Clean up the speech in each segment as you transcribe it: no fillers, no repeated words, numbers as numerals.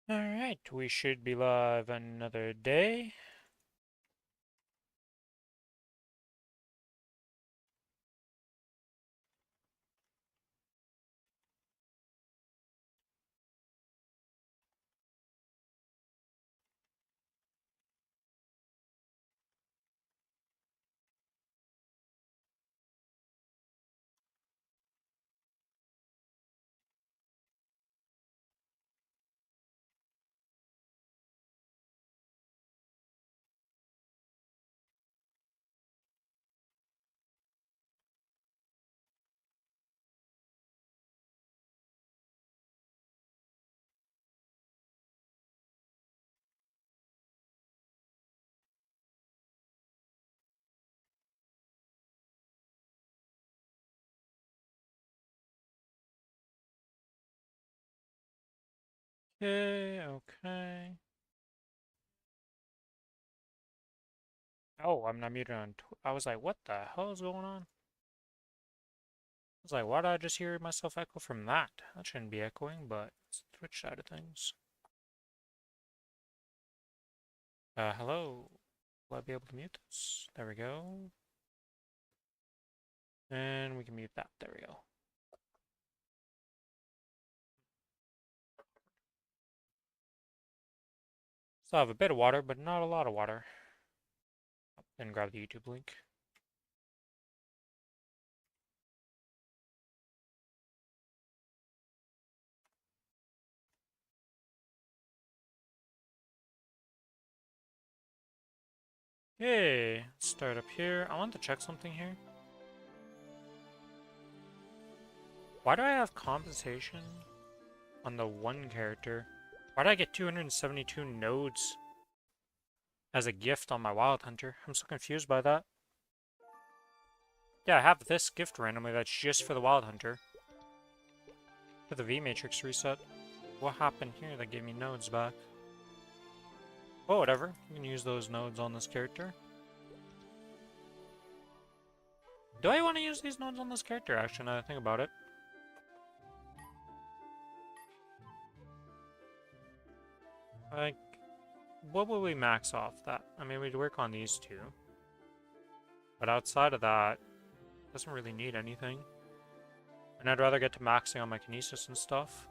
Alright, we should be live another day. Okay, okay. Oh, I'm not muted on I was like, what the hell is going on? I was like, why did I just hear myself echo from that? That shouldn't be echoing, but it's the Twitch side of things. Hello. Will I be able to mute this? There we go. And we can mute that. There we go. Still have a bit of water, but not a lot of water. Then grab the YouTube link. Hey, let's start up here. I want to check something here. Why do I have compensation on the one character? Why did I get 272 nodes as a gift on my Wild Hunter? I'm so confused by that. Yeah, I have this gift randomly that's just for the Wild Hunter. For the V Matrix reset. What happened here that gave me nodes back? Oh, whatever. You can use those nodes on this character. Do I want to use these nodes on this character, actually, now that I think about it? Like, what would we max off that? I mean, we'd work on these two. But outside of that, doesn't really need anything. And I'd rather get to maxing on my kinesis and stuff.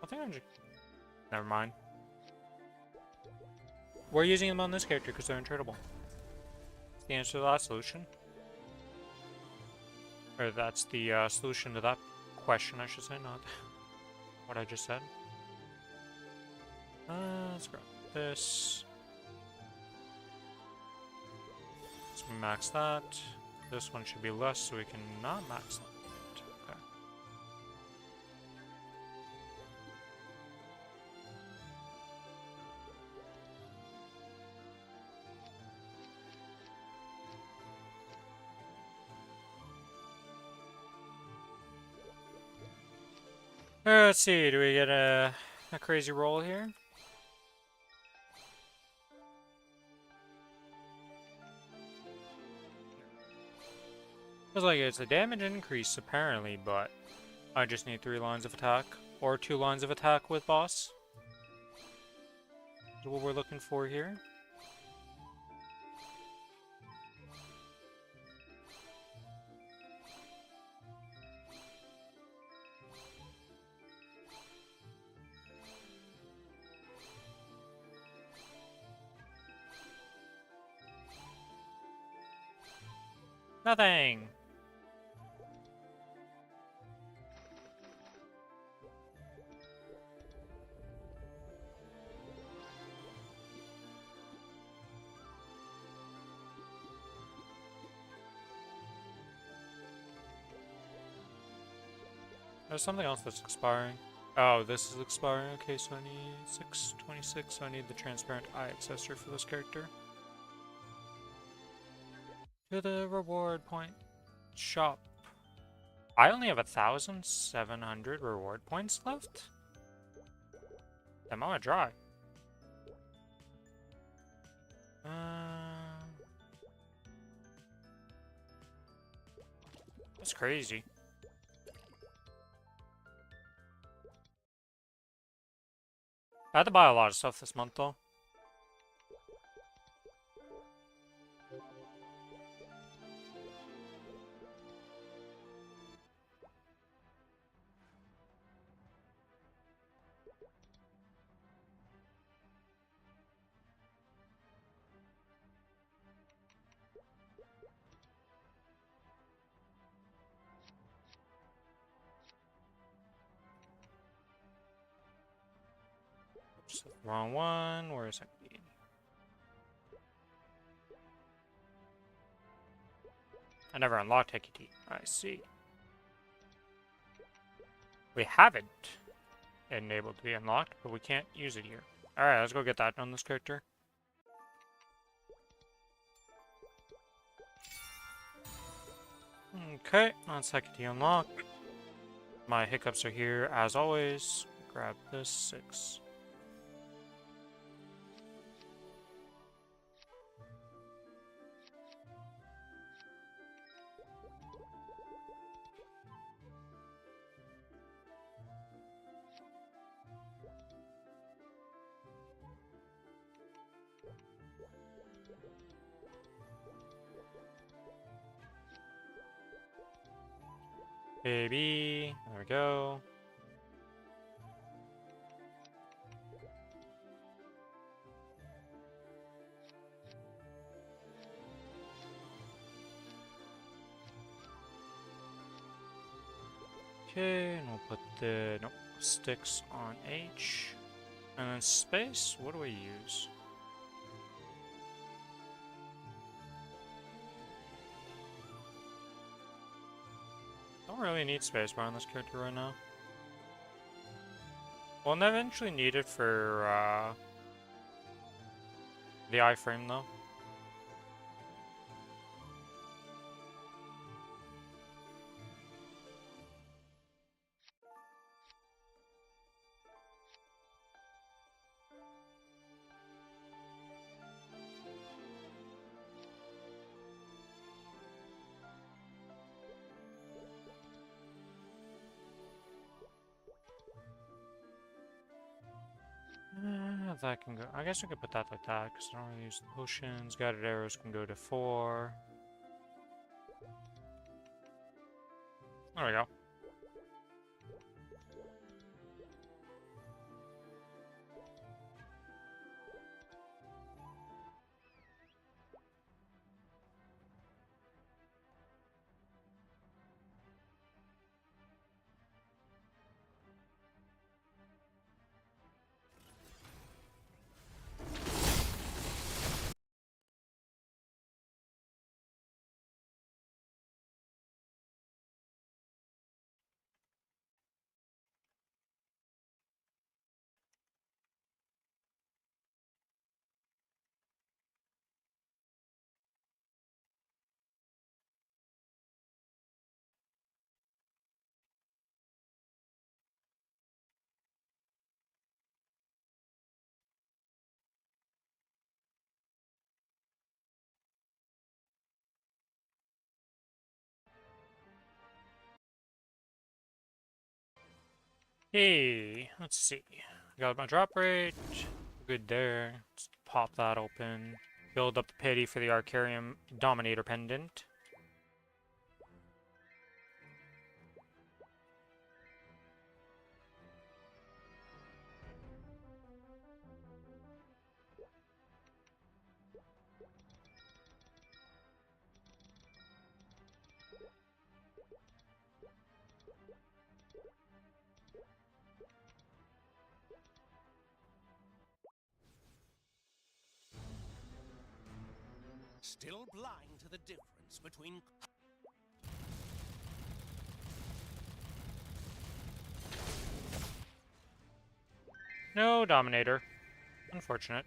I think I'm just... Never mind. We're using them on this character because they're untradeable. That's the answer to that solution. Or that's the solution to that question, I should say, not what I just said. Let's grab this. Let's max that. This one should be less, so we can not max that. Okay. Let's see, do we get a crazy roll here? Feels like it's a damage increase apparently, but I just need 3 lines of attack. Or 2 lines of attack with boss. That's what we're looking for here. Nothing! There's something else that's expiring. Oh, this is expiring. Okay, so I need 626, so I need the transparent eye accessory for this character. To the reward point shop. I only have 1,700 reward points left? I'm on a dry. That's crazy. I had to buy a lot of stuff this month, though. Oops, wrong one. Where is it? I never unlocked Hecate. I see. We haven't enabled to be unlocked, but we can't use it here. Alright, let's go get that on this character. Okay, that's Hecate unlocked. My hiccups are here as always. Grab this 6. Baby, there we go. Okay, and we'll put the sticks on H. And then space, what do we use? Don't really need spacebar on this character right now. We'll eventually need it for the iframe though. That can go. I guess we could put that like that because I don't really use the potions. Guided arrows can go to 4. There we go. Hey, let's see. Got my drop rate. Good there. Let's pop that open. Build up the pity for the Arcarium Dominator Pendant. Still blind to the difference between... No Dominator. Unfortunate.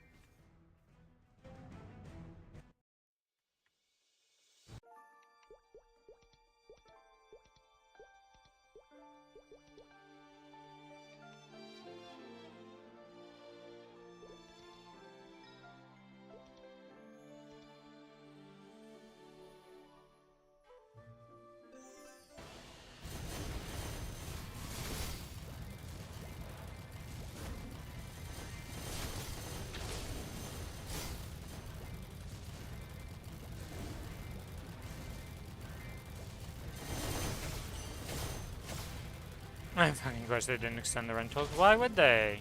Of course they didn't extend the rentals. Why would they?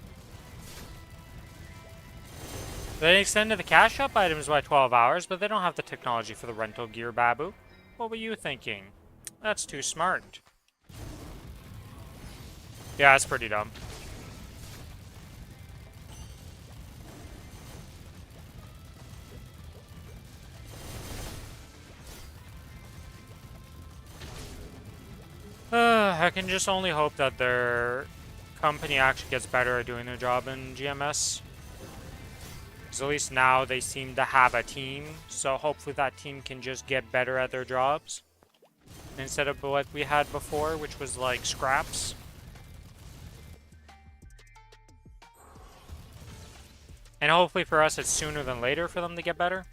They extended the cash up items by 12 hours, but they don't have the technology for the rental gear, Babu. What were you thinking? That's too smart. Yeah, it's pretty dumb. I can just only hope that their company actually gets better at doing their job in GMS. Because at least now they seem to have a team, so hopefully that team can just get better at their jobs. Instead of what we had before, which was like scraps. And hopefully for us it's sooner than later for them to get better.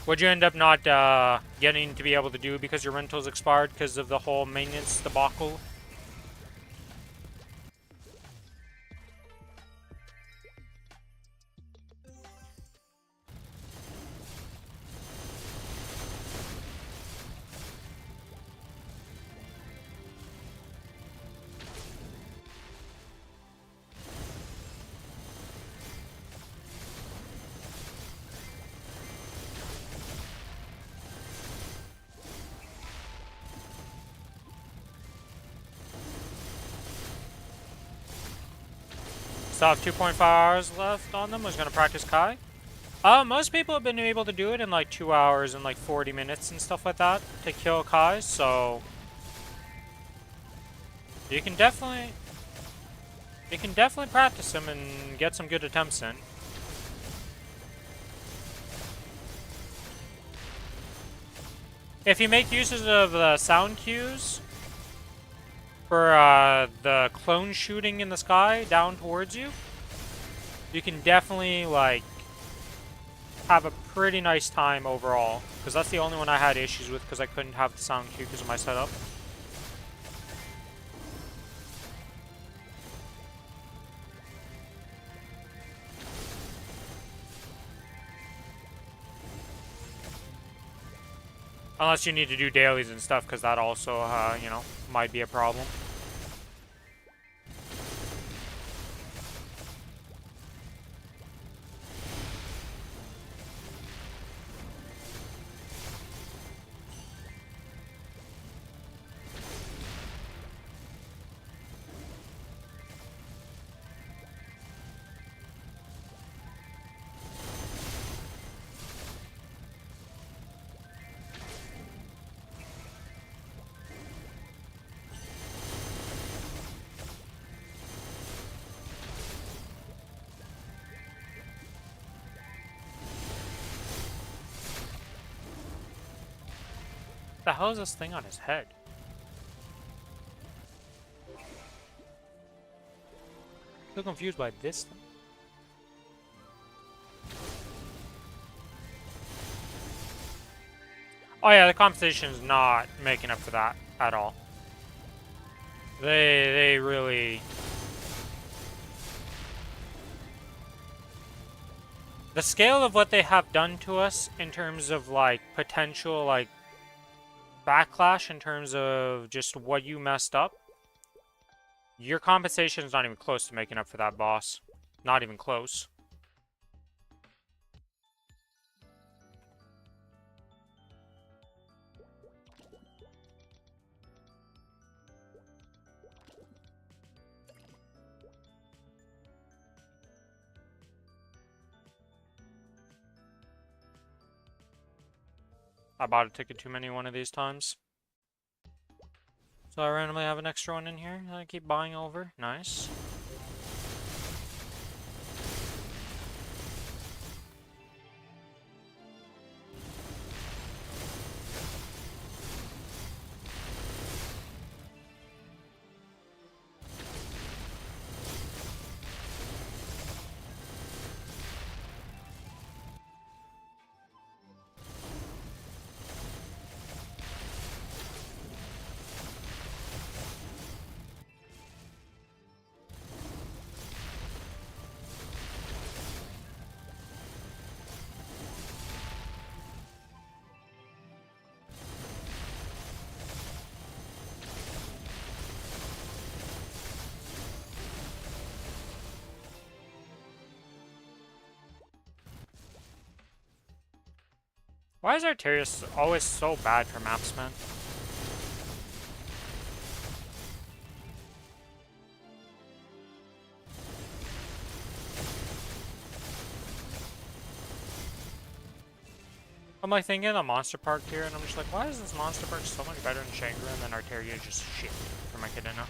Would you end up not getting to be able to do because your rental's expired because of the whole maintenance debacle? Still have 2.5 hours left on them. Was going to practice Kai. Most people have been able to do it in like 2 hours and like 40 minutes and stuff like that to kill Kai, so you can definitely practice them and get some good attempts in. If you make uses of the sound cues for the clone shooting in the sky down towards you, you can definitely like have a pretty nice time overall, because that's the only one I had issues with because I couldn't have the sound cue because of my setup. Unless you need to do dailies and stuff, because that also, you know, might be a problem. What the hell is this thing on his head? I'm so confused by this thing. Oh yeah, the compensation is not making up for that at all. They really... The scale of what they have done to us in terms of like potential like backlash in terms of just what you messed up, your compensation is not even close to making up for that, boss. Not even close. I bought a ticket too many one of these times. So I randomly have an extra one in here that I keep buying over. Nice. Why is Arterius always so bad for maps, man? I'm like thinking of the Monster Park here, and I'm just like, why is this Monster Park so much better than Shangri, and then Arteria is just shit for my Cadena?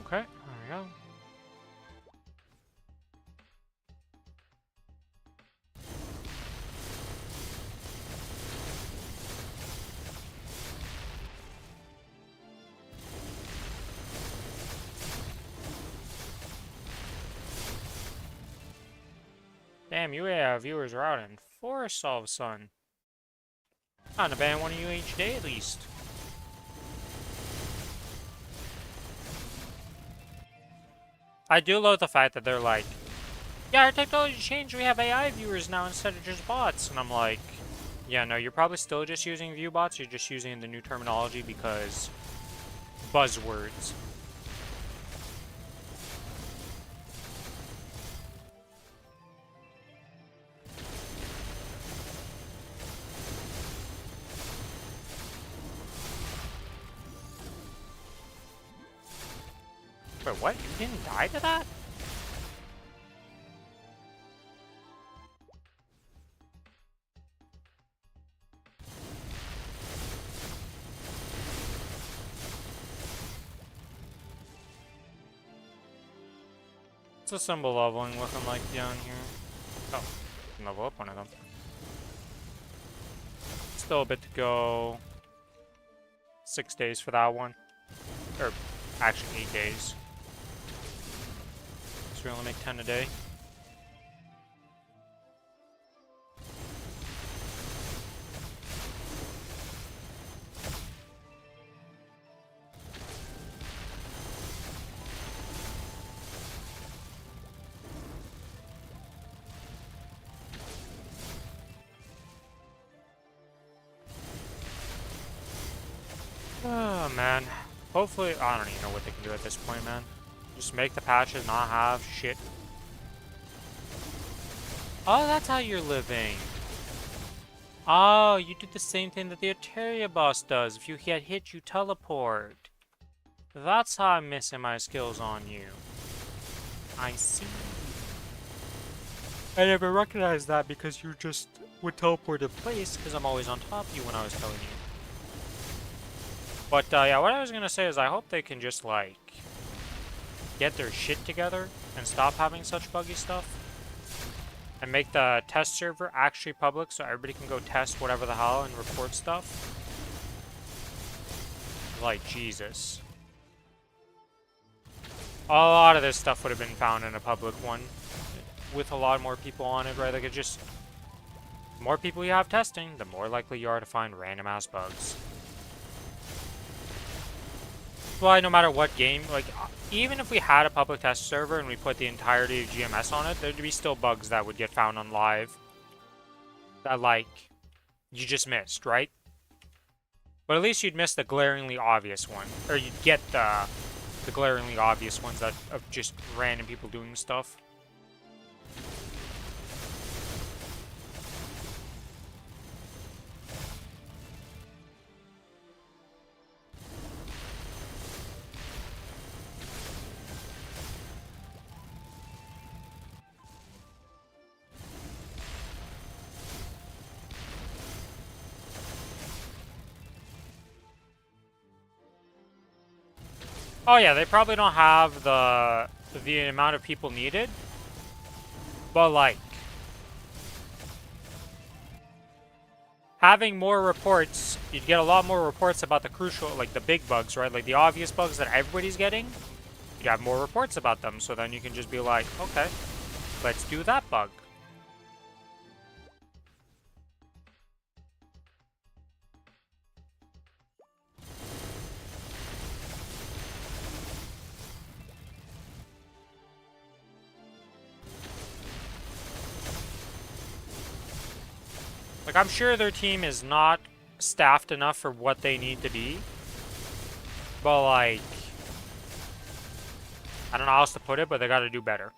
Okay, there we go. Damn, UA viewers are out in force all of a sudden. I'm gonna ban one of you each day at least. I do love the fact that they're like, yeah, our technology changed, we have AI viewers now instead of just bots. And I'm like, yeah, no, you're probably still just using view bots, you're just using the new terminology because buzzwords. Wait, what? You didn't die to that? What's a symbol leveling looking like down here? Oh, can level up one of them. Still a bit to go. 6 days for that one. Or, actually 8 days. So we only make 10 a day. Oh, man. Hopefully, I don't even know what they can do at this point, man. Just make the patches not have shit. Oh, that's how you're living. Oh, you do the same thing that the Eteria boss does. If you get hit, you teleport. That's how I'm missing my skills on you. I see. I never recognized that because you just would teleport in place because I'm always on top of you when I was telling you. But, yeah, what I was gonna say is I hope they can just, like, get their shit together and stop having such buggy stuff. And make the test server actually public so everybody can go test whatever the hell and report stuff. Like, Jesus. A lot of this stuff would have been found in a public one. With a lot more people on it, right? Like, it just... The more people you have testing, the more likely you are to find random-ass bugs. That's why no matter what game, like, even if we had a public test server and we put the entirety of GMS on it, there'd be still bugs that would get found on live. That, like, you just missed, right? But at least you'd miss the glaringly obvious one. Or you'd get the glaringly obvious ones that of just random people doing stuff. Oh yeah, they probably don't have the amount of people needed. But like having more reports, you'd get a lot more reports about the crucial, like the big bugs, right? Like the obvious bugs that everybody's getting. You'd have more reports about them, so then you can just be like, okay, let's do that bug. Like, I'm sure their team is not staffed enough for what they need to be. But, like, I don't know how else to put it, but they gotta do better.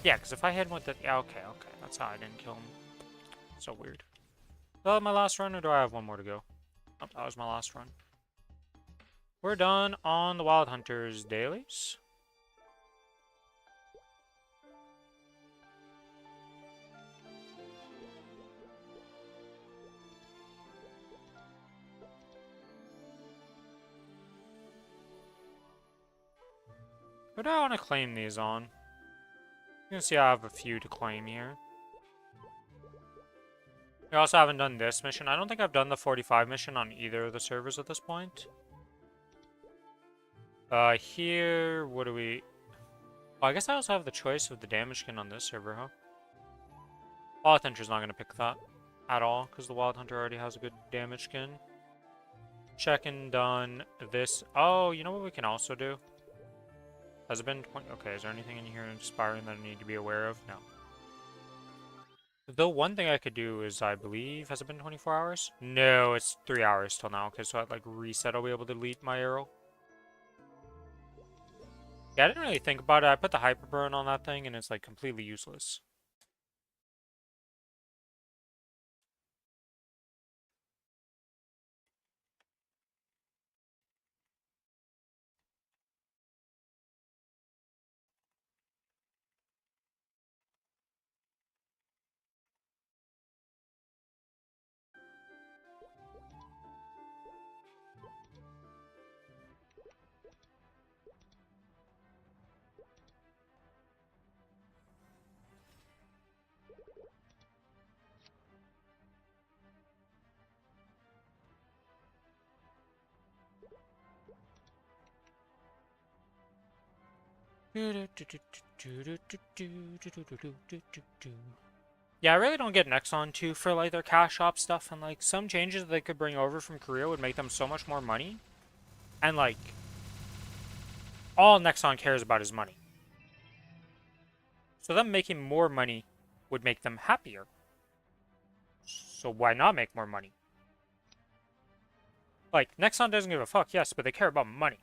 Yeah, because if I hit him with the... Yeah, okay. That's how I didn't kill him. So weird. Is that my last run, or do I have one more to go? Oh, that was my last run. We're done on the Wild Hunters dailies. Who do I want to claim these on? You can see I have a few to claim here. We also haven't done this mission. I don't think I've done the 45 mission on either of the servers at this point. Here, what do we... Oh, I guess I also have the choice of the damage skin on this server, huh? Wild Hunter's not going to pick that at all, because the Wild Hunter already has a good damage skin. Check and done this. Oh, you know what we can also do? Has it been 20? Okay, is there anything in here inspiring that I need to be aware of? No. The one thing I could do is, I believe, has it been 24 hours? No, it's 3 hours till now. Okay, so at like reset, I'll be able to delete my arrow. Yeah, I didn't really think about it. I put the hyperburn on that thing, and it's like completely useless. Yeah, I really don't get Nexon 2 for like their cash shop stuff, and like some changes that they could bring over from Korea would make them so much more money. And like all Nexon cares about is money. So them making more money would make them happier. So why not make more money? Like, Nexon doesn't give a fuck, yes, but they care about money.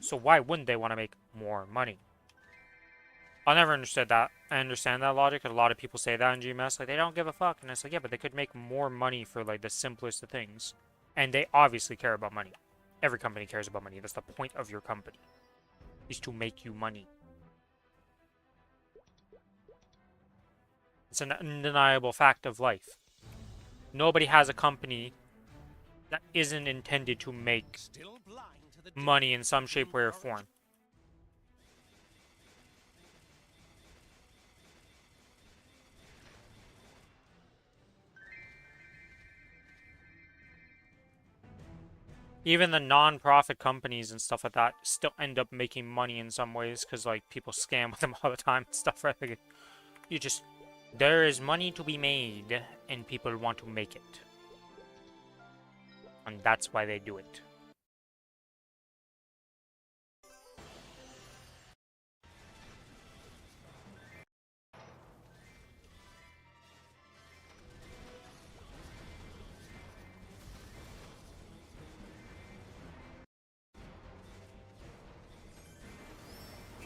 So why wouldn't they want to make more money? I never understood that. I understand that logic, because a lot of people say that in GMS, like, they don't give a fuck. And it's like, yeah, but they could make more money for, like, the simplest of things. And they obviously care about money. Every company cares about money. That's the point of your company, is to make you money. It's an undeniable fact of life. Nobody has a company that isn't intended to make money in some shape, way, or form. even the non-profit companies and stuff like that still end up making money in some ways because like people scam with them all the time and stuff. Right? Like, you just there is money to be made and people want to make it, and that's why they do it.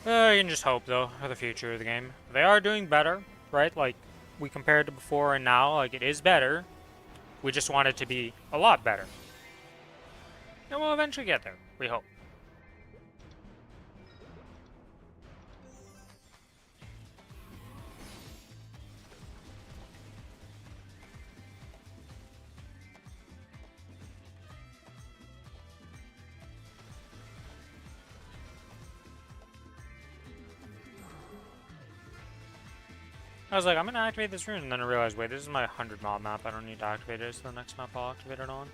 You can just hope, though, for the future of the game. They are doing better, right? Like, we compared to before and now, like, it is better. We just want it to be a lot better. And we'll eventually get there, we hope. I was like, I'm gonna activate this rune, and then I realized, wait, this is my 100 mob map. I don't need to activate it, so the next map I'll activate it on.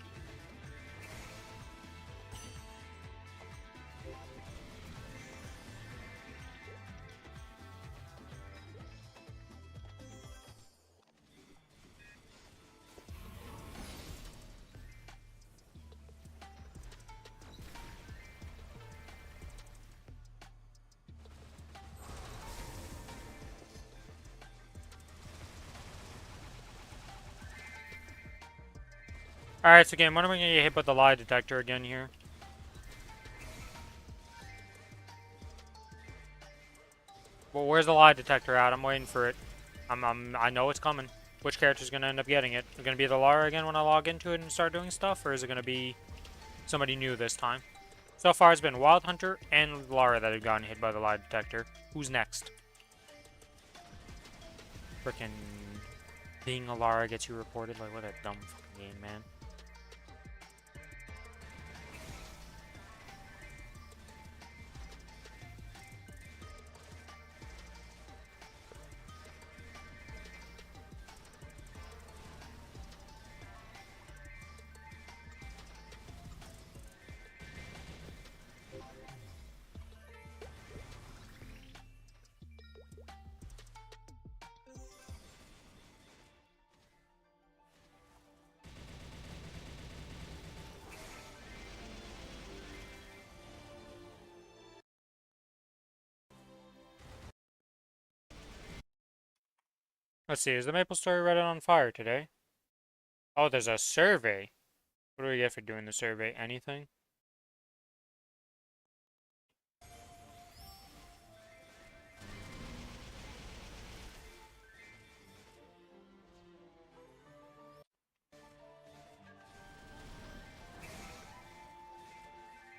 Alright, so again, when am I gonna get hit by the lie detector again here? Well, where's the lie detector at? I'm waiting for it. I know it's coming. Which character's gonna end up getting it? Is it gonna be the Lara again when I log into it and start doing stuff, or is it gonna be somebody new this time? So far, it's been Wild Hunter and Lara that have gotten hit by the lie detector. Who's next? Frickin' being a Lara gets you reported. Like, what a dumb fucking game, man. Let's see, is the Maplestory Reddit on fire today? Oh, there's a survey. What do we get for doing the survey? Anything?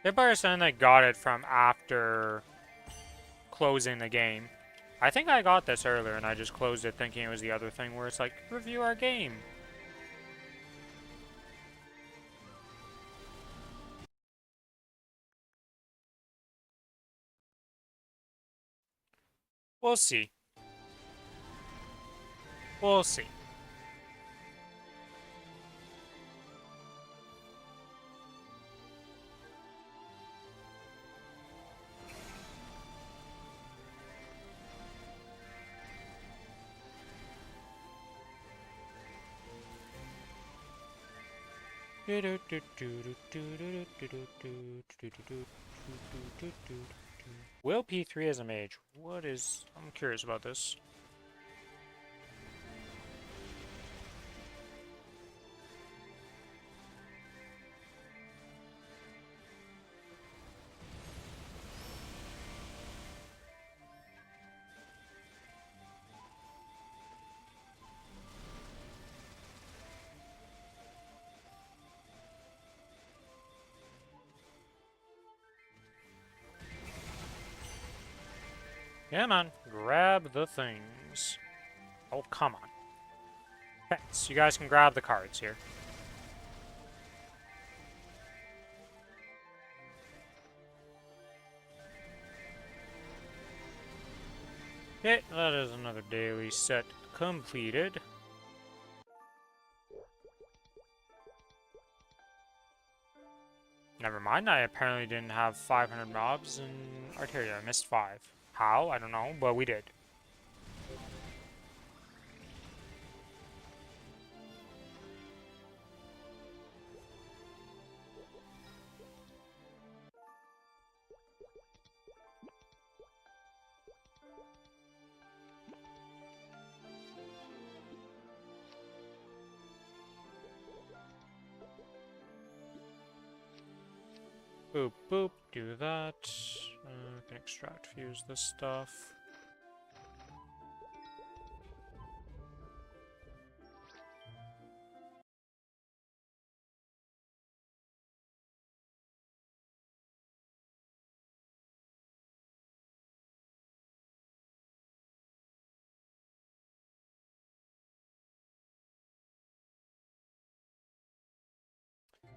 They're probably saying they got it from after closing the game. I think I got this earlier and I just closed it thinking it was the other thing where it's like, review our game. We'll see. We'll see. Will P3 as a mage? What is... I'm curious about this. Yeah, man. Grab the things. Oh, come on. Pets, you guys can grab the cards here. Okay, that is another daily set completed. Never mind, I apparently didn't have 500 mobs in Arteria. I missed 5. How? I don't know, but we did. Boop, boop, do that. Can extract, fuse this stuff.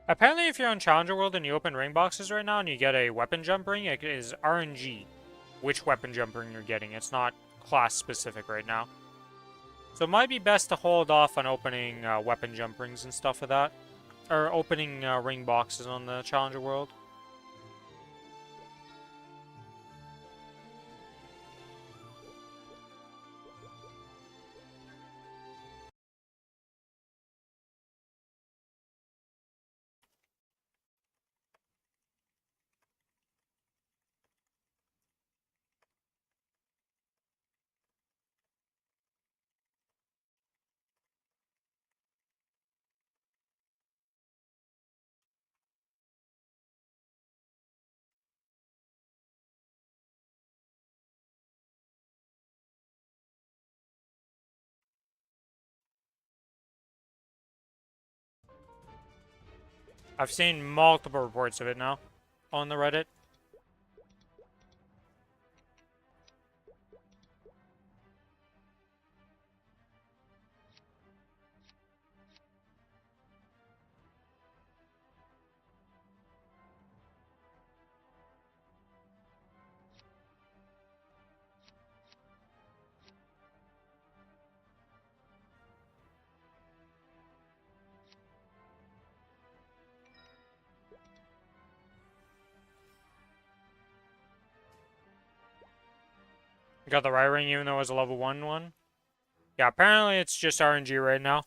Apparently, if you're on Challenger World and you open ring boxes right now and you get a weapon jump ring, it is RNG which weapon jump ring you're getting. It's not class specific right now. So it might be best to hold off on opening weapon jump rings and stuff like that. Or opening ring boxes on the Challenger World. I've seen multiple reports of it now on the Reddit. You got the right ring even though it was a level 1 one? Yeah, apparently it's just RNG right now.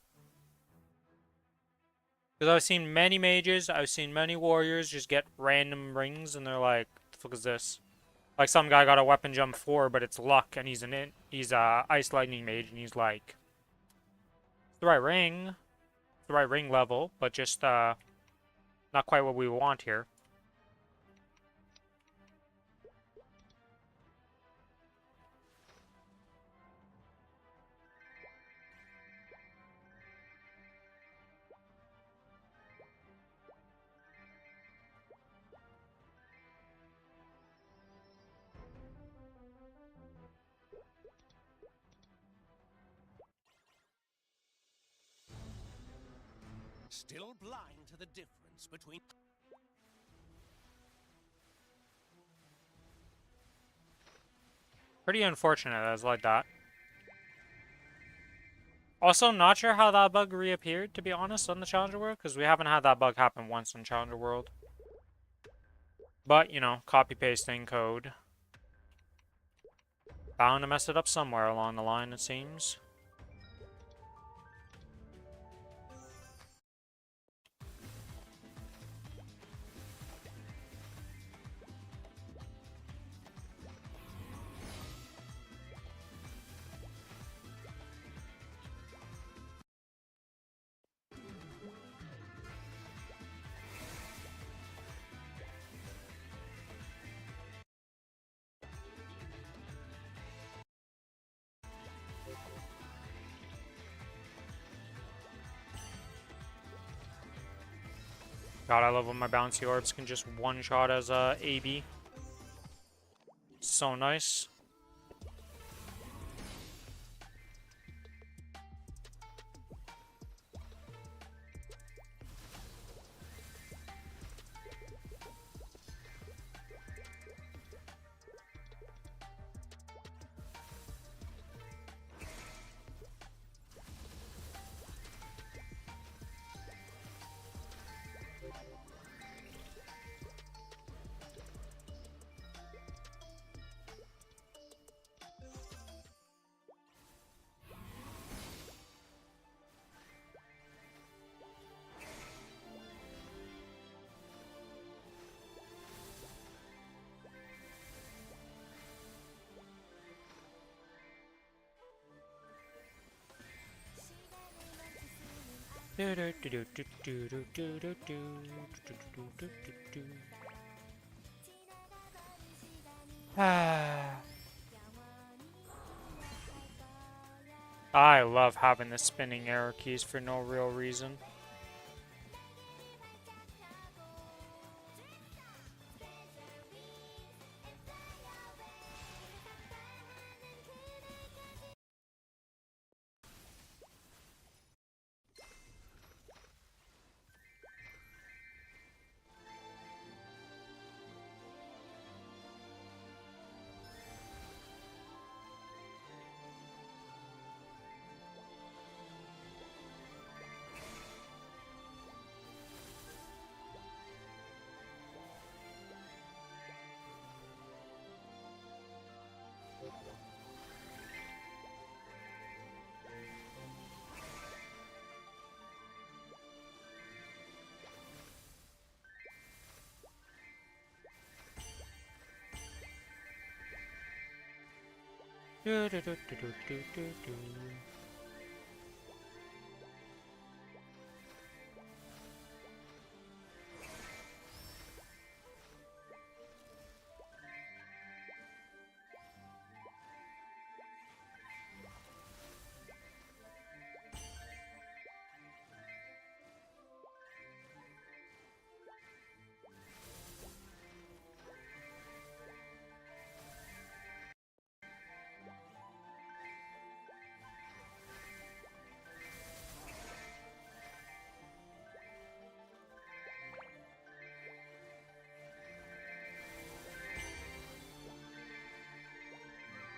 Because I've seen many mages, I've seen many warriors just get random rings and they're like, what the fuck is this? Like some guy got a weapon jump 4, but it's luck and he's a ice lightning mage and he's like, it's the right ring. It's the right ring level, but just not quite what we want here. Still blind to the difference between... Pretty unfortunate that it's like that. Also, not sure how that bug reappeared, to be honest, on the Challenger World, because we haven't had that bug happen once on Challenger World. But, you know, copy-pasting code. Bound to mess it up somewhere along the line, it seems. God, I love when my bouncy orbs can just one-shot as a AB. So nice. I love having the spinning arrow keys for no real reason.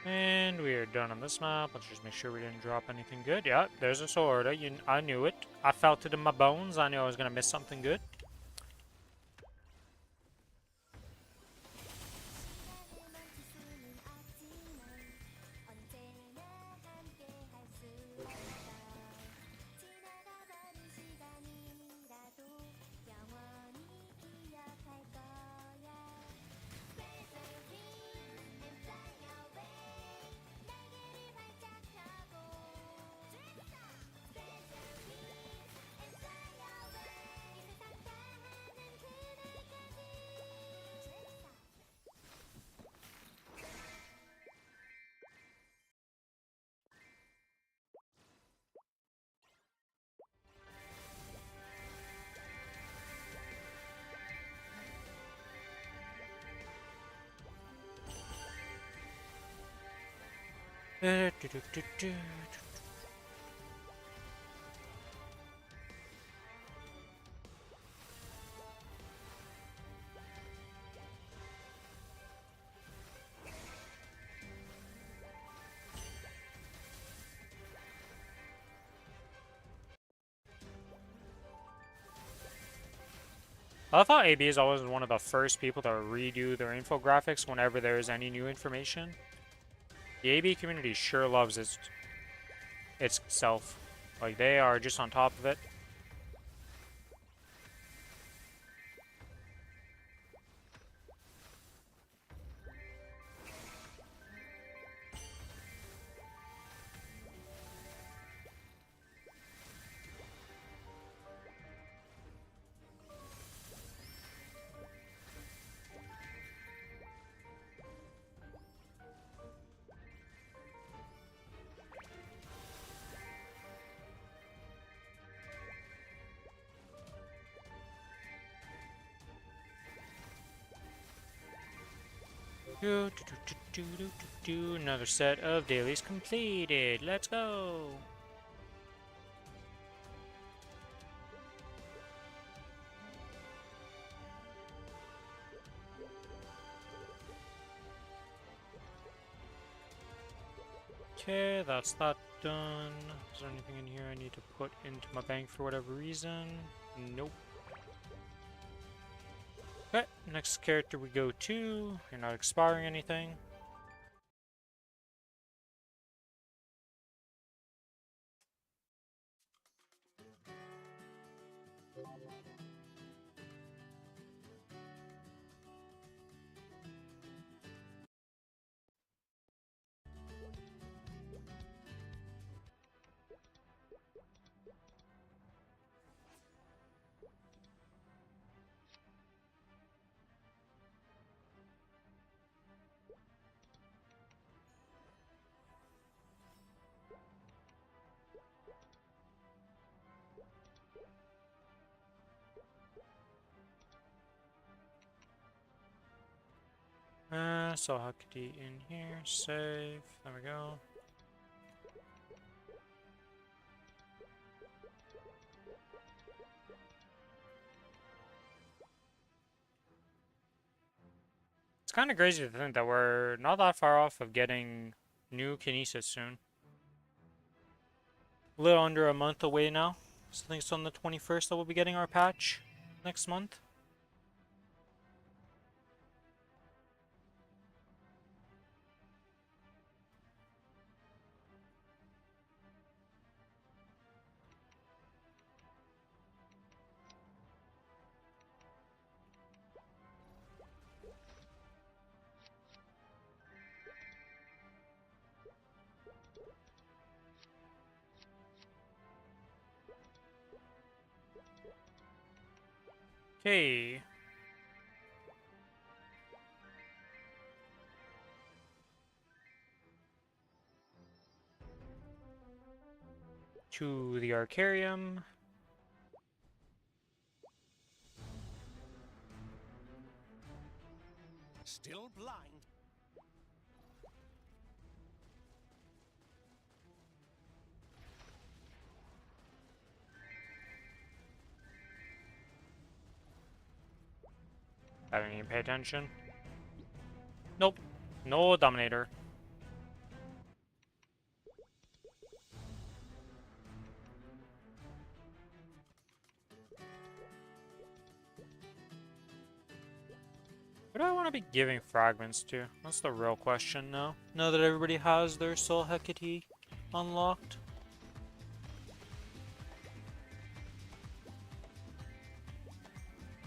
And we are done on this map. Let's just make sure we didn't drop anything good. Yeah, there's a sword. I knew it. I felt it in my bones. I knew I was going to miss something good. I love how AB is always one of the first people to redo their infographics whenever there is any new information. The AB community sure loves itself. Like, they are just on top of it. Another set of dailies completed. Let's go. Okay, that's that done. Is there anything in here I need to put into my bank for whatever reason? Nope. Okay, next character we go to. You're not expiring anything. So Huckety in here, save, there we go. It's kind of crazy to think that we're not that far off of getting new Kinesis soon. A little under a month away now. So I think it's on the 21st that we'll be getting our patch next month. Okay. To the Arcarium. Still blind. I didn't even pay attention. Nope. No Dominator. Who do I want to be giving fragments to? That's the real question now. Now that everybody has their Soul Hecate unlocked.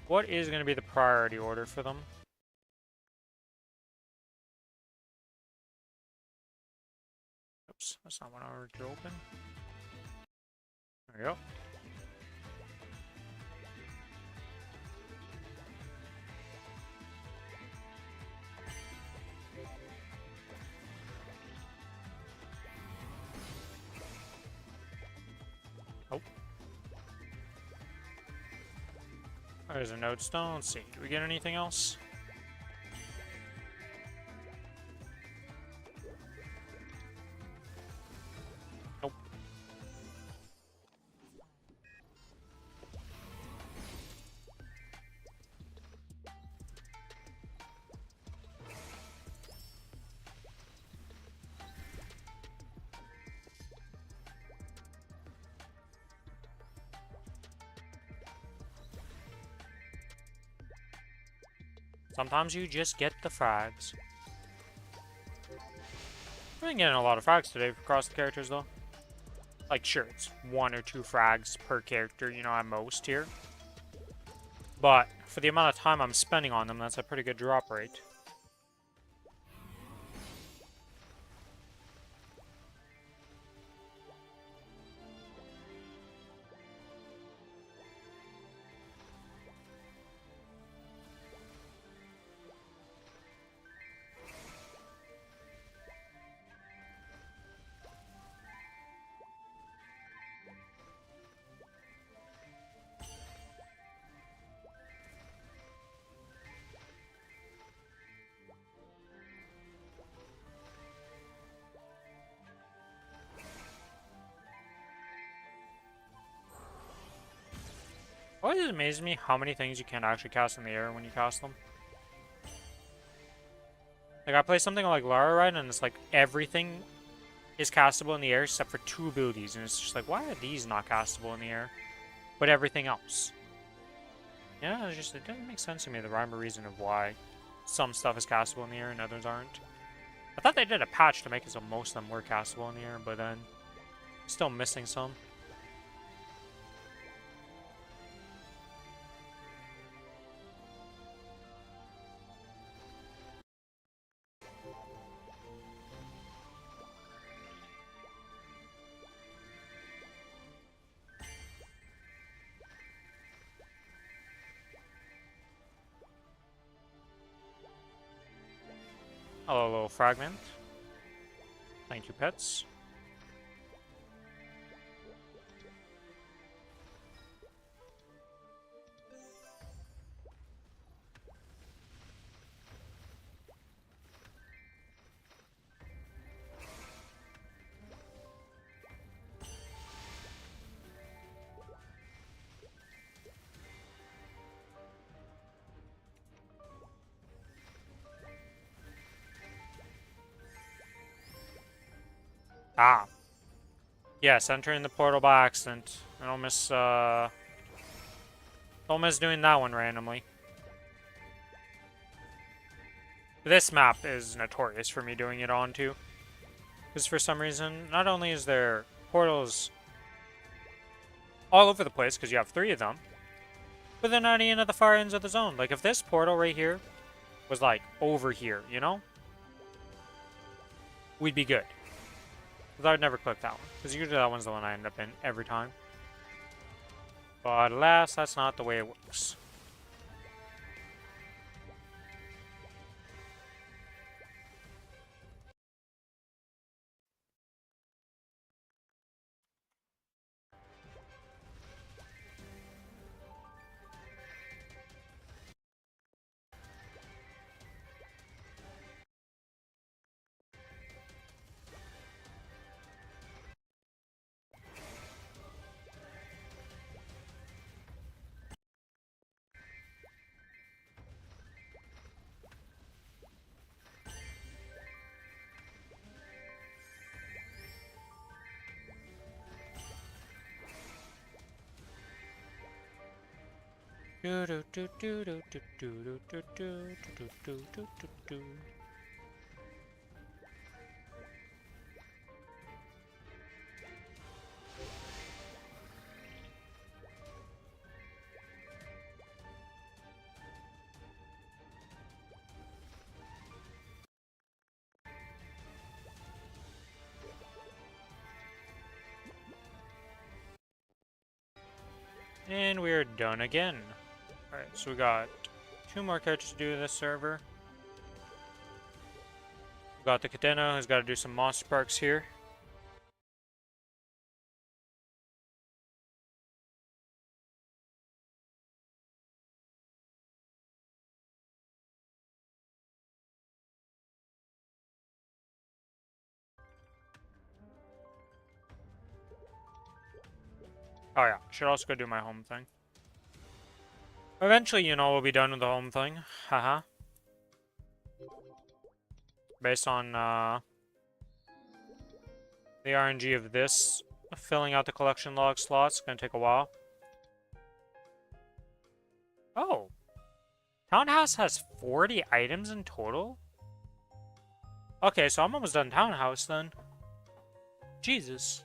What is going to be the priority order for them? Oops, that's not what I ordered to open. There we go. Oh. There's a node stone. Let's see. Do we get anything else? Nope. Sometimes you just get the frags. We've been getting a lot of frags today across the characters, though. Like, sure, it's 1 or 2 frags per character, you know, at most here. But for the amount of time I'm spending on them, that's a pretty good drop rate. Always amazes me how many things you can't actually cast in the air when you cast them. Like, I play something like Lara, right, and it's like everything is castable in the air except for 2 abilities, and it's just like, why are these not castable in the air? But everything else. Yeah, it's just, it doesn't make sense to me, the rhyme or reason of why some stuff is castable in the air and others aren't. I thought they did a patch to make it so most of them were castable in the air, but then still missing some. Hello, little fragment. Thank you, pets. Ah. Yes, entering the portal by accident. I don't miss doing that one randomly. This map is notorious for me doing it on too. Because for some reason, not only is there portals all over the place, because you have 3 of them, but they're not even at the far ends of the zone. Like, if this portal right here was, like, over here, you know? We'd be good. Because I would never click that one. Because usually that one's the one I end up in every time. But alas, that's not the way it works. And we're done again. Alright, so we got 2 more characters to do this server. We got the Cadena, who's got to do some monster sparks here. Oh yeah, should also go do my home thing. Eventually, you know, we'll be done with the home thing. Haha. Based on the RNG of this, filling out the collection log slots, gonna take a while. Oh. Townhouse has 40 items in total? Okay, so I'm almost done Townhouse then. Jesus.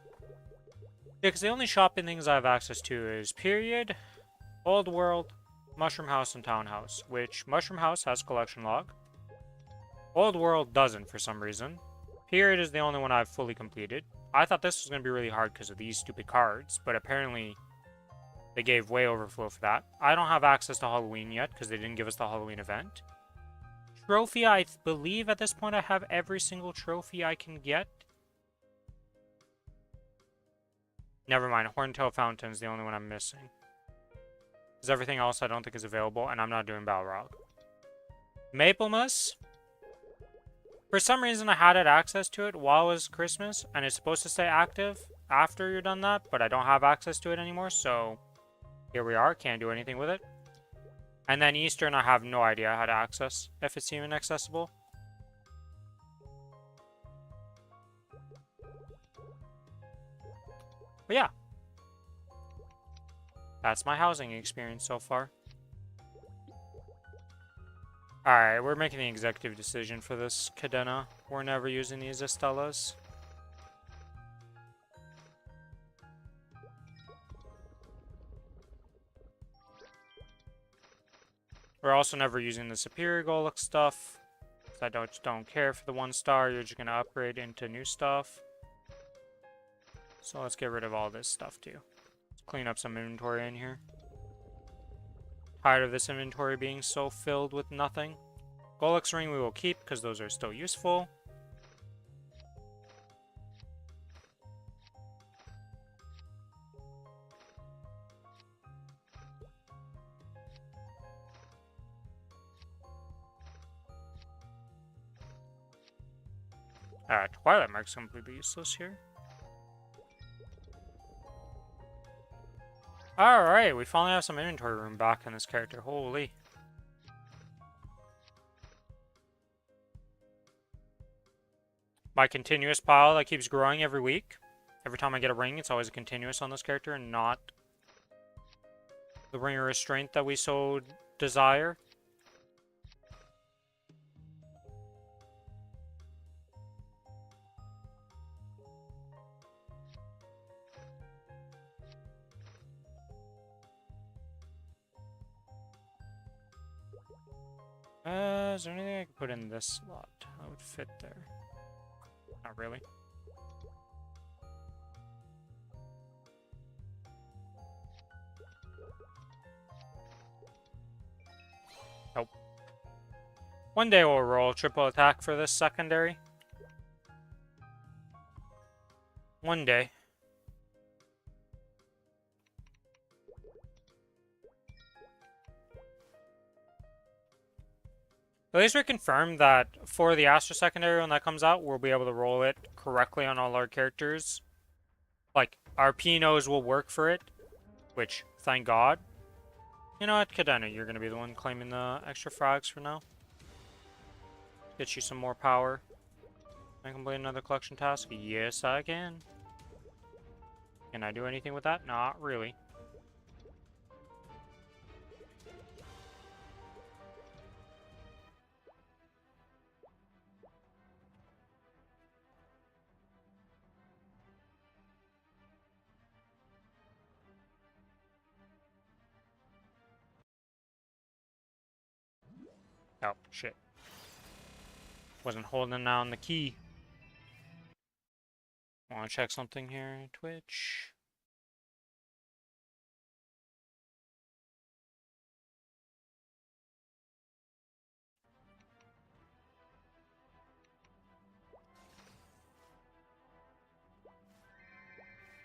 Yeah, because the only shopping things I have access to is Period, Old World, Mushroom House, and Townhouse, which Mushroom House has collection log. Old World doesn't for some reason. Period is the only one I've fully completed. I thought this was going to be really hard because of these stupid cards, but apparently they gave way overflow for that. I don't have access to Halloween yet because they didn't give us the Halloween event. Trophy, I believe at this point I have every single trophy I can get. Never mind, Horntail Fountain is the only one I'm missing. Because everything else I don't think is available, and I'm not doing Balrog. Maplemas. For some reason I had access to it while it was Christmas, and it's supposed to stay active after you're done that, but I don't have access to it anymore, so here we are, can't do anything with it. And then Eastern, I have no idea how to access, if it's even accessible. But yeah. That's my housing experience so far. Alright, we're making the executive decision for this Cadena. We're never using these Estelas. We're also never using the Superior Golux stuff. I don't care for the 1 star. You're just going to upgrade into new stuff. So let's get rid of all this stuff too. Let's clean up some inventory in here. Tired of this inventory being so filled with nothing. Golux ring we will keep because those are still useful. Twilight Mark's completely useless here. Alright, we finally have some inventory room back in this character. Holy. my continuous pile that keeps growing every week. Every time I get a ring, it's always a continuous on this character and not the ring of restraint that we so desire. Is there anything I can put in this slot that would fit there? Not really. Nope. One day we'll roll triple attack for this secondary. One day. At least we confirmed that for the Astro secondary when that comes out, we'll be able to roll it correctly on all our characters. Like, our Pinos will work for it, which, thank God. You know what, Cadena, you're going to be the one claiming the extra frags for now. Get you some more power. Can I complete another collection task? Yes, I can. Can I do anything with that? Not really. Oh, shit. Wasn't holding down the key. Want to check something here? Twitch.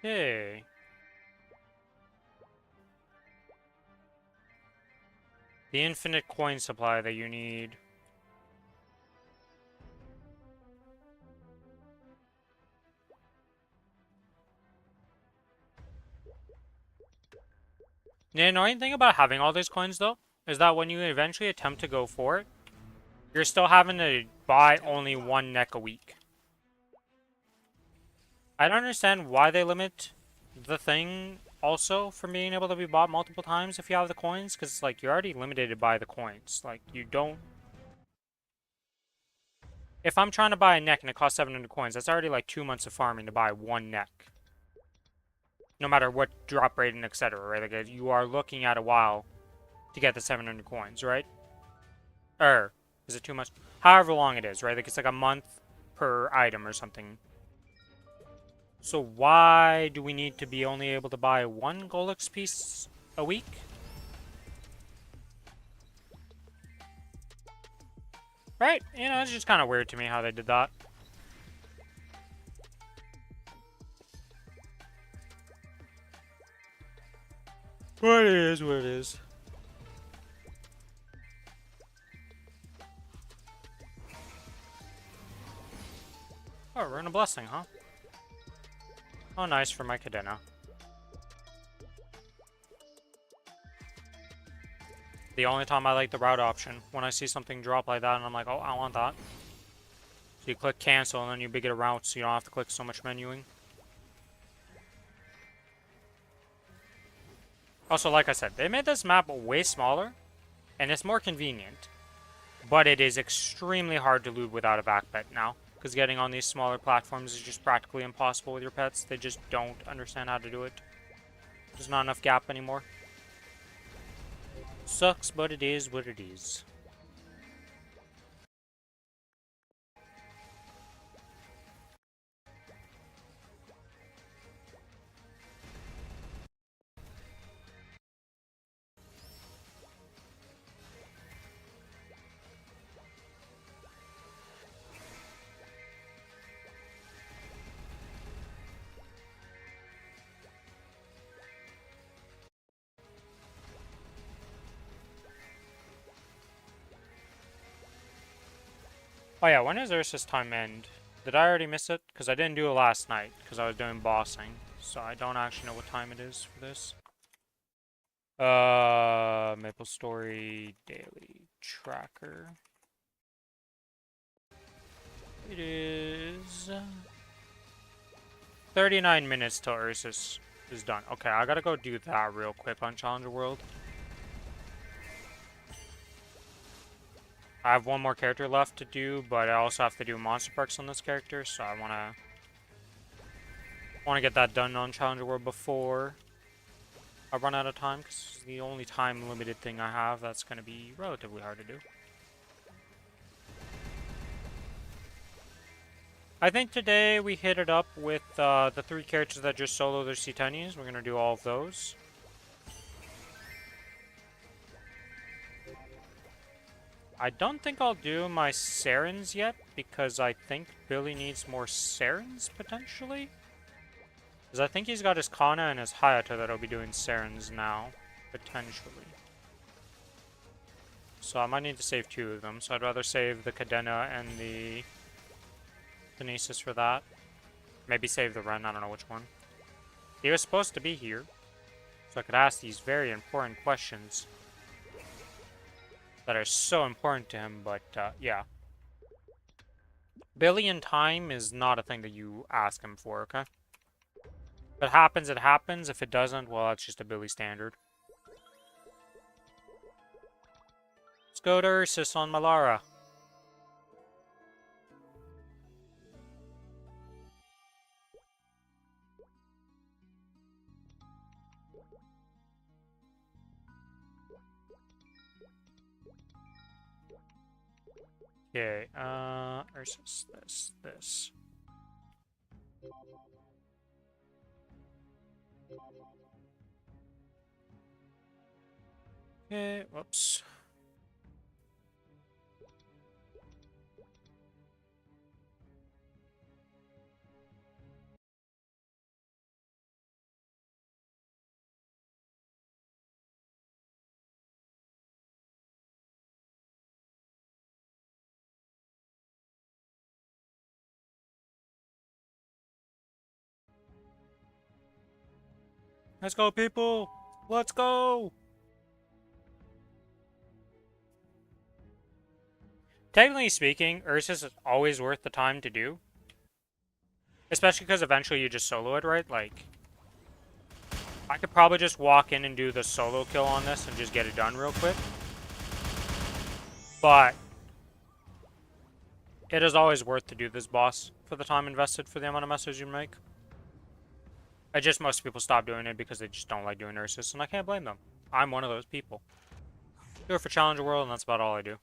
Hey. The infinite coin supply that you need. The annoying thing about having all these coins, though, is that when you eventually attempt to go for it, you're still having to buy only one neck a week. I don't understand why they limit the thing also from being able to be bought multiple times if you have the coins, because, like, you're already limited by the coins. Like, you don't... If I'm trying to buy a neck and it costs 700 coins, that's already, like, 2 months of farming to buy one neck. No matter what drop rate and etc., right? Like, you are looking at a while to get the 700 coins, right? Or, is it too much? However long it is, right? Like, it's like a month per item or something. So why do we need to be only able to buy one Golix piece a week? Right? You know, it's just kind of weird to me how they did that. What it is, what it is. Oh, we're in a blessing, huh? Oh, nice for my Cadena. The only time I like the route option, when I see something drop like that and I'm like, oh, I want that. So you click cancel and then you get a route so you don't have to click so much menuing. Also, like I said, they made this map way smaller, and it's more convenient. But it is extremely hard to loot without a back pet now, because getting on these smaller platforms is just practically impossible with your pets. They just don't understand how to do it. There's not enough gap anymore. Sucks, but it is what it is. Oh yeah, when does Ursa's time end? Did I already miss it? Because I didn't do it last night, because I was doing bossing. So I don't actually know what time it is for this. Maplestory daily tracker. it is 39 minutes till Ursus is done. Okay, I gotta go do that real quick on Challenger World. I have one more character left to do, but I also have to do monster perks on this character, so I wanna get that done on Challenger World before I run out of time, because it's the only time limited thing I have that's gonna be relatively hard to do. I think today we hit it up with the 3 characters that just solo their C10s. We're gonna do all of those. I don't think I'll do my Sarens yet, because I think Billy needs more Sarens, potentially? Because I think he's got his Kana and his Hayato that'll be doing Sarens now, potentially. So I might need to save 2 of them, so I'd rather save the Cadena and the Kinesis for that. Maybe save the Ren, I don't know which one. He was supposed to be here, so I could ask these very important questions that are so important to him, but yeah. Billy in time is not a thing that you ask him for, okay? If it happens, it happens. If it doesn't, well, that's just a Billy standard. Let's go to Ursus on Lara. Okay, Ursus, this. Okay, whoops. Let's go, people! Let's go! Technically speaking, Ursus is always worth the time to do. Especially because eventually you just solo it, right? Like, I could probably just walk in and do the solo kill on this and just get it done real quick. But it is always worth to do this boss for the time invested for the amount of messes you make. I just most people stop doing it because they just don't like doing Ursus, and I can't blame them. I'm one of those people. Do it for Challenger World, and that's about all I do.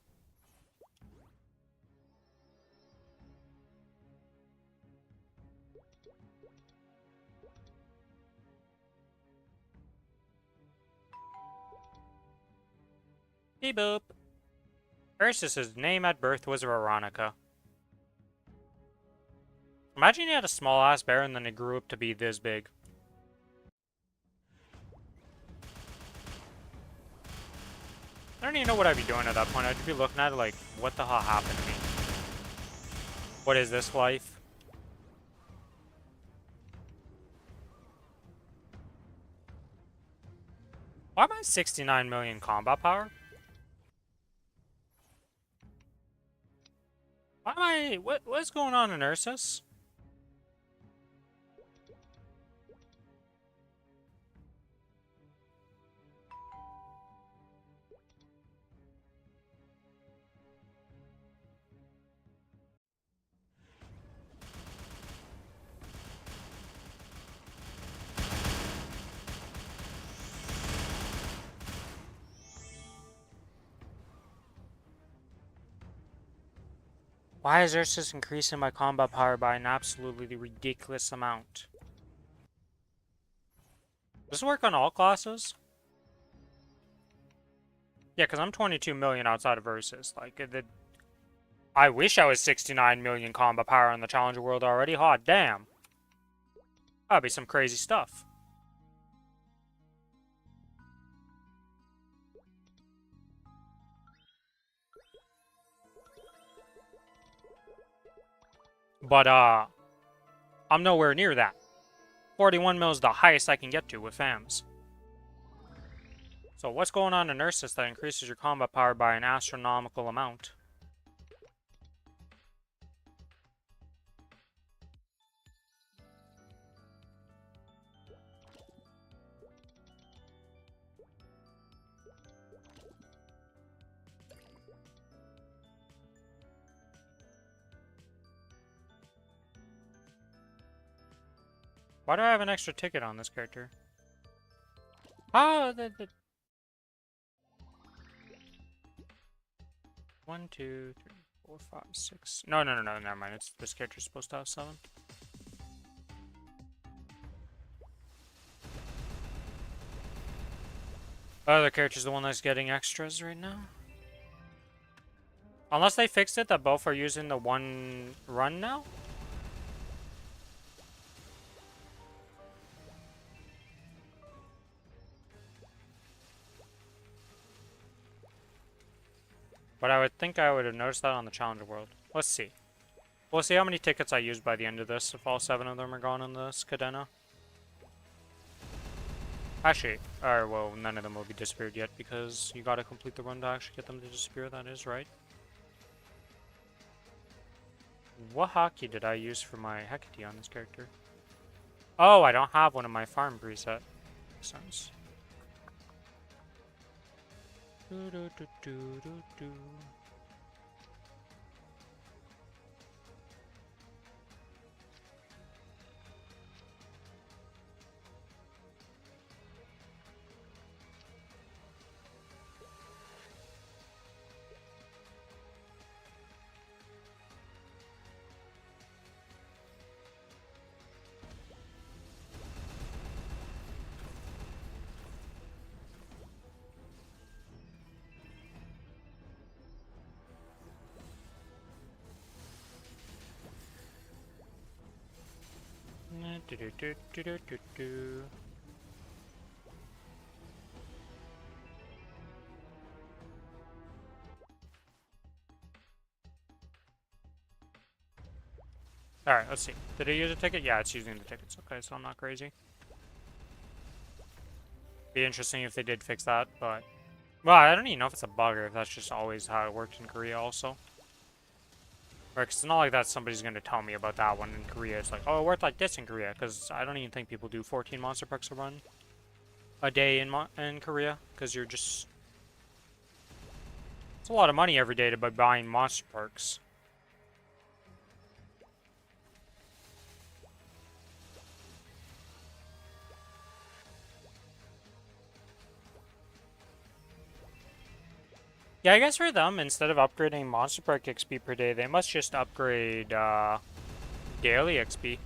Beep boop. Ursus's name at birth was Veronica. Imagine you had a small ass bear and then it grew up to be this big. I don't even know what I'd be doing at that point. I'd be looking at it like, what the hell happened to me? What is this life? Why am I 69 million combat power? Why am I... What's going on in Ursus? Why is Ursus increasing my combat power by an absolutely ridiculous amount? Does this work on all classes? Yeah, because I'm 22 million outside of Ursus. Like, I wish I was 69 million combat power in the Challenger World already. Hot damn. That'd be some crazy stuff. But, I'm nowhere near that. 41 mil is the highest I can get to with FAMs. So what's going on in Ursus that increases your combat power by an astronomical amount? Why do I have an extra ticket on this character? Oh, the 1, 2, 3, 4, 5, 6. No, never mind. It's this character's supposed to have 7. Other character's the one that's getting extras right now. Unless they fixed it that both are using the one run now? But I would think I would have noticed that on the Challenger World. Let's see. We'll see how many tickets I use by the end of this, if all 7 of them are gone in this Cadena. Actually, or well, none of them will be disappeared yet, because you gotta complete the run to actually get them to disappear, that is, right? What hockey did I use for my Hecate on this character? Oh, I don't have one in my farm preset. Makes sense. Do, do, do, do, do, do. Do, do, do, do, do, do, do. Alright, let's see. Did it use a ticket? Yeah, it's using the tickets. Okay, so I'm not crazy. Be interesting if they did fix that, but... Well, I don't even know if it's a bug or if that's just always how it worked in Korea also. Right, 'cause it's not like that somebody's going to tell me about that one in Korea. It's like, oh, it worked like this in Korea, because I don't even think people do 14 monster perks a run a day in Korea, because you're just... It's a lot of money every day to be buying monster perks. Yeah, I guess for them, instead of upgrading monster perk XP per day, they must just upgrade daily XP.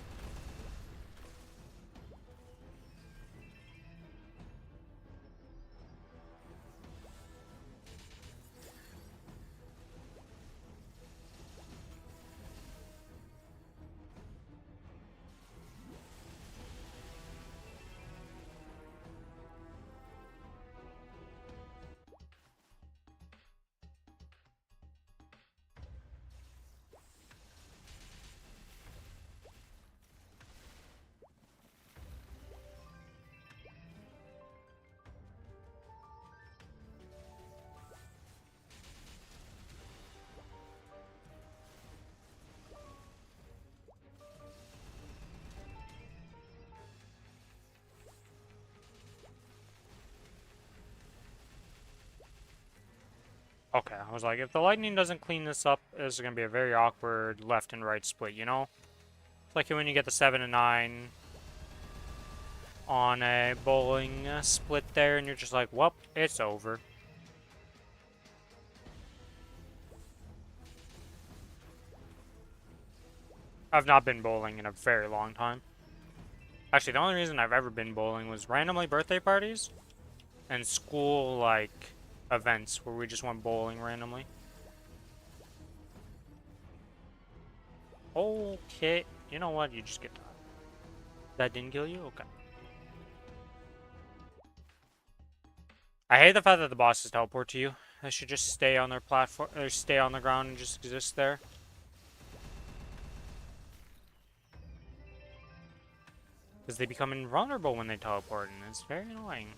Okay, I was like, if the lightning doesn't clean this up, this is going to be a very awkward left and right split, you know? It's like when you get the 7 and 9 on a bowling split there, and you're just like, whoop, it's over. I've not been bowling in a very long time. Actually, the only reason I've ever been bowling was randomly birthday parties and school, like, events where we just went bowling randomly. Okay, you know what? You just get that. That didn't kill you? Okay. I hate the fact that the bosses teleport to you. They should just stay on their platform, or stay on the ground and just exist there. Because they become invulnerable when they teleport, and it's very annoying.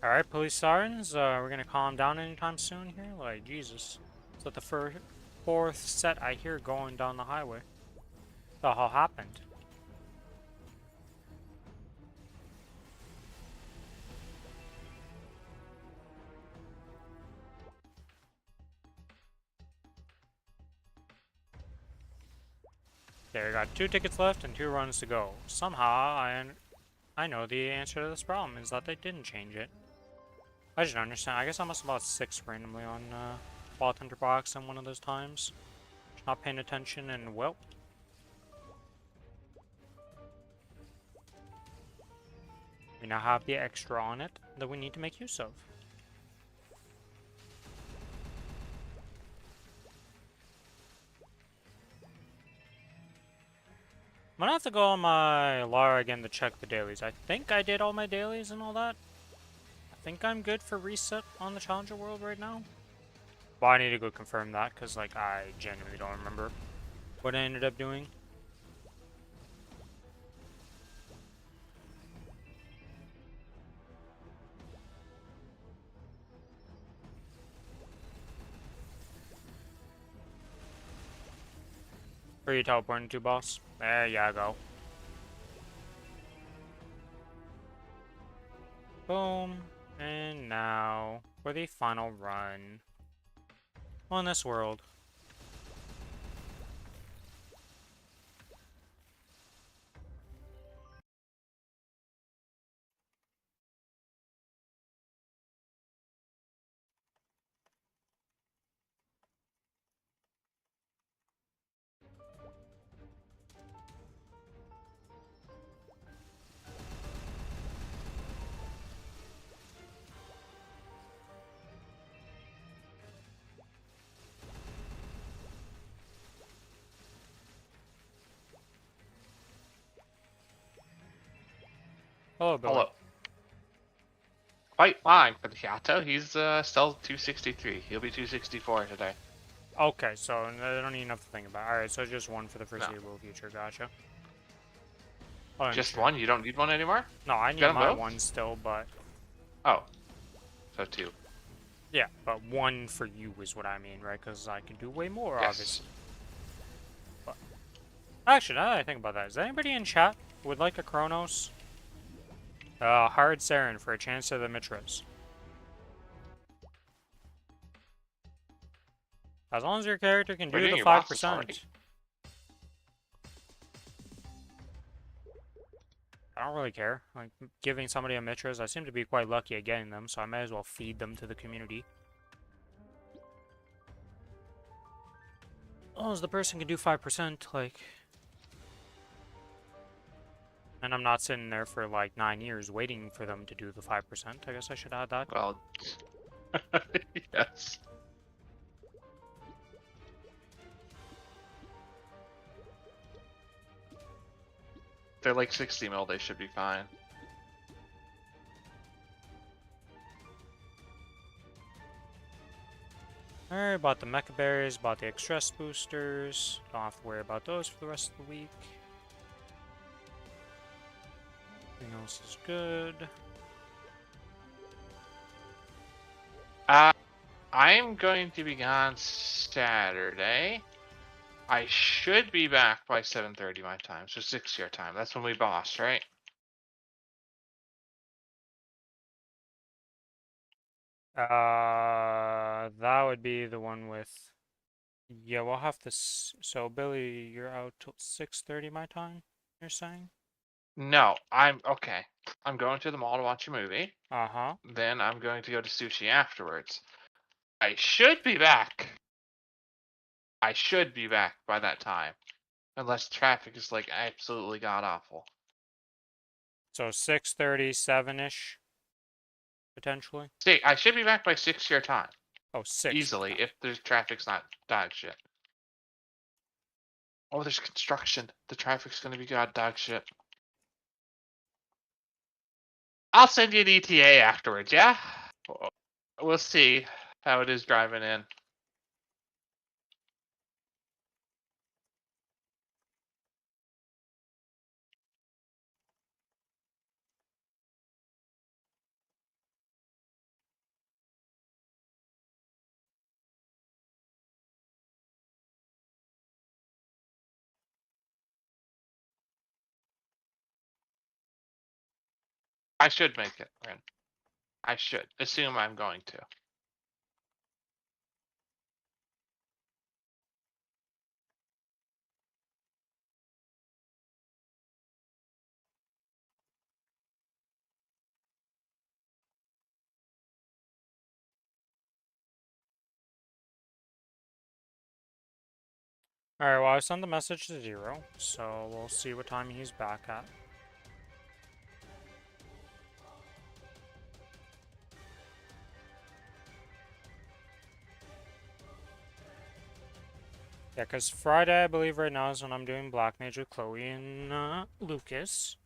Alright, police sirens, we're gonna calm down anytime soon here? Like, Jesus. It's like the fourth set I hear going down the highway. The hell happened? There, got 2 tickets left and 2 runs to go. Somehow, I know the answer to this problem is that they didn't change it. I just don't understand. I guess I must have bought 6 randomly on Wild Hunter Box in one of those times. Just not paying attention and, well. We now have the extra on it that we need to make use of. I'm gonna have to go on my lara again to check the dailies. I think I did all my dailies and all that. I think I'm good for reset on the Challenger World right now. But I need to go confirm that, because, like, I genuinely don't remember what I ended up doing. Where are you teleporting to, boss? There you go. Boom. And now for the final run on this world. Hello, Billy. Hello. Quite fine for the Yato. He's still 263. He'll be 264 today. Okay, so I don't need enough to think about. Alright, so just one for the foreseeable future, gotcha. Oh, Just sure. one? You don't need one anymore? No, I need Got 'em my both? one still, but... Oh. So 2. Yeah, but one for you is what I mean, right? Because I can do way more, Yes. obviously. But... Actually, now that I think about that, is there anybody in chat who would like a Kronos? Hard Saren for a chance to the Mitras. As long as your character can We're do doing the your bosses 5%. already. I don't really care. Like, giving somebody a Mitras, I seem to be quite lucky at getting them, so I may as well feed them to the community. As long as the person can do 5%, like... And I'm not sitting there for, like, 9 years waiting for them to do the 5%. I guess I should add that. Well, yes. They're like 60 mil. They should be fine. Alright, bought the mecha berries, bought the express boosters. Don't have to worry about those for the rest of the week. Everything else is good. I'm going to be gone Saturday. I should be back by 7:30 my time, so 6 your time. That's when we boss, right? That would be the one with... Yeah, we'll have to... So, Billy, you're out till 6:30 my time, you're saying? No, I'm okay. I'm going to the mall to watch a movie. Uh-huh. Then I'm going to go to sushi afterwards. I should be back. I should be back by that time. Unless traffic is like absolutely god awful. So 6:30, 7-ish, potentially. See, I should be back by 6 your time. Oh, 6. Easily, if there's traffic's not dog shit. Oh, there's construction. The traffic's gonna be god dog shit. I'll send you an ETA afterwards, yeah? We'll see how it is driving in. I should make it, Ren. I should. Assume I'm going to. Alright, well, I sent the message to 0, so we'll see what time he's back at. Yeah, because Friday, I believe, right now is when I'm doing Black Mage with Chloe and Lucas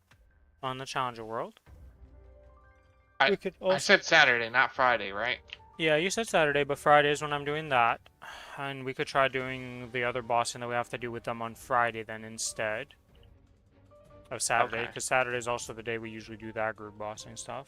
on the Challenger World. I said Saturday, not Friday, right? Yeah, you said Saturday, but Friday is when I'm doing that. And we could try doing the other bossing that we have to do with them on Friday then instead of Saturday, because Saturday is also the day we usually do that group bossing stuff.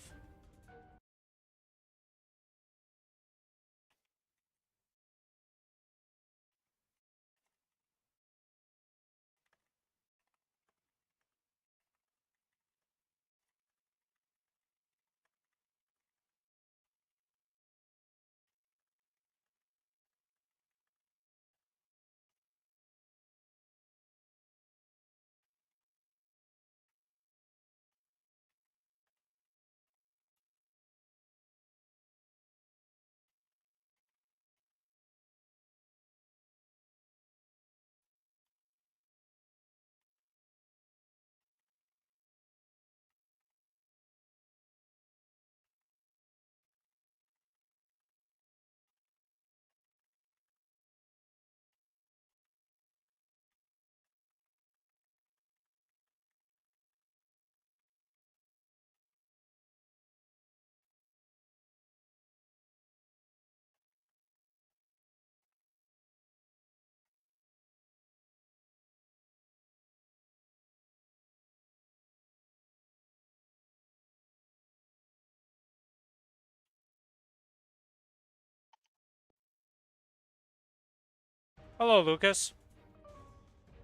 Hello, Lucas.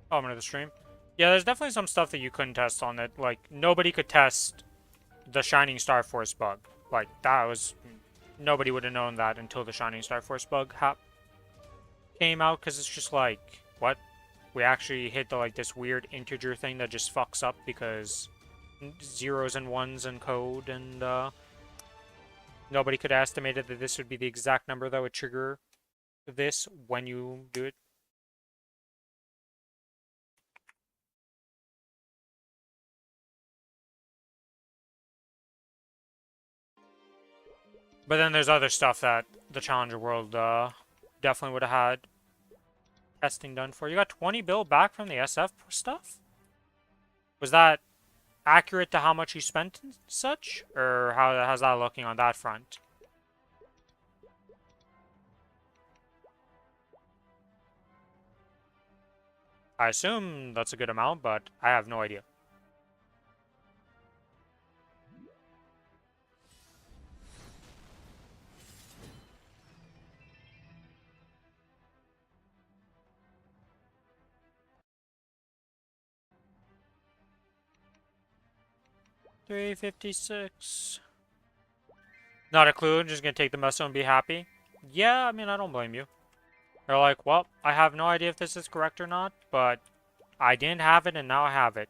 Oh, I'm into the stream. Yeah, there's definitely some stuff that you couldn't test on it. Like, nobody could test the Shining Star Force bug. Like, that was... Nobody would have known that until the Shining Star Force bug came out, because it's just like, what? We actually hit the, like, this weird integer thing that just fucks up because zeros and ones in code, and, nobody could have estimated that this would be the exact number that would trigger this when you do it. But then there's other stuff that the Challenger World definitely would have had testing done for. You got 20 bill back from the SF stuff? Was that accurate to how much you spent and such? Or how's that looking on that front? I assume that's a good amount, but I have no idea. $356. Not a clue, just gonna take the muscle and be happy. Yeah, I mean, I don't blame you. They're like, well, I have no idea if this is correct or not, but I didn't have it and now I have it.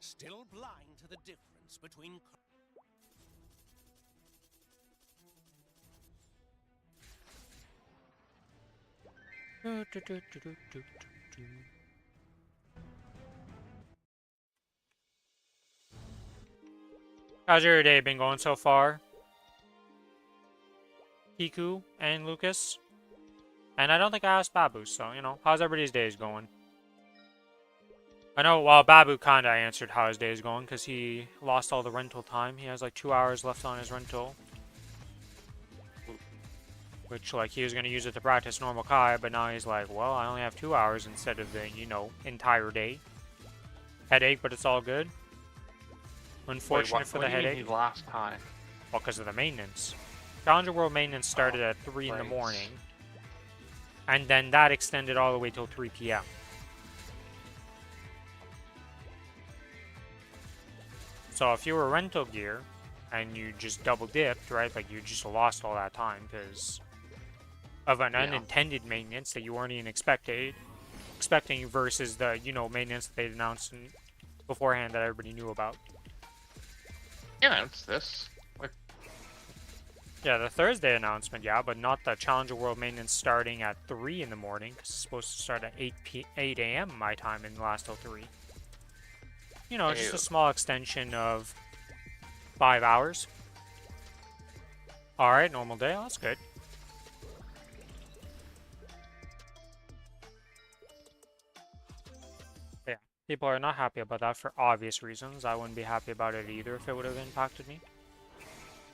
Still blind to the difference between... How's your day been going so far? Kiku and Lucas? And I don't think I asked Babu, so, you know, how's everybody's days going? I know, well, Babu kinda answered how his day is going, because he lost all the rental time. He has, like, 2 hours left on his rental. Which, like, he was gonna use it to practice normal Kai, but now he's like, well, I only have 2 hours instead of the, you know, entire day. Headache, but it's all good. Unfortunate for the headache. He lost time. Well, because of the maintenance. Challenger World maintenance started at 3 in the right. morning. And then that extended all the way till 3 p.m. So if you were rental gear, and you just double dipped, right? Like you just lost all that time because of an unintended maintenance that you weren't even expecting versus the, you know, maintenance that they announced beforehand that everybody knew about. Announced this. Like, yeah, the Thursday announcement, yeah, but not the Challenger World maintenance starting at 3 in the morning, because it's supposed to start at 8 a.m. my time and last till 3. You know, just a small extension of 5 hours. Alright, normal day, oh, that's good. Yeah, people are not happy about that for obvious reasons. I wouldn't be happy about it either if it would have impacted me.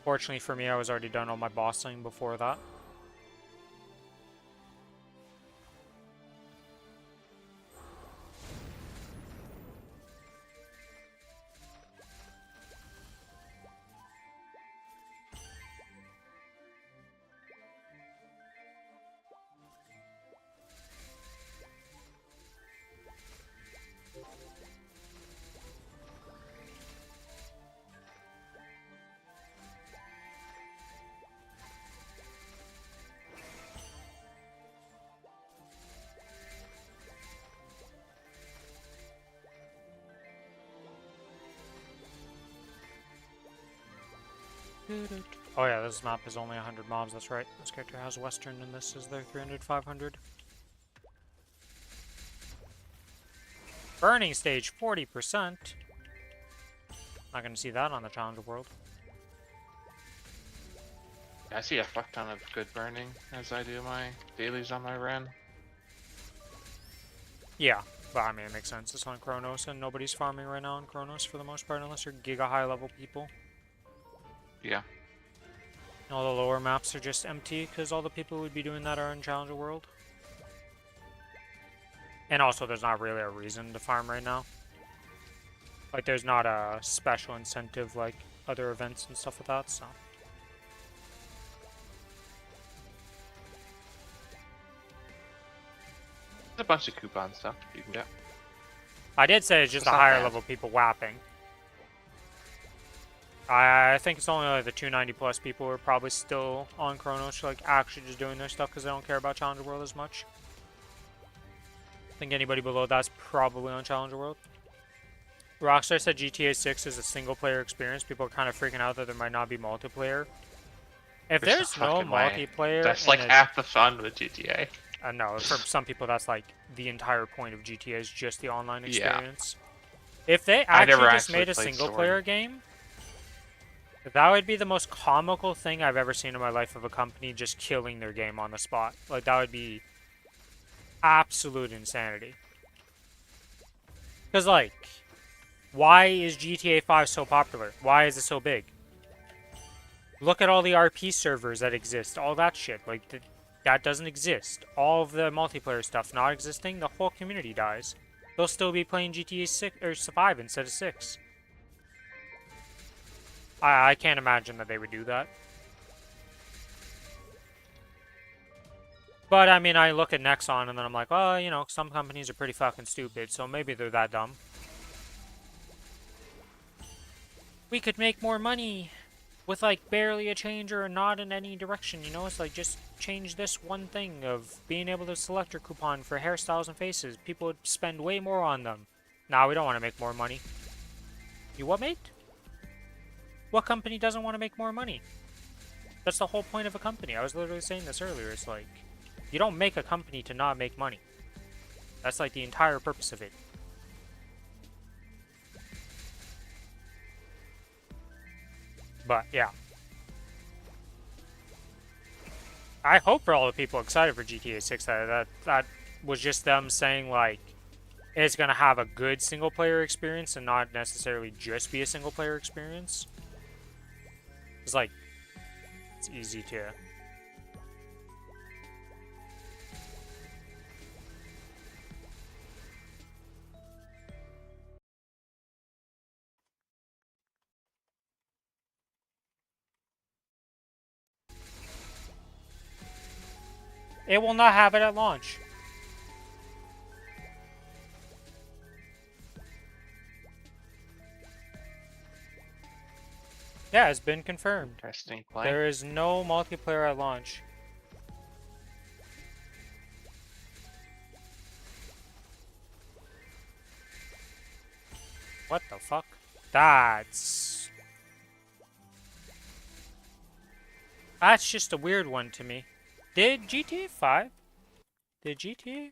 Fortunately for me, I was already done all my bossing before that. Oh yeah, this map is only 100 mobs, that's right. This character has Western and this is their 300, 500. Burning stage, 40%. Not gonna see that on the Challenger World. I see a fuck ton of good burning as I do my dailies on my run. Yeah, but I mean, it makes sense. It's on Kronos and nobody's farming right now on Kronos for the most part unless you're giga high level people. Yeah. All the lower maps are just empty because all the people who would be doing that are in Challenger World. And also, there's not really a reason to farm right now. Like, there's not a special incentive like other events and stuff like that, so. There's a bunch of coupon stuff you can get. I did say it's just That's a not higher bad. level people whapping. I think it's only like the 290 plus people who are probably still on Kronos, like actually just doing their stuff because they don't care about Challenger World as much. I think anybody below that's probably on Challenger World. Rockstar said GTA 6 is a single player experience. People are kind of freaking out that there might not be multiplayer. If there's no multiplayer, that's like half the fun with GTA. No, for some people that's like the entire point of GTA is just the online Yeah. experience. If they I never actually just made a actually played single story. player game, that would be the most comical thing I've ever seen in my life of a company just killing their game on the spot. Like, that would be absolute insanity. Because, like, why is GTA 5 so popular? Why is it so big? Look at all the RP servers that exist, all that shit. Like, that doesn't exist. All of the multiplayer stuff not existing, the whole community dies. They'll still be playing GTA 6 or 5 instead of 6. I can't imagine that they would do that. But, I mean, I look at Nexon and then I'm like, well, you know, some companies are pretty fucking stupid, so maybe they're that dumb. We could make more money with, like, barely a change or a nod in any direction, you know? It's like, just change this one thing of being able to select your coupon for hairstyles and faces. People would spend way more on them. Nah, we don't want to make more money. You what, mate? What company doesn't want to make more money? That's the whole point of a company. I was literally saying this earlier. It's like, you don't make a company to not make money. That's like the entire purpose of it. But, yeah. I hope for all the people excited for GTA 6 that was just them saying, like, it's going to have a good single-player experience and not necessarily just be a single-player experience. It's like, it's easy to... It will not have it at launch. Yeah, it's been confirmed. Interesting play. There is no multiplayer at launch. What the fuck? That's just a weird one to me. Did GTA 5? Did GTA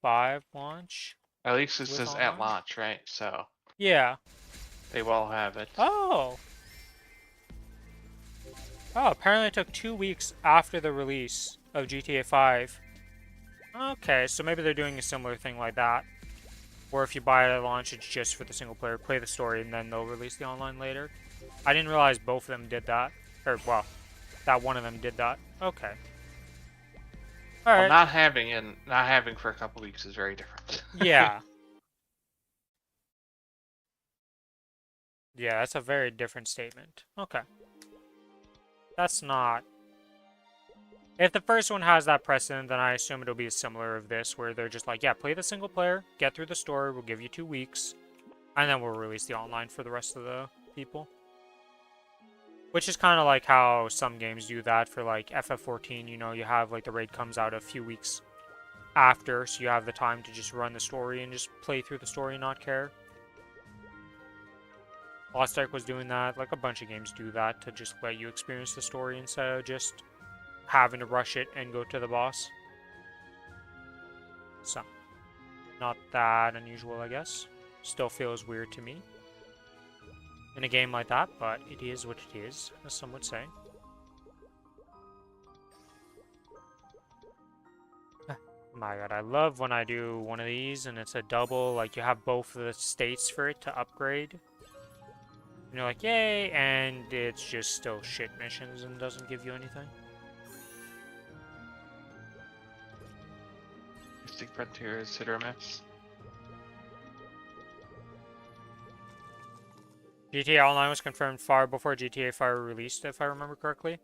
5 launch? At least it with says online? at launch, right? So Yeah. they will have it. Oh. Oh, apparently it took 2 weeks after the release of GTA 5. Okay, so maybe they're doing a similar thing like that. Or if you buy it at launch, it's just for the single player, play the story, and then they'll release the online later. I didn't realize both of them did that. Or, well, that one of them did that. Okay. Alright. Well, not having for a couple weeks is very different. Yeah. Yeah, that's a very different statement. Okay. That's not... If the first one has that precedent, then I assume it'll be similar of this, where they're just like, yeah, play the single player, get through the story, we'll give you 2 weeks, and then we'll release the online for the rest of the people. Which is kind of like how some games do that for, like, FF14, you know, you have, like, the raid comes out a few weeks after, so you have the time to just run the story and just play through the story and not care. Lost Ark was doing that, like, a bunch of games do that, to just let you experience the story instead of just having to rush it and go to the boss. So, not that unusual, I guess. Still feels weird to me in a game like that, but it is what it is, as some would say. My god, I love when I do one of these and it's a double, like you have both of the states for it to upgrade. And you're like, yay, and it's just still shit missions and doesn't give you anything. Mystic Frontier is hit or miss. GTA Online was confirmed far before GTA 5 released, if I remember correctly.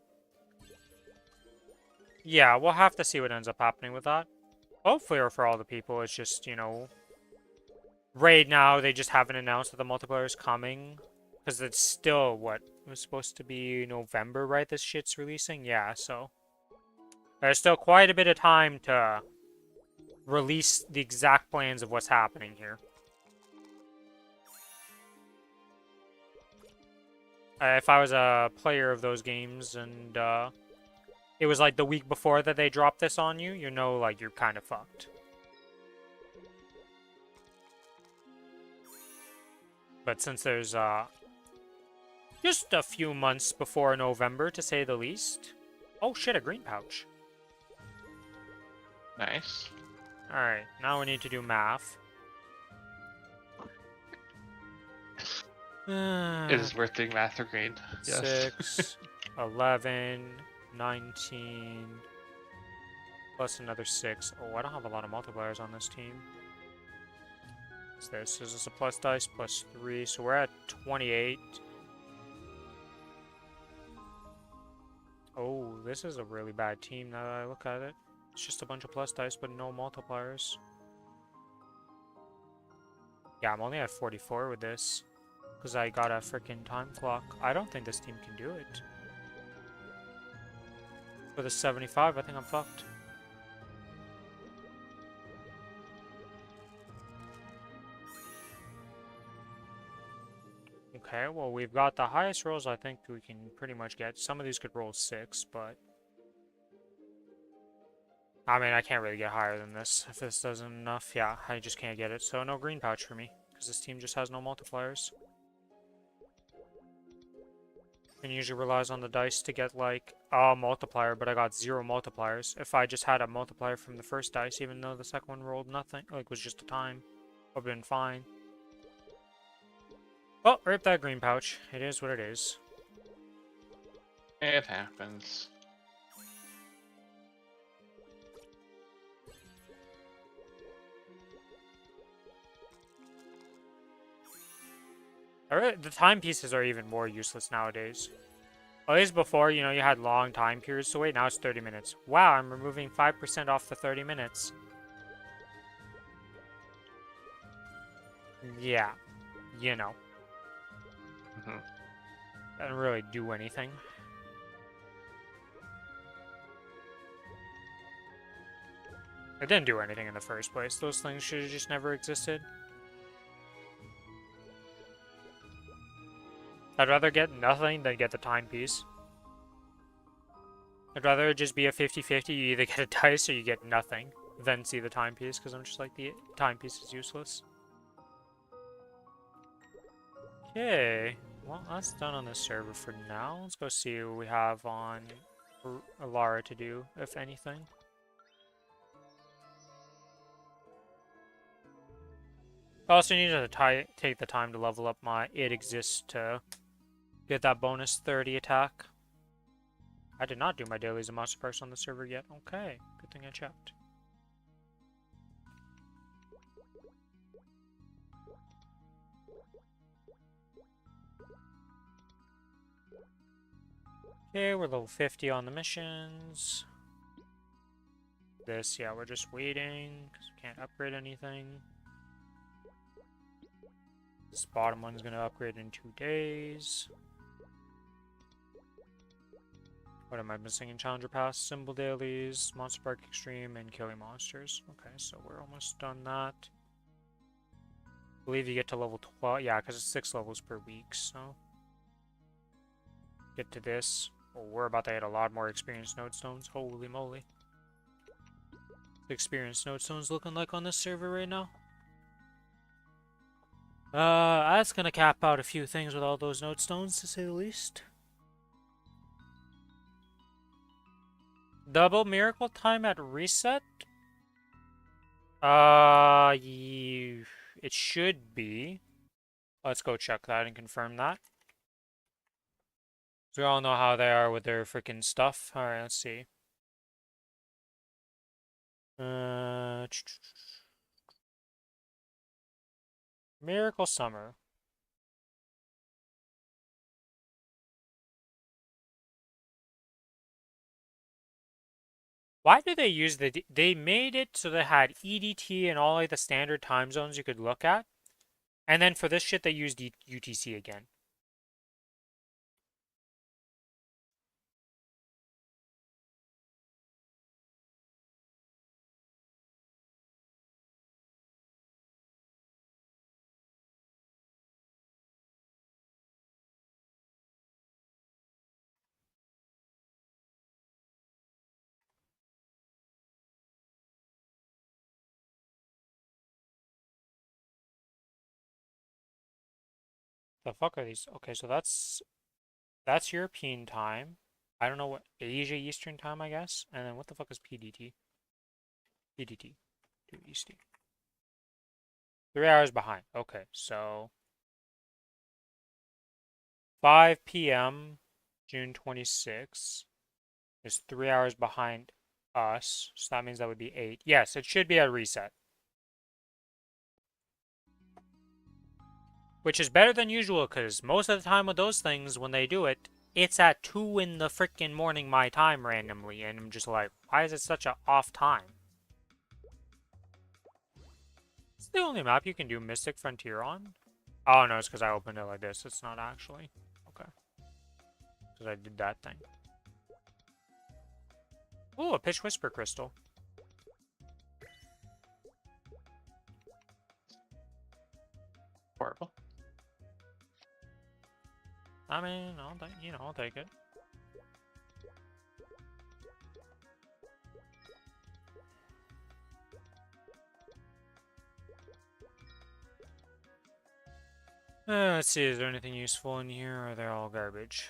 Yeah, we'll have to see what ends up happening with that. Hopefully, or for all the people, it's just, you know... Right now, they just haven't announced that the multiplayer is coming. Because it's still, what? It was supposed to be November, right? This shit's releasing? Yeah, so... There's still quite a bit of time to release the exact plans of what's happening here. If I was a player of those games and it was like the week before that they dropped this on you, you know, like, you're kind of fucked. But since there's just a few months before November, to say the least. Oh shit, a green pouch. Nice. Alright, now we need to do math. It is worth doing math or green. Yes. 6, 11, 19, plus another 6. Oh, I don't have a lot of multipliers on this team. What's this? Is this a plus dice? Plus 3, so we're at 28. Oh, this is a really bad team now that I look at it. It's just a bunch of plus dice, but no multipliers. Yeah, I'm only at 44 with this. Because I got a freaking time clock. I don't think this team can do it. For the 75, I think I'm fucked. Okay, well, we've got the highest rolls I think we can pretty much get. Some of these could roll 6, but... I mean, I can't really get higher than this. If this doesn't enough, yeah, I just can't get it. So no green pouch for me, because this team just has no multipliers. And usually relies on the dice to get, like, a multiplier, but I got 0 multipliers. If I just had a multiplier from the first dice, even though the second one rolled nothing, like, was just a time, would have been fine. Oh, rip that green pouch. It is what it is. It happens. The timepieces are even more useless nowadays. At least before, you know, you had long time periods to wait. Now it's 30 minutes. Wow, I'm removing 5% off the 30 minutes. Yeah, you know. Doesn't really do anything. It didn't do anything in the first place. Those things should have just never existed. I'd rather get nothing than get the timepiece. I'd rather it just be a 50-50. You either get a dice or you get nothing, than see the timepiece, because I'm just like, the timepiece is useless. Okay, well, that's done on this server for now. Let's go see what we have on Lara to do, if anything. I also need to take the time to level up my It Exists to get that bonus 30 attack. I did not do my dailies and monster perks on the server yet. Okay, good thing I checked. Okay, we're level 50 on the missions. This, yeah, we're just waiting, because we can't upgrade anything. This bottom one's going to upgrade in 2 days. What am I missing in Challenger Pass? Symbol dailies, Monster Park Extreme, and killing monsters. Okay, so we're almost done that. I believe you get to level 12. Yeah, because it's 6 levels per week, so... Get to this. Oh, we're about to hit a lot more experienced node stones. Holy moly. The experienced node stones looking like on this server right now? That's gonna cap out a few things with all those node stones, to say the least. Double miracle time at reset? It should be. Let's go check that and confirm that. So we all know how they are with their freaking stuff. Alright, let's see. Miracle Summer. Why do they use they made it so they had EDT and all like the standard time zones you could look at. And then for this shit they used UTC again. The fuck are these? Okay, so that's European time. I don't know what Asia Eastern time, I guess. And then what the fuck is PDT? PDT. To EST. 3 hours behind. Okay, so 5 p.m. June 26th is 3 hours behind us. So that means that would be 8. Yes, it should be at reset. Which is better than usual, because most of the time with those things, when they do it, it's at 2 in the frickin' morning my time randomly, and I'm just like, why is it such a off time? It's the only map you can do Mystic Frontier on? Oh no, it's because I opened it like this. It's not actually. Okay. Because I did that thing. Ooh, a Pitch Whisper Crystal. Horrible. I mean, I'll take it. Let's see, is there anything useful in here, or are they all garbage?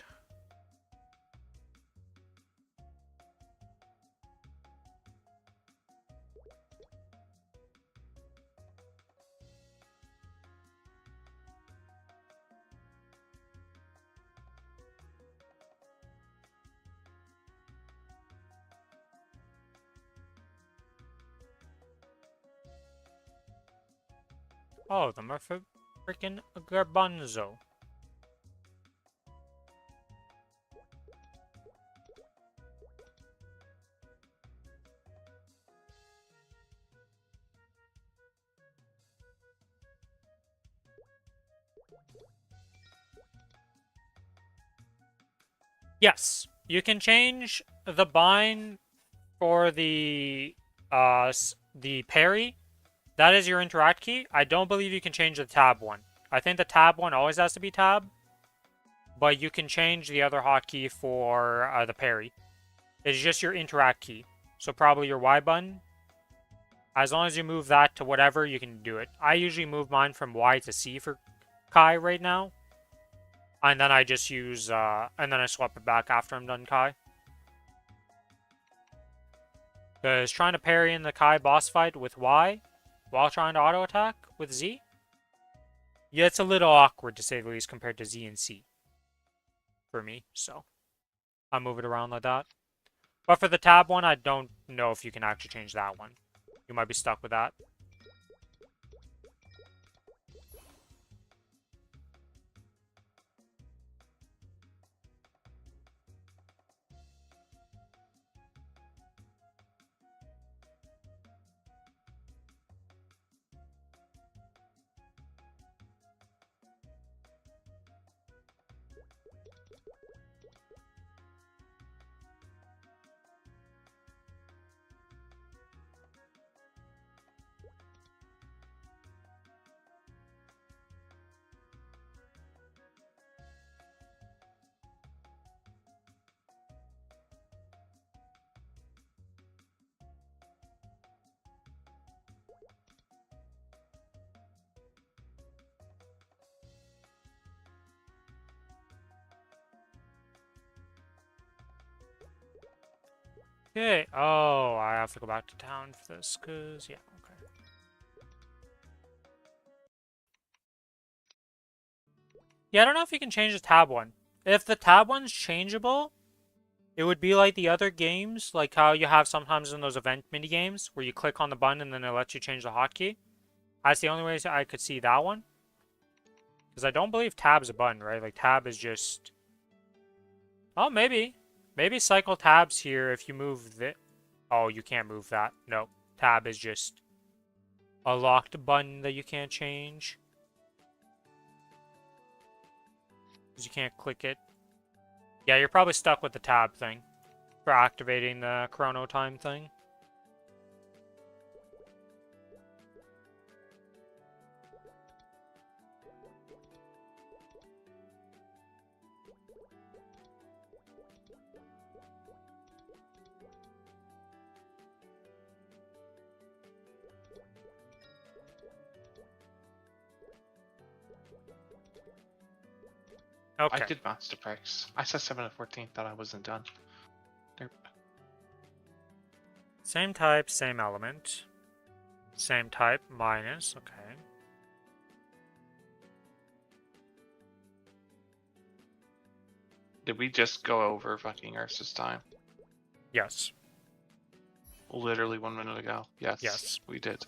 All of them are for freaking garbanzo. Yes, you can change the bind for the parry. That is your interact key. I don't believe you can change the tab one. I think the tab one always has to be tab, but you can change the other hotkey for the parry. It's just your interact key. So probably your Y button. As long as you move that to whatever, you can do it. I usually move mine from Y to C for Kai right now. And then I just use, and then I swap it back after I'm done Kai. Because trying to parry in the Kai boss fight with Y while trying to auto attack with Z, yeah, it's a little awkward to say the least compared to Z and C for me. So I move it around like that. But for the tab one, I don't know if you can actually change that one. You might be stuck with that. Okay. Oh, I have to go back to town for this, because, yeah, okay. Yeah, I don't know if you can change the tab one. If the tab one's changeable, it would be like the other games, like how you have sometimes in those event mini games where you click on the button and then it lets you change the hotkey. That's the only way I could see that one. Because I don't believe tab's a button, right? Like tab is just... Oh, maybe. Maybe cycle tabs here if you move the... Oh, you can't move that. No. Tab is just a locked button that you can't change. Because you can't click it. Yeah, you're probably stuck with the tab thing for activating the chrono time thing. Okay. I did monster price. I said 7 of 14, thought I wasn't done. Derp. Same type, same element. Same type, minus, okay. Did we just go over fucking Ursa's time? Yes. Literally 1 minute ago. Yes. Yes. We did.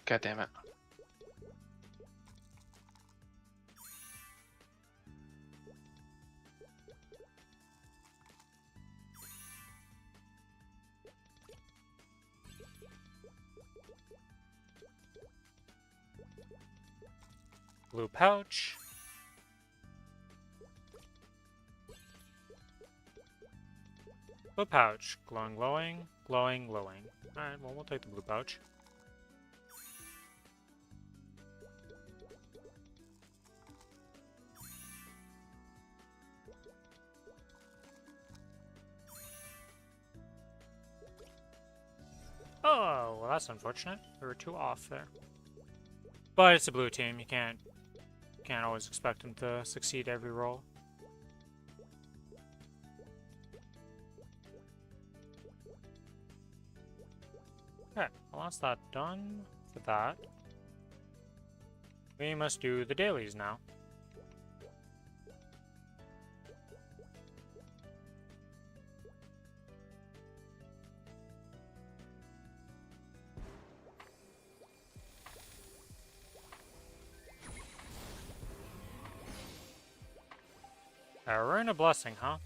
God damn it. Blue pouch. Blue pouch. Glowing, glowing, glowing, glowing. Alright, well, we'll take the blue pouch. well, that's unfortunate. We were 2 off there. But it's a blue team. You can't always expect them to succeed every roll. Okay, well, that's that done for that. We must do the dailies now. We're in a blessing, huh?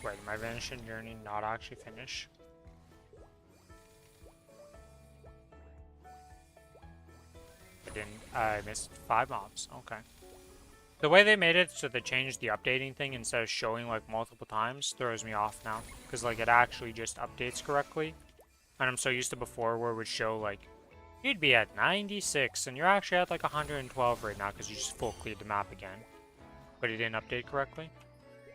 Wait, my vanishing journey not actually finish? I missed 5 mobs. Okay. The way they made it so they changed the updating thing instead of showing like multiple times throws me off now. Because like it actually just updates correctly. And I'm so used to before where it would show like you'd be at 96 and you're actually at like 112 right now because you just full cleared the map again. But it didn't update correctly.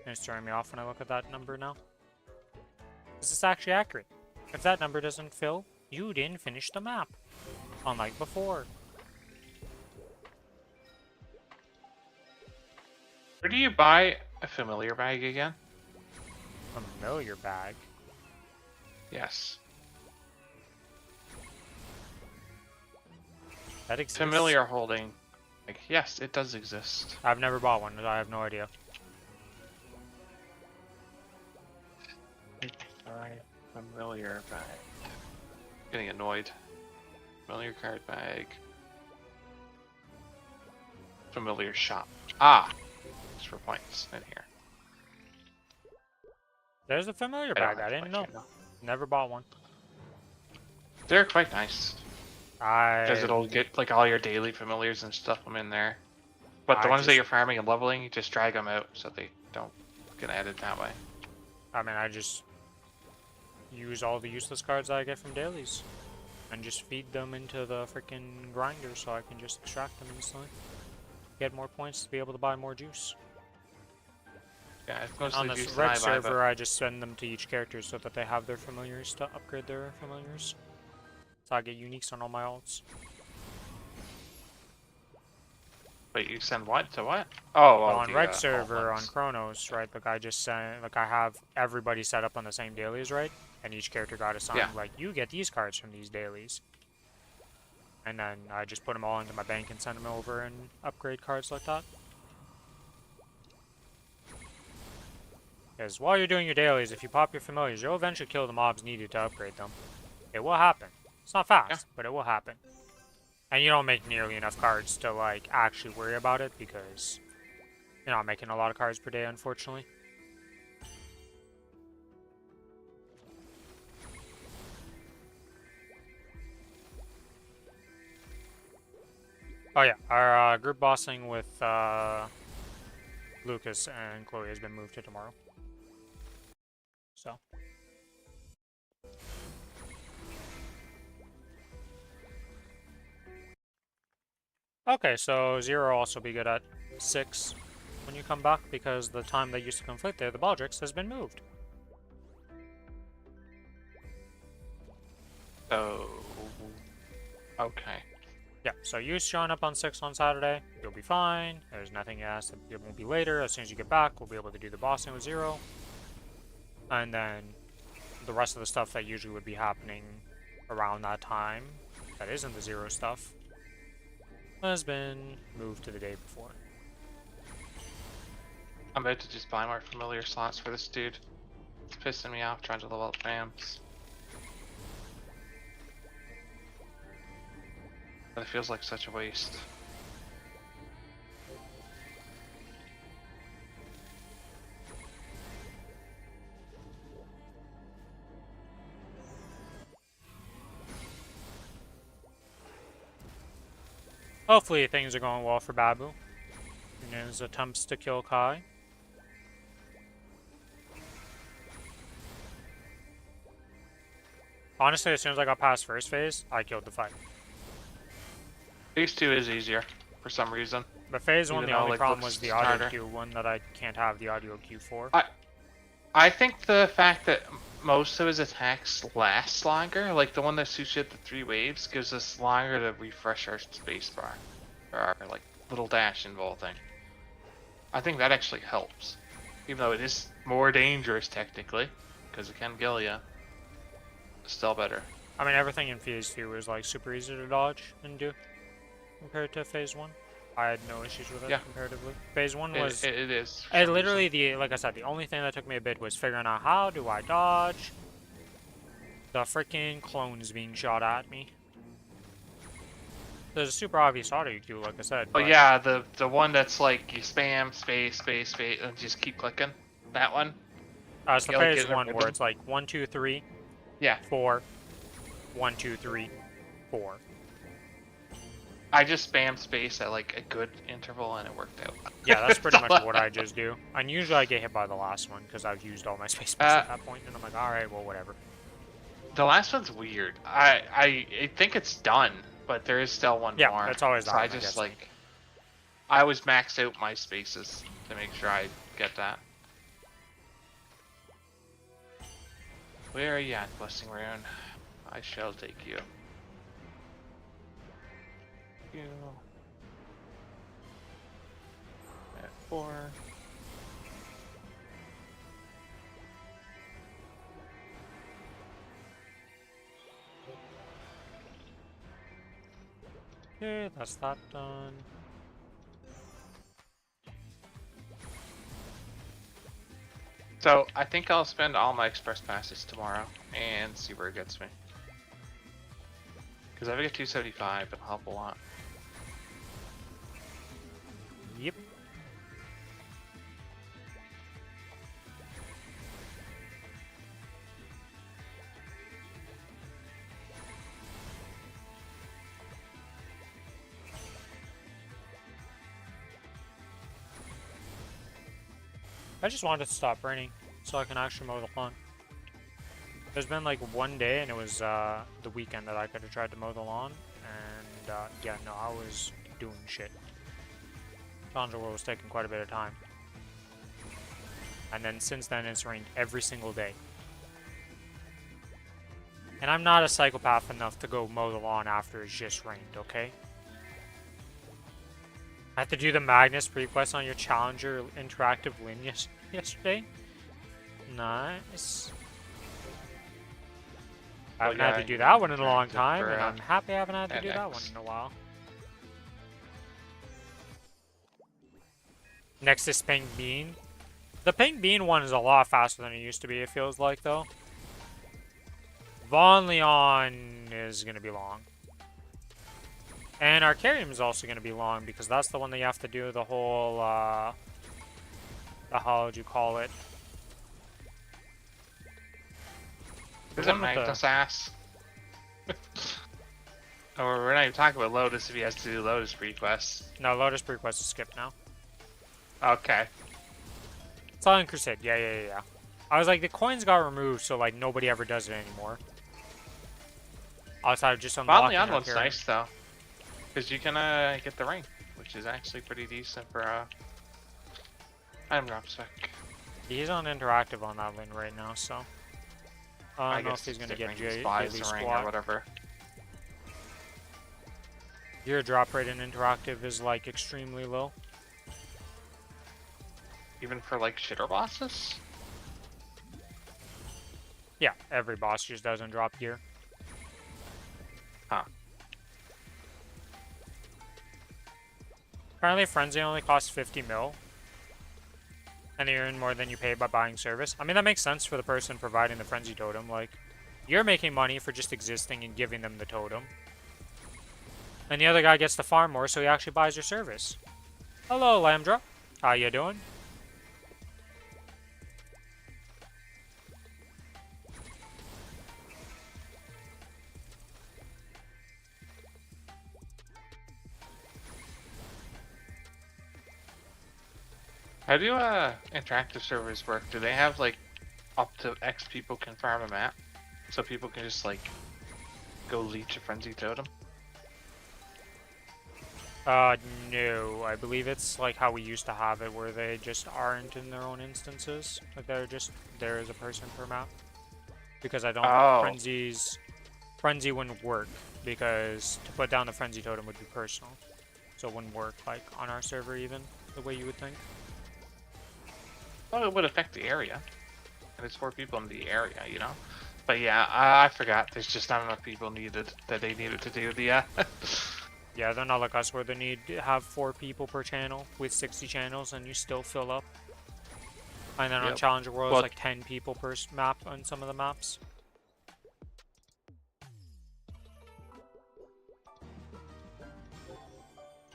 And it's throwing me off when I look at that number now. Is this actually accurate? If that number doesn't fill, you didn't finish the map. Unlike before. Where do you buy a familiar bag again? Familiar bag? Yes. That exists. Familiar holding. Like, yes, it does exist. I've never bought one, I have no idea. Buy familiar bag. Getting annoyed. Familiar card bag. Familiar shop. Ah! Just for points in here. There's a familiar bag, I didn't know. Never bought one. They're quite nice. Because it'll get like all your daily familiars and stuff them in there. But the ones that you're farming and leveling, you just drag them out so they don't get added that way. I mean, I just use all the useless cards that I get from dailies. And just feed them into the freaking grinder so I can just extract them instantly. Get more points to be able to buy more juice. Yeah, it's mostly on this red server, I just send them to each character so that they have their familiars to upgrade their familiars. So I get uniques on all my alts. Wait, you send what to what? Oh, well, on red server on Kronos, right? Like I just sent, like I have everybody set up on the same dailies, right? And each character got assigned, like you get these cards from these dailies. And then I just put them all into my bank and send them over and upgrade cards like that. Because while you're doing your dailies, if you pop your familiars, you'll eventually kill the mobs needed to upgrade them. It will happen. It's not fast, but it will happen. And you don't make nearly enough cards to, like, actually worry about it because you're not making a lot of cards per day, unfortunately. Oh yeah, our group bossing with Lucas and Chloe has been moved to tomorrow. So. Okay, so 0 will also be good at 6 when you come back because the time that used to conflict there, the Baldrix, has been moved. Oh. Okay. Yeah, so you showing up on 6 on Saturday, you'll be fine. There's nothing else. It won't be later. As soon as you get back, we'll be able to do the bossing with 0. And then the rest of the stuff that usually would be happening around that time, that isn't the 0 stuff, has been moved to the day before. I'm about to just buy more familiar slots for this dude. It's pissing me off trying to level up fams. But it feels like such a waste. Hopefully things are going well for Babu. And his attempts to kill Kai. Honestly, as soon as I got past first phase, I killed the fight. Phase 2 is easier for some reason. But phase 1, Even the though, only like, problem looks was the audio harder. queue one that I can't have the audio queue for. I think the fact that most of his attacks last longer, like the one that suits you at the 3 waves, gives us longer to refresh our spacebar. Or our, like, little dash involving. I think that actually helps. Even though it is more dangerous, technically, because it can kill you. It's still better. I mean, everything in phase 2 was like super easy to dodge and do compared to phase 1. I had no issues with it comparatively. Phase 1 was... It is. It literally, like I said, the only thing that took me a bit was figuring out how do I dodge the freaking clones being shot at me. There's a super obvious audio queue, like I said. Oh yeah, the one that's like you spam space space space and just keep clicking. That one. It's the phase 1 where it's like 1 2 3. Yeah. 4. 1 2 3 4. I just spam space at like a good interval and it worked out. Yeah, that's pretty much what I just do. And usually I get hit by the last one because I've used all my space at that point, and I'm like, alright, well, whatever. The last one's weird. I think it's done, but there is still one more. Yeah, that's always that. So I just like, I always max out my spaces to make sure I get that. Where are you at, Blessing Rune? I shall take you. At 4. Okay, that's that done. So I think I'll spend all my express passes tomorrow and see where it gets me. Because if I get 275, it'll help a lot. Yep. I just wanted to stop raining so I can actually mow the lawn. There's been like one day, and it was the weekend that I could have tried to mow the lawn, and yeah, no, I was doing shit. Challenger World was taking quite a bit of time. And then since then, it's rained every single day. And I'm not a psychopath enough to go mow the lawn after it's just rained, okay? I had to do the Magnus request on your Challenger interactive win yesterday. Nice. I haven't had to do that one in a long time, and I'm happy I haven't had to do that one in a while. Next is Pink Bean. The Pink Bean one is a lot faster than it used to be, it feels like, though. Von Leon is going to be long. And Arcarium is also going to be long, because that's the one that you have to do the whole, how would you call it? Is it Magnus ass? Oh, we're not even talking about Lotus if he has to do Lotus requests. No, Lotus request is skipped now. Okay. It's all in Crusade. Yeah. I was like, the coins got removed, so like nobody ever does it anymore. Outside of just unlocking. Von Leon one's nice though, because you can get the ring, which is actually pretty decent for item drop spec. He's on interactive on that lane right now, so I don't know if he's gonna get daily ring or whatever. Your drop rate in interactive is like extremely low. Even for like shitter bosses? Yeah, every boss just doesn't drop gear. Huh. Apparently Frenzy only costs 50 mil. And you earn more than you pay by buying service. I mean, that makes sense for the person providing the Frenzy Totem. Like, you're making money for just existing and giving them the totem. And the other guy gets to farm more, so he actually buys your service. Hello, Lambdra. How you doing? How do interactive servers work? Do they have like up to X people can farm a map? so people can just like go leech a frenzy totem? No. I believe it's like how we used to have it, where they just aren't in their own instances. Like they're just there as a person per map. Because I don't frenzy wouldn't work, because to put down the frenzy totem would be personal. So it wouldn't work like on our server even, the way you would think. Well, it would affect the area. And it's 4 people in the area, you know? But yeah, I forgot. There's just not enough people needed that they needed to do the Yeah, they're not like us where they need to have 4 people per channel with 60 channels and you still fill up. And then on Challenger World, it's like 10 people per map on some of the maps.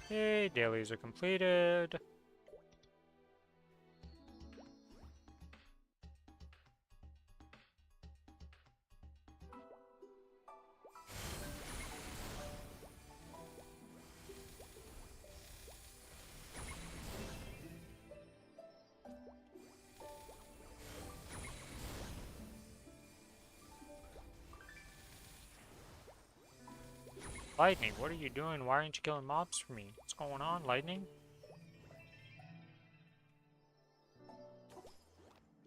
Okay, dailies are completed. Lightning, what are you doing? Why aren't you killing mobs for me? What's going on, Lightning?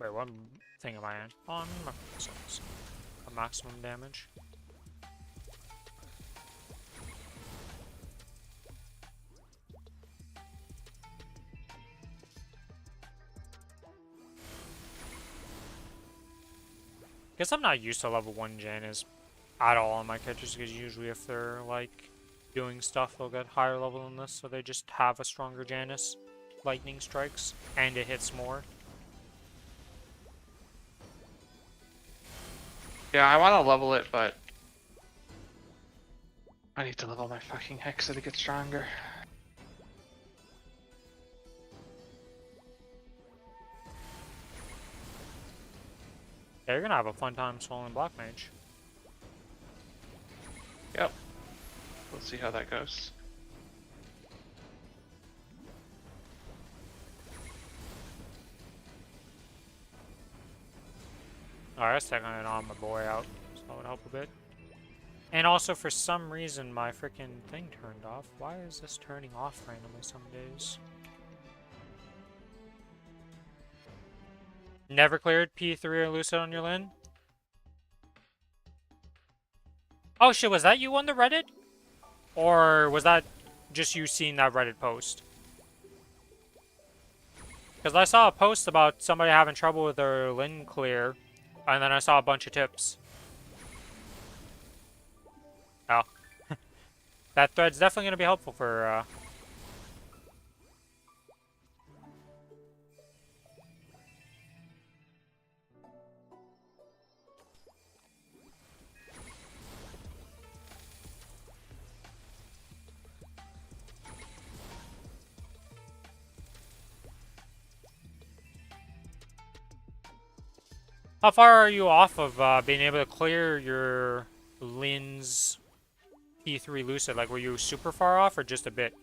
Wait, what thing am I in? Oh, I'm in a maximum damage. Guess I'm not used to level 1 Janus at all on my characters, because usually if they're like doing stuff, they'll get higher level than this, so they just have a stronger Janus lightning strikes, and it hits more. Yeah, I want to level it, but I need to level my fucking Hexa to get stronger. Yeah, you're gonna have a fun time soloing Black Mage. Yep. Let's see how that goes. Alright, that's taking it on my boy out, so that would help a bit. And also, for some reason, my freaking thing turned off. Why is this turning off randomly some days? Never cleared P3 or Lucid on your Lin? Oh shit, was that you on the Reddit? Or was that just you seeing that Reddit post? Because I saw a post about somebody having trouble with their Lin clear, and then I saw a bunch of tips. Oh. That thread's definitely going to be helpful for, How far are you off of being able to clear your Lin's P3 Lucid? Like, were you super far off or just a bit?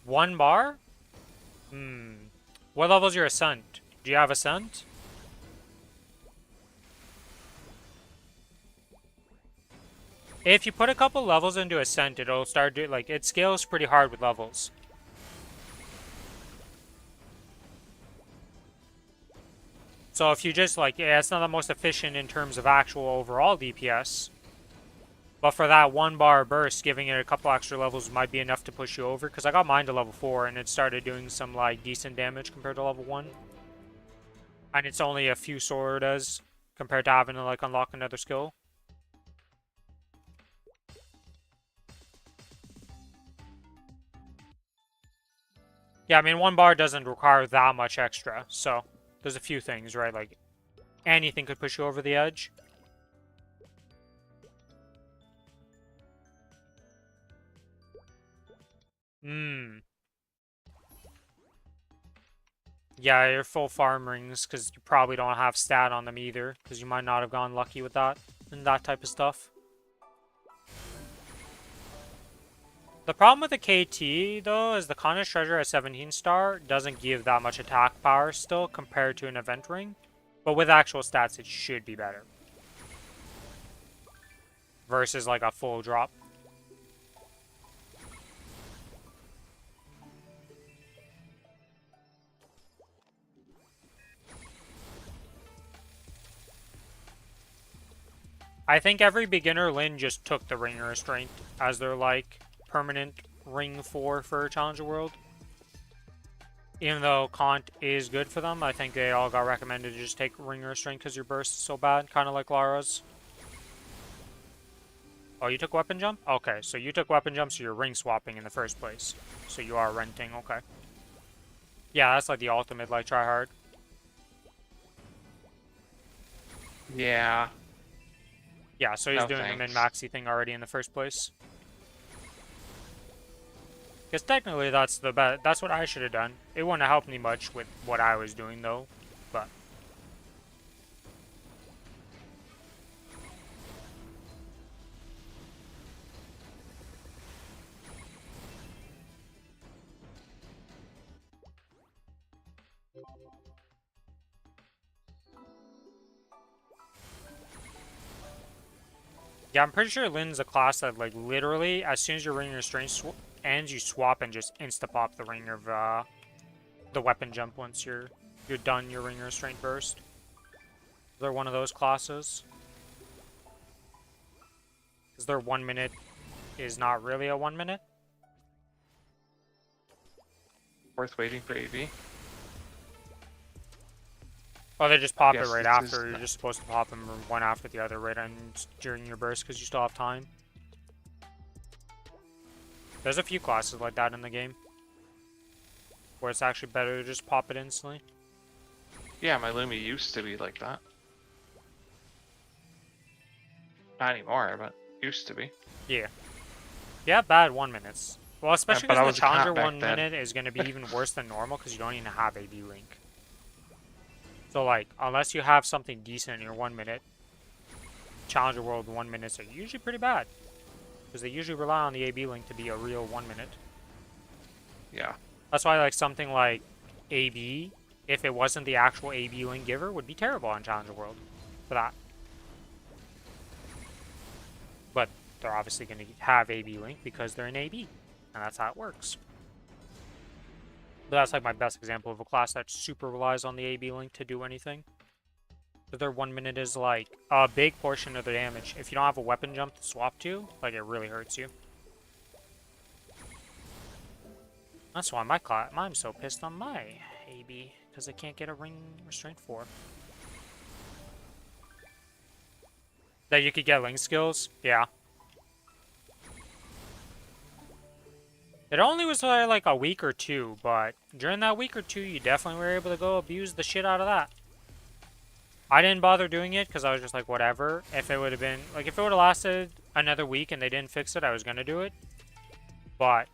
One bar? What level's your Ascent? Do you have Ascent? If you put a couple levels into Ascent, it'll start doing, like, it scales pretty hard with levels. So if you just, like, yeah, it's not the most efficient in terms of actual overall DPS. But for that 1 bar burst, giving it a couple extra levels might be enough to push you over. Because I got mine to level 4 and it started doing some, like, decent damage compared to level 1. And it's only a few sortas compared to having to, like, unlock another skill. Yeah, I mean, 1 bar doesn't require that much extra, so there's a few things, right? Like, anything could push you over the edge. Yeah, your full farm rings, because you probably don't have stat on them either, because you might not have gone lucky with that, and that type of stuff. The problem with the KT, though, is the Kronos treasure at 17 star doesn't give that much attack power still compared to an event ring. But with actual stats, it should be better. Versus like a full drop. I think every beginner Lin just took the ring restraint as their like permanent ring for Challenger World. Even though Kant is good for them, I think they all got recommended to just take ring restraint because your burst is so bad, kind of like Lara's. Oh, you took weapon jump? Okay, so you took weapon jump, so you're ring swapping in the first place. So you are renting, okay. Yeah, that's like the ultimate, like, try hard. Yeah. Yeah, so he's doing the min-maxy thing already in the first place. Because technically that's the best. That's what I should have done. It wouldn't have helped me much with what I was doing, though. But yeah, I'm pretty sure Lin's a class that, like, literally, as soon as your ring restraint ends, you swap and just insta-pop the ring of, the weapon jump once you're done your ring restraint burst. They're one of those classes. Because their 1 minute is not really a 1 minute. Worth waiting for AB. Oh, they just pop it right after. You're just supposed to pop them one after the other right during your burst because you still have time. There's a few classes like that in the game. Where it's actually better to just pop it instantly. Yeah, my Lumi used to be like that. Not anymore, but used to be. Yeah. Yeah, bad 1 minutes. Well, especially because the Challenger 1 then. minute is going to be even worse than normal because you don't even have AB Link. So, like, unless you have something decent in your 1 minute, Challenger World 1 minutes are usually pretty bad. Because they usually rely on the AB Link to be a real 1 minute. Yeah. That's why, like, something like AB, if it wasn't the actual AB Link giver, would be terrible on Challenger World for that. But they're obviously going to have AB Link because they're in AB. And that's how it works. But that's like my best example of a class that super relies on the AB Link to do anything. But their 1 minute is like a big portion of the damage. If you don't have a weapon jump to swap to, like it really hurts you. That's why I'm so pissed on my AB, because I can't get a ring restraint 4. That you could get link skills? Yeah. It only was like a week or two, but during that week or two, you definitely were able to go abuse the shit out of that. I didn't bother doing it because I was just like, whatever. If it would have been, like, if it would have lasted another week and they didn't fix it, I was going to do it. But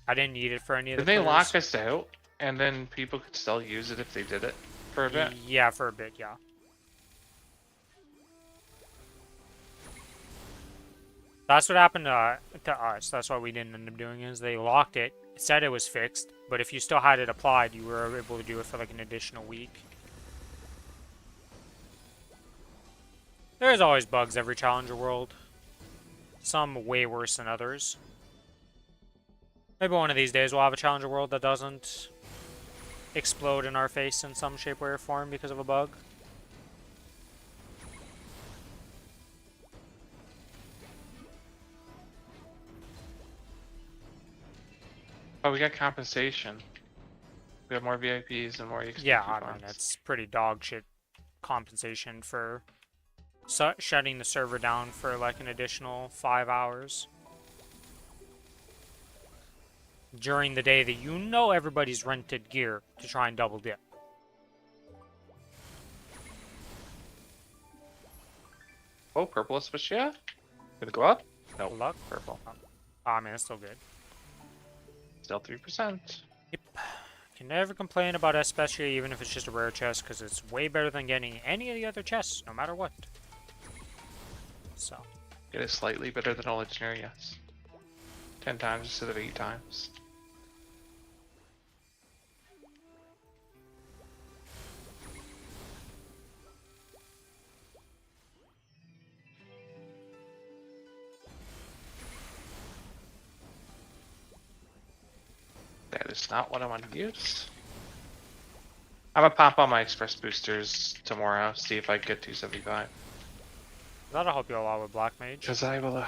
I didn't need it for any of the Did they players. lock us out and then people could still use it if they did it for a bit? Yeah, for a bit, yeah. That's what happened to us. That's why we didn't end up doing it, is they locked it, said it was fixed, but if you still had it applied, you were able to do it for like an additional week. There's always bugs every Challenger World. Some way worse than others. Maybe one of these days we'll have a Challenger World that doesn't explode in our face in some shape, way, or form because of a bug. Oh, we got compensation. We have more VIPs and more XP. Yeah, I mean, it's pretty dog shit compensation for shutting the server down for like an additional 5 hours. During the day that you know everybody's rented gear to try and double dip. Oh, purple Especial? Gonna go up? No, Luck? purple. I mean, it's still good. Still 3%. Yep. Can never complain about especially even if it's just a rare chest, because it's way better than getting any of the other chests, no matter what. So. It is slightly better than a legendary, yes. 10 times instead of 8 times. That is not what I want to use. I'm gonna pop on my express boosters tomorrow, see if I can get 275. That'll help you a lot with Black Mage. Because I will,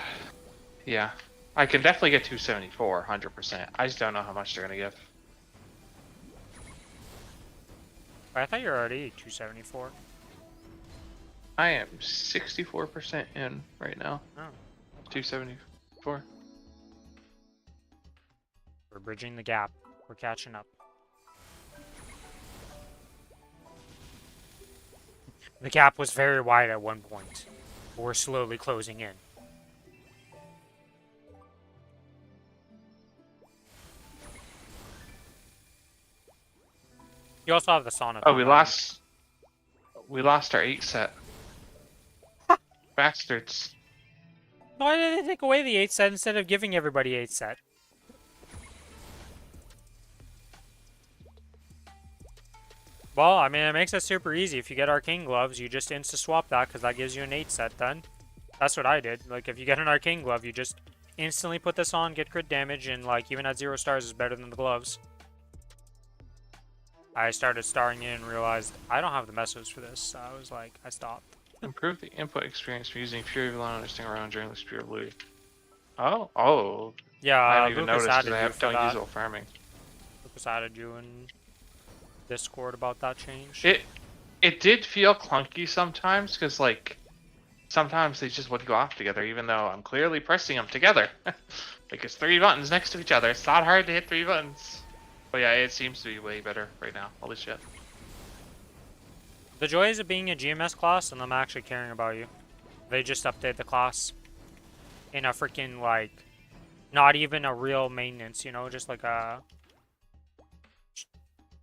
yeah. I can definitely get 274, 100%. I just don't know how much they're gonna give. I thought you were already 274. I am 64% in right now. Oh. 274. We're bridging the gap. We're catching up. The gap was very wide at one point. We're slowly closing in. You also have the sauna. Oh, we lost our 8 set. Bastards. Why did they take away the 8 set instead of giving everybody 8 set? Well, I mean, it makes it super easy. If you get Arcane Gloves, you just insta-swap that, because that gives you an 8 set then. That's what I did. Like, if you get an Arcane Glove, you just instantly put this on, get crit damage, and, like, even at 0 stars is better than the gloves. I started starring in and realized I don't have the message for this, so I was like, I stopped. Improve the input experience for using Fury of Lion understanding around during the Spear of Blue. Oh. Yeah, I haven't even Lucas noticed added because you I for don't use that. it farming. Lucas added you in Discord about that change. It did feel clunky sometimes because like sometimes they just wouldn't go off together even though I'm clearly pressing them together. Like it's 3 buttons next to each other. It's not hard to hit 3 buttons. But yeah, it seems to be way better right now. Holy shit. The joys of being a GMS class and them actually caring about you. They just update the class in a freaking, like, not even a real maintenance, you know, just like a...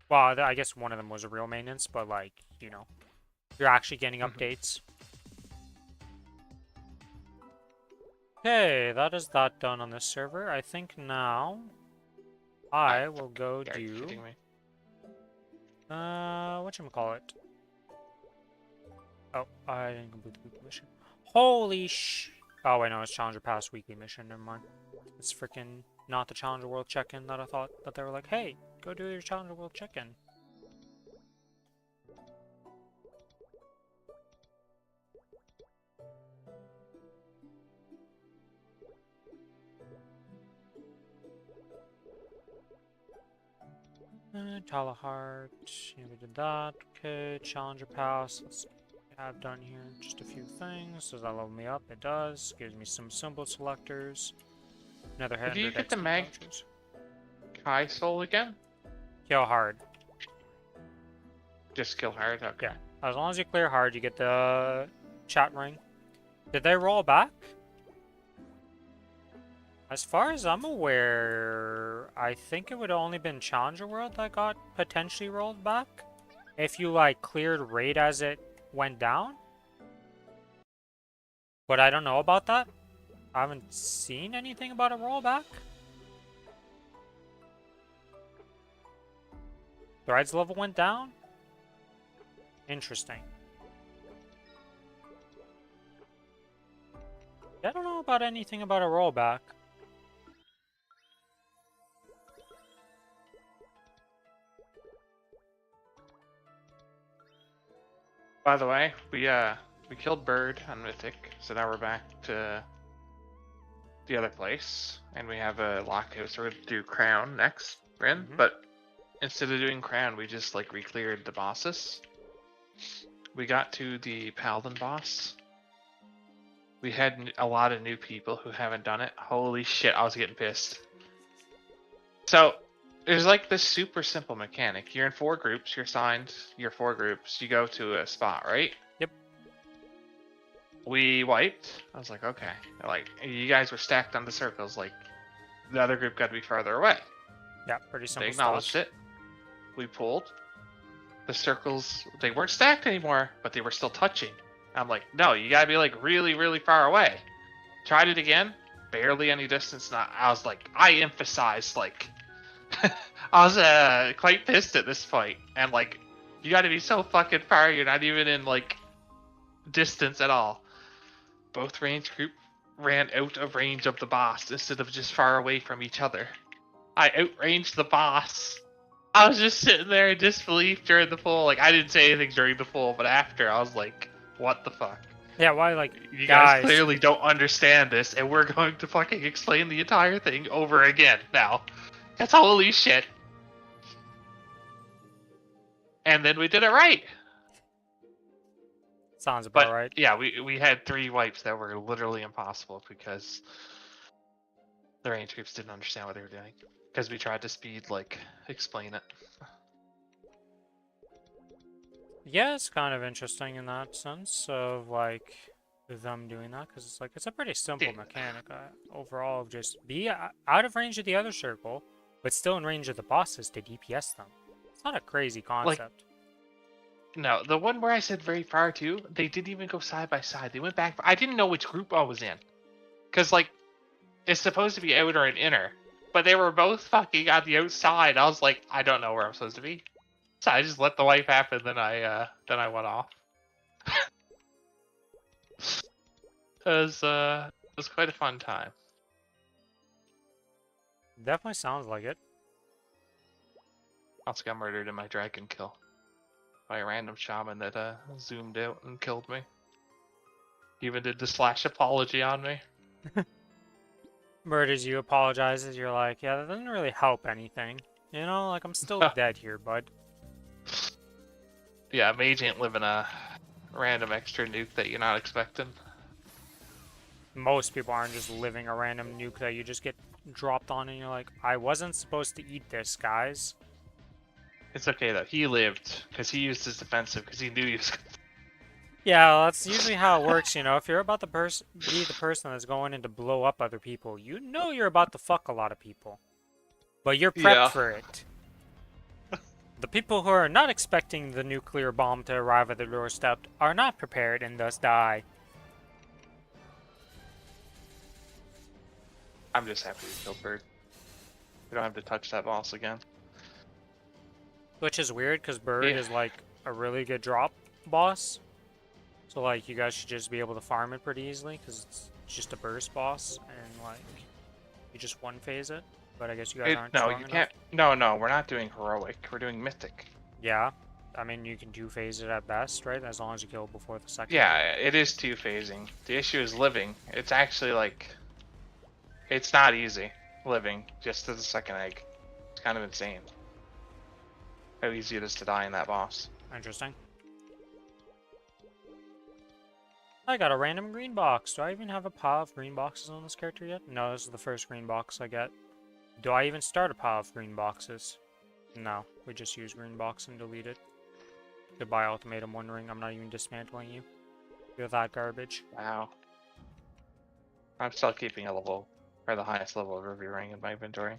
Well, I guess one of them was a real maintenance, but, like, you know, you're actually getting updates. Okay, that is that done on this server. I think now I will go do... whatchamacallit? Oh, I didn't complete the weekly mission. Holy sh... Oh, wait, no, it's Challenger Pass weekly mission. Never mind. It's freaking not the Challenger World check-in that I thought that they were like, hey, go do your Challenger World check-in. Talahart, yeah, we did that. Okay, Challenger Pass. Let's see what I have done here. Just a few things. Does that level me up? It does. Gives me some symbol selectors. Another 100 Do you get the XP Mag vouchers. Kai Soul again? Kill hard. Just kill hard? Okay. Yeah. As long as you clear hard, you get the chat ring. Did they roll back? As far as I'm aware, I think it would have only been Challenger World that got potentially rolled back. If you, like, cleared raid as it went down. But I don't know about that. I haven't seen anything about a rollback. The raid's level went down? Interesting. I don't know about anything about a rollback. By the way, we killed Bird on Mythic, so now we're back to the other place, and we have a lockout, so we're gonna do Crown next, Rin. But instead of doing Crown, we just like re-cleared the bosses. We got to the Paladin boss. We had a lot of new people who haven't done it. Holy shit, I was getting pissed. So there's like this super simple mechanic. You're in 4 groups, you're assigned your 4 groups, you go to a spot, right? Yep. We wiped. I was like, okay. Like, you guys were stacked on the circles, like, the other group got to be farther away. Yeah, pretty simple They acknowledged it. We pulled. The circles, they weren't stacked anymore, but they were still touching. I'm like, no, you gotta be like really, really far away. Tried it again. barely any distance. And I was like, I emphasized like, I was quite pissed at this point, and like, you got to be so fucking far. You're not even in like distance at all. Both range group ran out of range of the boss instead of just far away from each other. I outranged the boss. I was just sitting there in disbelief during the poll. Like, I didn't say anything during the poll, but after, I was like, what the fuck? Yeah, why, like, you guys clearly don't understand this, and we're going to fucking explain the entire thing over again now. That's holy shit. And then we did it right. Sounds about right. Yeah, we had 3 wipes that were literally impossible because the range groups didn't understand what they were doing. Because we tried to speed, like, explain it. Yeah, it's kind of interesting in that sense of, like, them doing that. Because it's, like, it's a pretty simple mechanic overall of just be out of range of the other circle, but still in range of the bosses to DPS them. It's not a crazy concept. Like, no, the one where I said very far too, they didn't even go side by side. They went back. I didn't know which group I was in. Because, like, it's supposed to be outer and inner. But they were both fucking on the outside. I was like, I don't know where I'm supposed to be. So I just let the wipe happen, then I went off. It was quite a fun time. Definitely sounds like it. Also got murdered in my dragon kill by a random shaman that zoomed out and killed me. He even did the slash apology on me. Murders you, apologizes, you're like, yeah, that doesn't really help anything. You know, like, I'm still dead here, bud. Yeah, mage ain't living a random extra nuke that you're not expecting. Most people aren't just living a random nuke that you just get dropped on and you're like, I wasn't supposed to eat this, guys. It's okay, though. He lived, because he used his defensive, because he knew he was... Yeah, that's usually how it works, you know. If you're about to be the person that's going in to blow up other people, you know you're about to fuck a lot of people. But you're prepped for it. The people who are not expecting the nuclear bomb to arrive at their doorstep are not prepared and thus die. I'm just happy we killed Bird. We don't have to touch that boss again. Which is weird, because Bird is, like, a really good drop boss. So, like, you guys should just be able to farm it pretty easily, because it's just a burst boss, and, like, you just one-phase it. But I guess you guys aren't strong enough. No, we're not doing heroic. We're doing mythic. Yeah. I mean, you can two-phase it at best, right? As long as you kill before the second. Yeah, it is two-phasing. The issue is living. It's actually, like... It's not easy, living, just to the second egg. It's kind of insane how easy it is to die in that boss. Interesting. I got a random green box. Do I even have a pile of green boxes on this character yet? No, this is the first green box I get. Do I even start a pile of green boxes? No, we just use green box and delete it. Goodbye, Ultimatum Wondering. I'm not even dismantling you. You're that garbage. Wow. I'm still keeping a level, or the highest level of Ruby Ring in my inventory.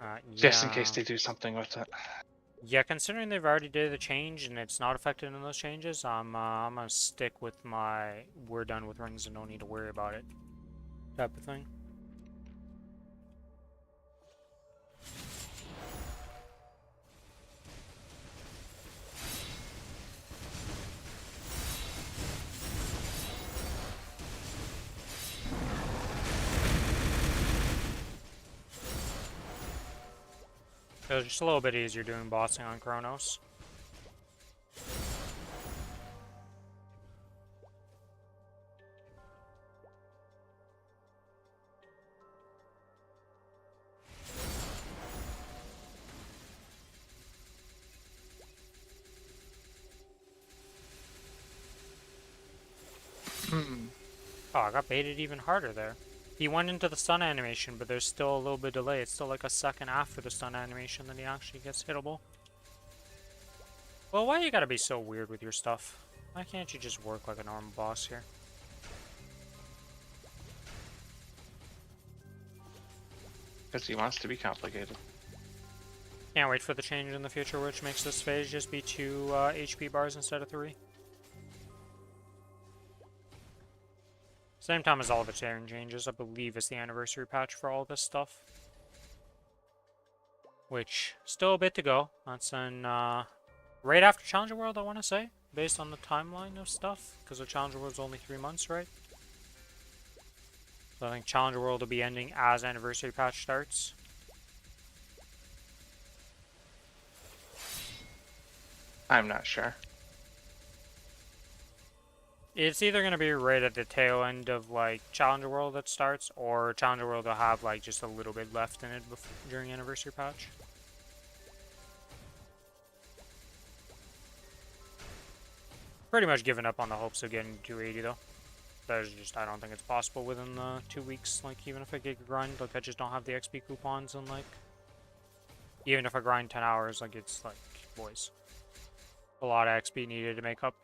Yeah. Just in case they do something with it. Yeah, considering they've already did the change and it's not affected in those changes, I'm gonna stick with my we're done with rings and don't need to worry about it type of thing. It was just a little bit easier doing bossing on Kronos. Oh, I got baited even harder there. He went into the stun animation, but there's still a little bit of delay. It's still like a second after the stun animation that he actually gets hittable. Well, why you gotta be so weird with your stuff? Why can't you just work like a normal boss here? Because he wants to be complicated. Can't wait for the change in the future, which makes this phase just be 2 HP bars instead of 3. Same time as all the turn changes, I believe it's the anniversary patch for all this stuff. Which, still a bit to go. That's in, right after Challenger World, I want to say, based on the timeline of stuff, because the Challenger World's only 3 months, right? So I think Challenger World will be ending as anniversary patch starts. I'm not sure. It's either going to be right at the tail end of, like, Challenger World that starts, or Challenger World will have, like, just a little bit left in it during anniversary patch. Pretty much given up on the hopes of getting 280, though. There's just, I don't think it's possible within the 2 weeks, like, even if I get a grind, like, I just don't have the XP coupons, and, like, even if I grind 10 hours, like, it's, like, boys. A lot of XP needed to make up.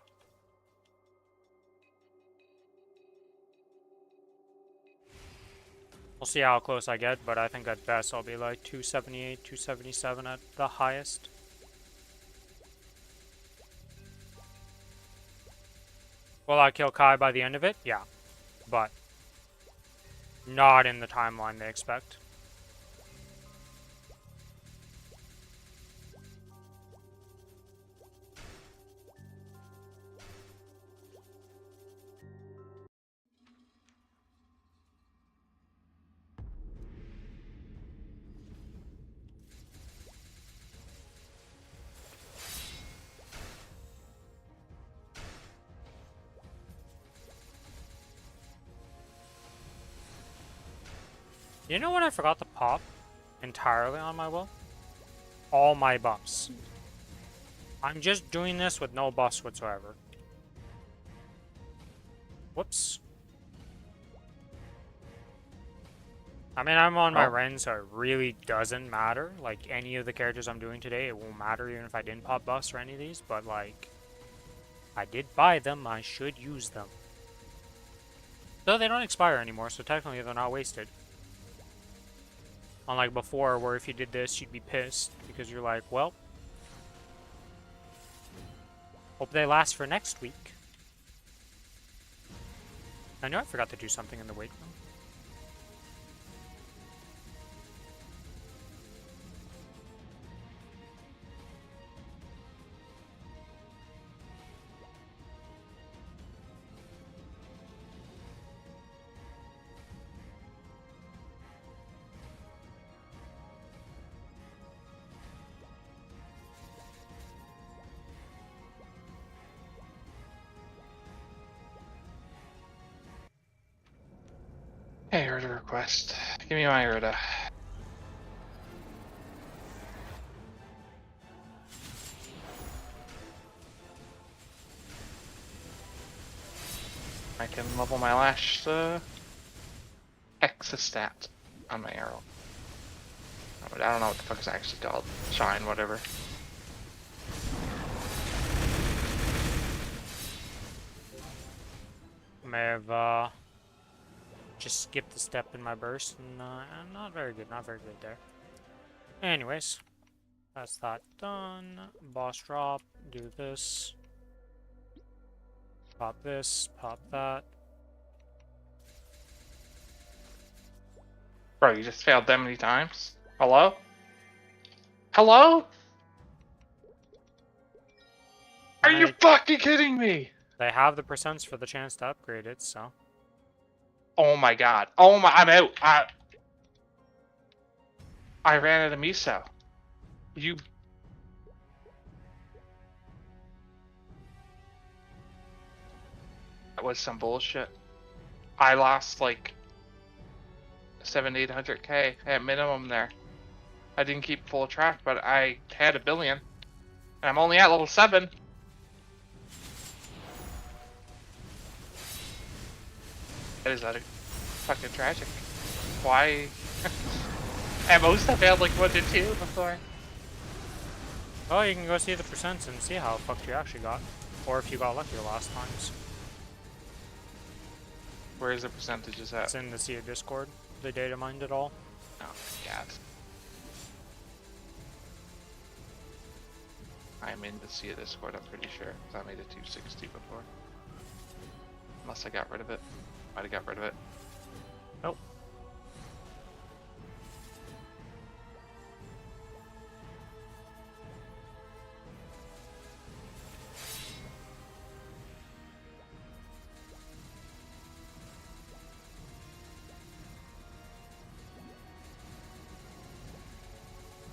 We'll see how close I get, but I think at best I'll be like 278, 277 at the highest. Will I kill Kai by the end of it? Yeah. But not in the timeline they expect. You know what I forgot to pop entirely on my will? All my buffs. I'm just doing this with no buffs whatsoever. Whoops. I mean, I'm on my Ren, so it really doesn't matter. Like, any of the characters I'm doing today, it won't matter even if I didn't pop buffs or any of these, but, like, I did buy them, I should use them. Though they don't expire anymore, so technically they're not wasted. Unlike before, where if you did this, you'd be pissed, because you're like, well, hope they last for next week. I know I forgot to do something in the weight room. Hey, Erda request. Give me my Erda. I can level my last Hexastat on my arrow. I don't know what the fuck it's actually called. Shine, whatever. May have just skipped a step in my burst, and not very good, not very good there. Anyways, that's that done. Boss drop, do this. Pop this, pop that. Bro, you just failed that many times? Hello? Hello? Are you fucking kidding me? They have the percents for the chance to upgrade it, so. Oh my god. Oh my, I'm out. I ran out of miso. You... That was some bullshit. I lost like 700-800k at minimum there. I didn't keep full track, but I had $1 billion. And I'm only at level 7. That is fucking tragic. Why? At most I failed like 1 to 2 before. Oh, you can go see the percents and see how fucked you actually got. Or if you got lucky the last times. Where is the percentages at? It's in the Sea of Discord. They data mined it all. Oh my god. I'm in the Sea of Discord, I'm pretty sure. 'Cause I made it 260 before. Unless I got rid of it. might have got rid of it. Nope.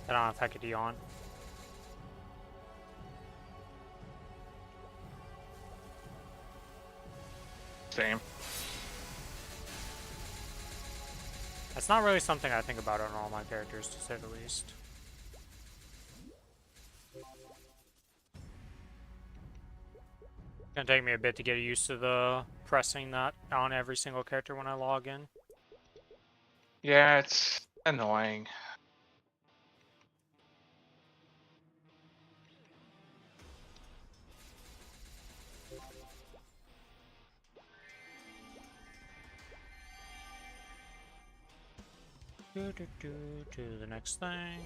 I don't have Hecate on. Same. That's not really something I think about on all my characters, to say the least. It's gonna take me a bit to get used to the pressing that on every single character when I log in. Yeah, it's annoying. To the next thing.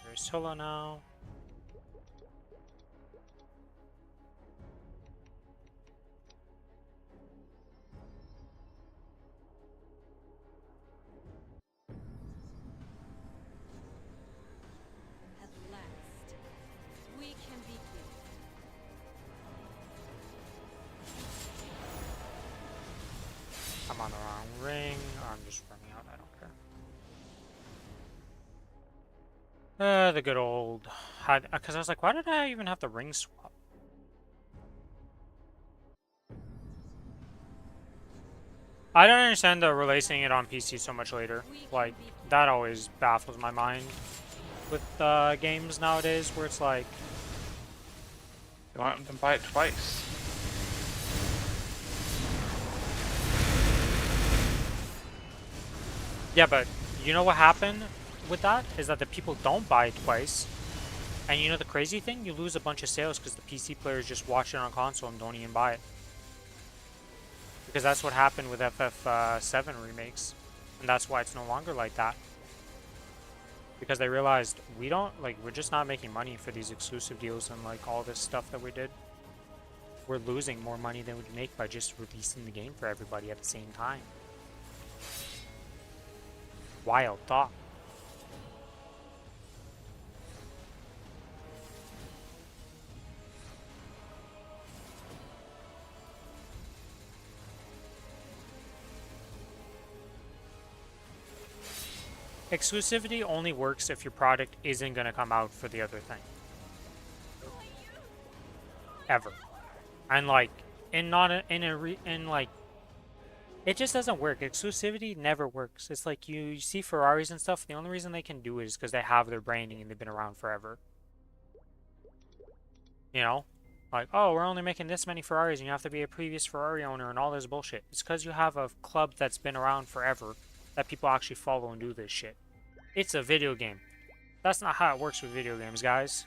There's Hilla now. At last, we can begin. I'm on the wrong ring. I'm just running out. I don't care. The good old... Because I was like, why did I even have the ring swap? I don't understand the releasing it on PC so much later. Like, that always baffles my mind with games nowadays, where it's like... You want them to buy it twice. Yeah, but you know what happened with that? Is that the people don't buy it twice. And you know the crazy thing? You lose a bunch of sales because the PC players just watch it on console and don't even buy it. Because that's what happened with FF7 remakes. And that's why it's no longer like that. Because they realized we're just not making money for these exclusive deals and like all this stuff that we did. We're losing more money than we'd make by just releasing the game for everybody at the same time. Wild thought. Exclusivity only works if your product isn't going to come out for the other thing. Ever. And like, it just doesn't work. Exclusivity never works. It's like you see Ferraris and stuff, the only reason they can do it is because they have their branding and they've been around forever. You know? Like, oh, we're only making this many Ferraris and you have to be a previous Ferrari owner and all this bullshit. It's because you have a club that's been around forever that people actually follow and do this shit. It's a video game. That's not how it works with video games, guys.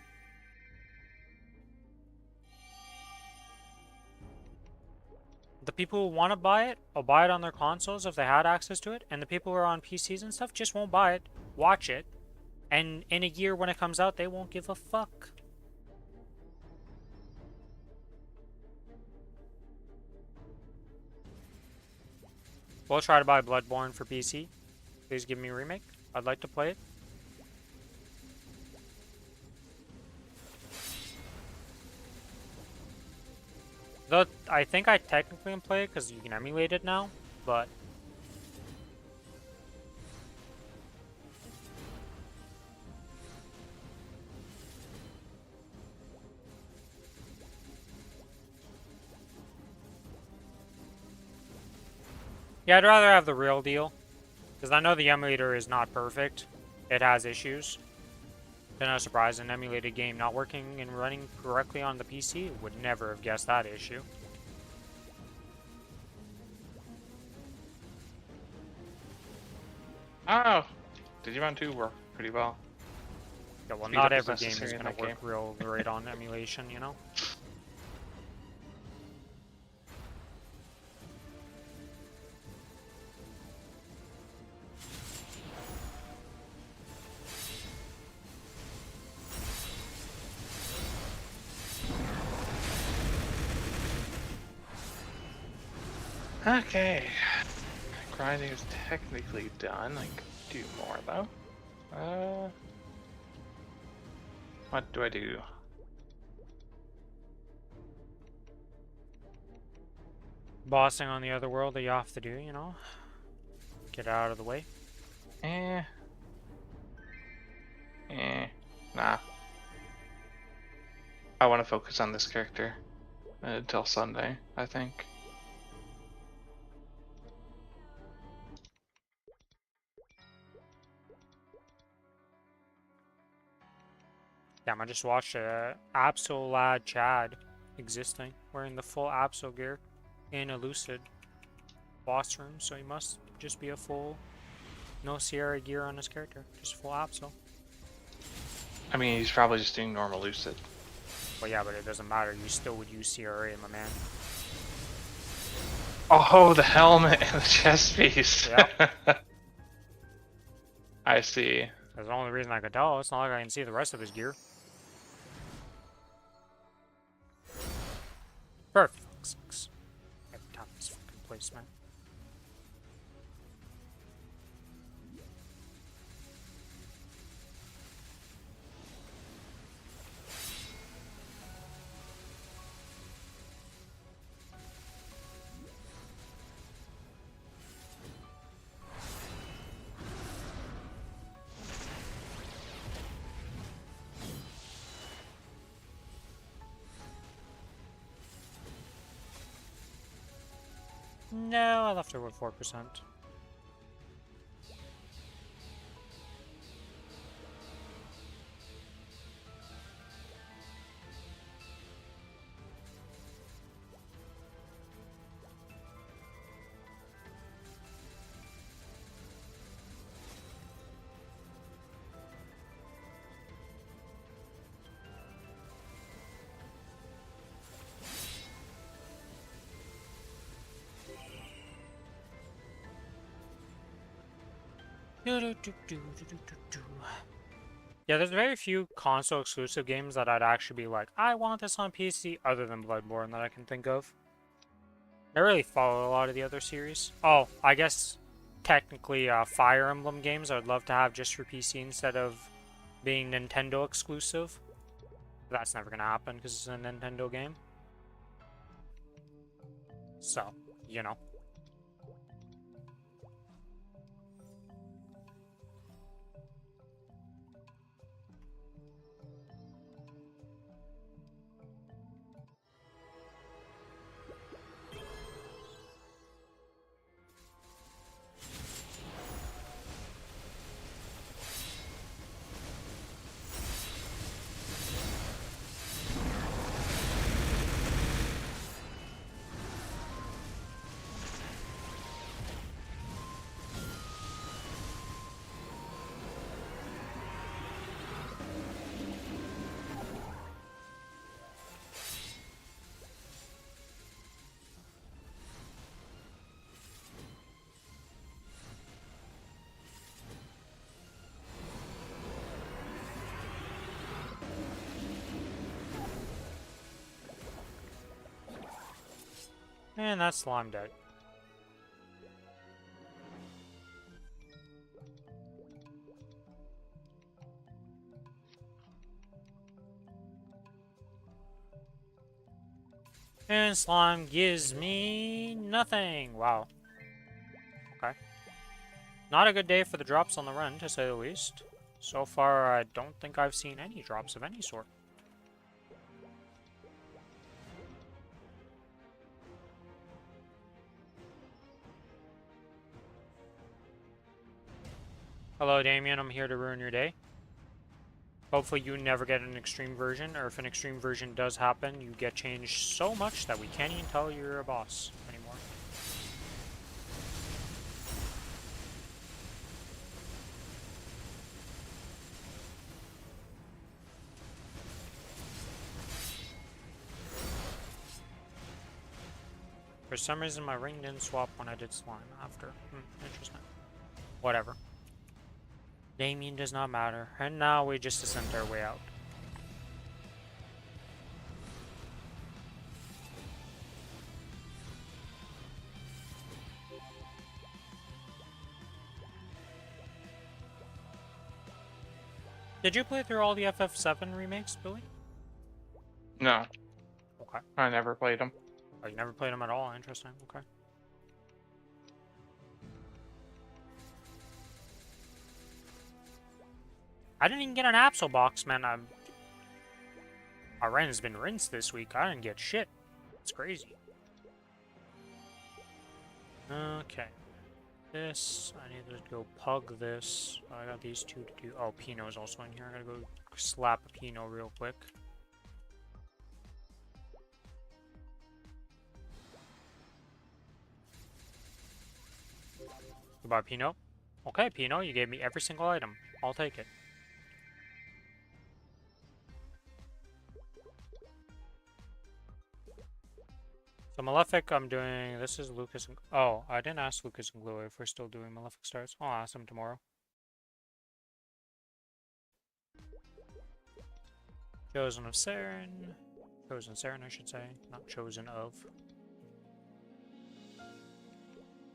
The people who want to buy it will buy it on their consoles if they had access to it, and the people who are on PCs and stuff just won't buy it, watch it, and in a year when it comes out, they won't give a fuck. We'll try to buy Bloodborne for PC. Please give me a remake. I'd like to play it. Though I think I technically can play it because you can emulate it now, but yeah, I'd rather have the real deal because I know the emulator is not perfect. It has issues. It's no surprise, an emulated game not working and running correctly on the PC would never have guessed that issue. Oh, Digimon 2 worked pretty well. Yeah, well, Speed not up is every game is necessary in going to that work real great on emulation, you know? Okay. Grinding is technically done. I could do more though. What do I do? Bossing on the other world that you have to do, you know? Get out of the way. Nah. I want to focus on this character until Sunday, I think. Damn, I just watched Absol Lad Chad existing, wearing the full Absol gear in a Lucid boss room, so he must just be a full, no Sierra gear on his character, just full Absol. I mean, he's probably just doing normal Lucid. Well, yeah, but it doesn't matter, you still would use CRA, my man. Oh, the helmet and the chest piece. Yep. I see. That's the only reason I could tell. It's not like I can see the rest of his gear. Perfect. Every time this fucking placement. No, I left her with 4%. Yeah, there's very few console exclusive games that I'd actually be like, I want this on PC, other than Bloodborne that I can think of. I really follow a lot of the other series. Oh, I guess technically Fire Emblem games I would love to have just for PC instead of being Nintendo exclusive. But that's never going to happen because it's a Nintendo game. So, you know. And that slime dead. And slime gives me nothing. Wow. Okay. Not a good day for the drops on the run, to say the least. So far, I don't think I've seen any drops of any sort. Hello, Damien. I'm here to ruin your day. Hopefully you never get an extreme version, or if an extreme version does happen, you get changed so much that we can't even tell you're a boss anymore. For some reason my ring didn't swap when I did slime after. Interesting. Whatever. Damien does not matter, and now we just ascend our way out. Did you play through all the FF7 remakes, Billy? No, Okay. I never played them. Oh, you never played them at all? Interesting. Okay. I didn't even get an Absol box, man. Our Ren's been rinsed this week. I didn't get shit. It's crazy. Okay. This, I need to go pug this. I got these two to do. Oh, Pinot's also in here. I gotta go slap a Pinot real quick. Goodbye, Pinot. Okay, Pinot, you gave me every single item. I'll take it. So Malefic, I'm doing. This is Lucas and. Oh, I didn't ask Lucas and Glue if we're still doing Malefic starts. I'll ask him tomorrow. Chosen of Saren. Chosen Saren, I should say. Not chosen of.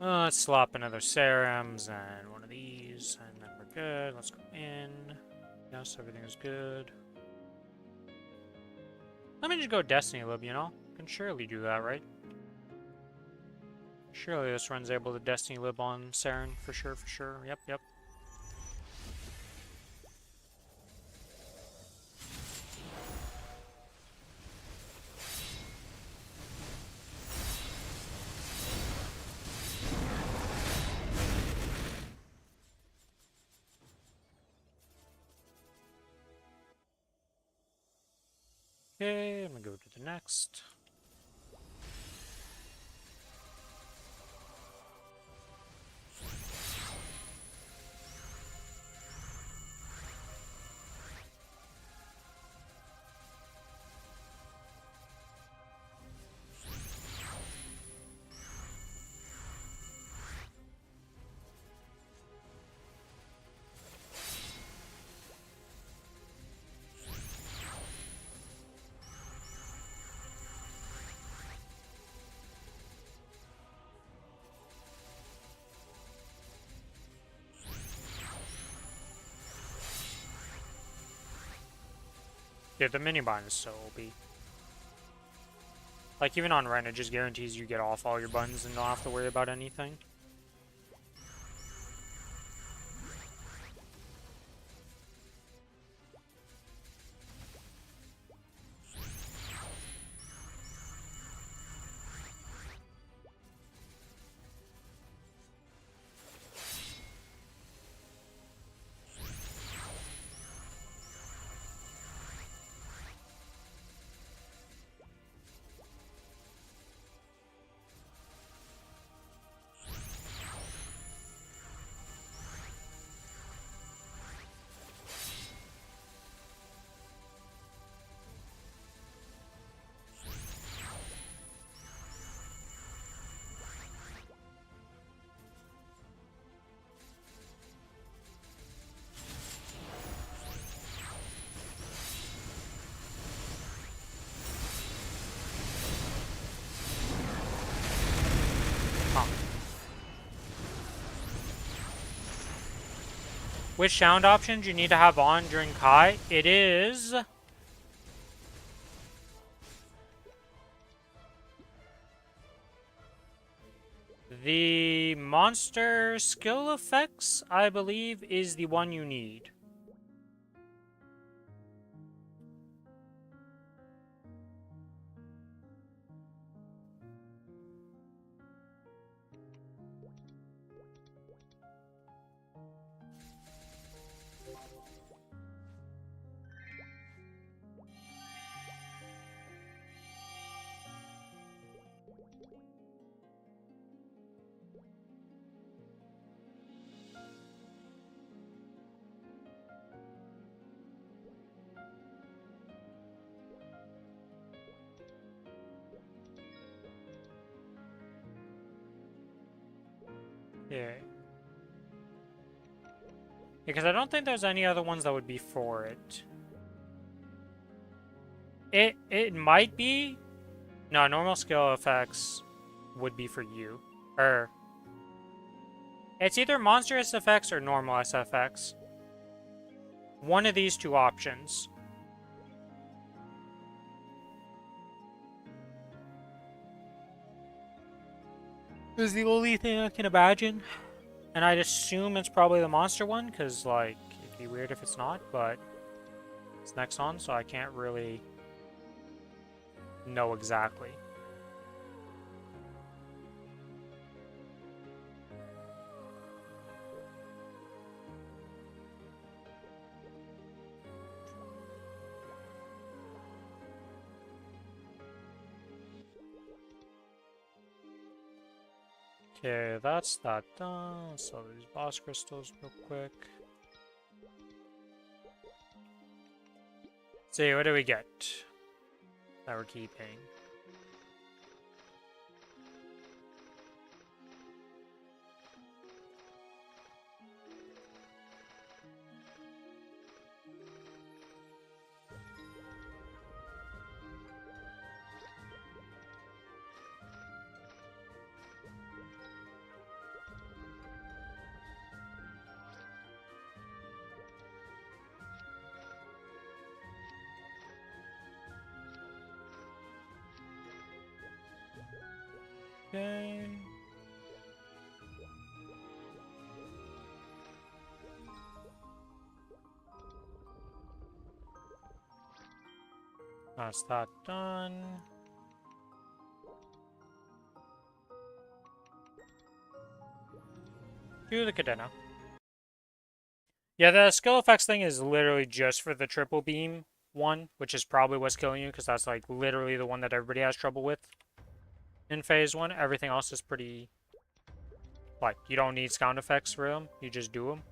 Let's slop another Serums and one of these, and then we're good. Let's go in. Yes, everything is good. Let me just go Destiny Lib, you know? Can surely do that, right? Surely this run's able to Destiny Lib on Saren, for sure, for sure. Yep, yep. Okay, I'm gonna go to the next. Yeah, the mini bind is so OP. Like, even on Ren, it just guarantees you get off all your buttons and don't have to worry about anything. Which sound options you need to have on during Kai? It is... the monster skill effects, I believe, is the one you need. Yeah. Because I don't think there's any other ones that would be for it. It might be. No, normal skill effects would be for you. Or it's either monstrous effects or normal SFX. one of these two options. Is the only thing I can imagine. And I'd assume it's probably the monster one, because, like, it'd be weird if it's not, but it's next on, so I can't really know exactly. Okay, that's that done. Let's sell these boss crystals real quick. See, what do we get that we're keeping? Okay. That's that done. Do the cadena. Yeah, the skill effects thing is literally just for the triple beam one, which is probably what's killing you, because that's like literally the one that everybody has trouble with in phase 1. Everything else is pretty, like, you don't need sound effects for them, you just do them.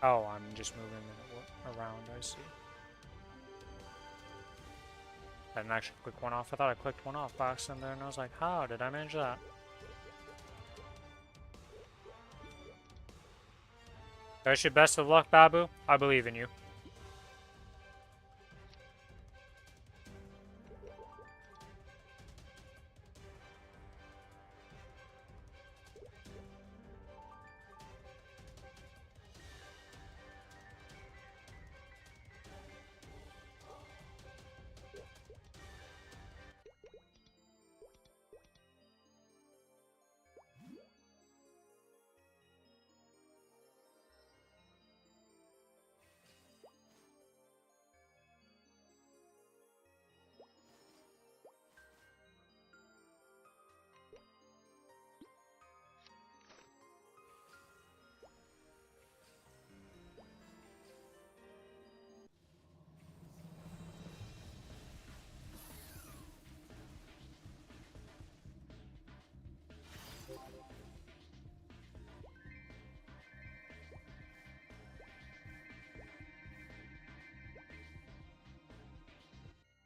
Oh, I'm just moving it around, I see. I didn't actually click one off. I thought I clicked one off by accident there, and I was like, how did I manage that? I wish you best of luck, Babu. I believe in you.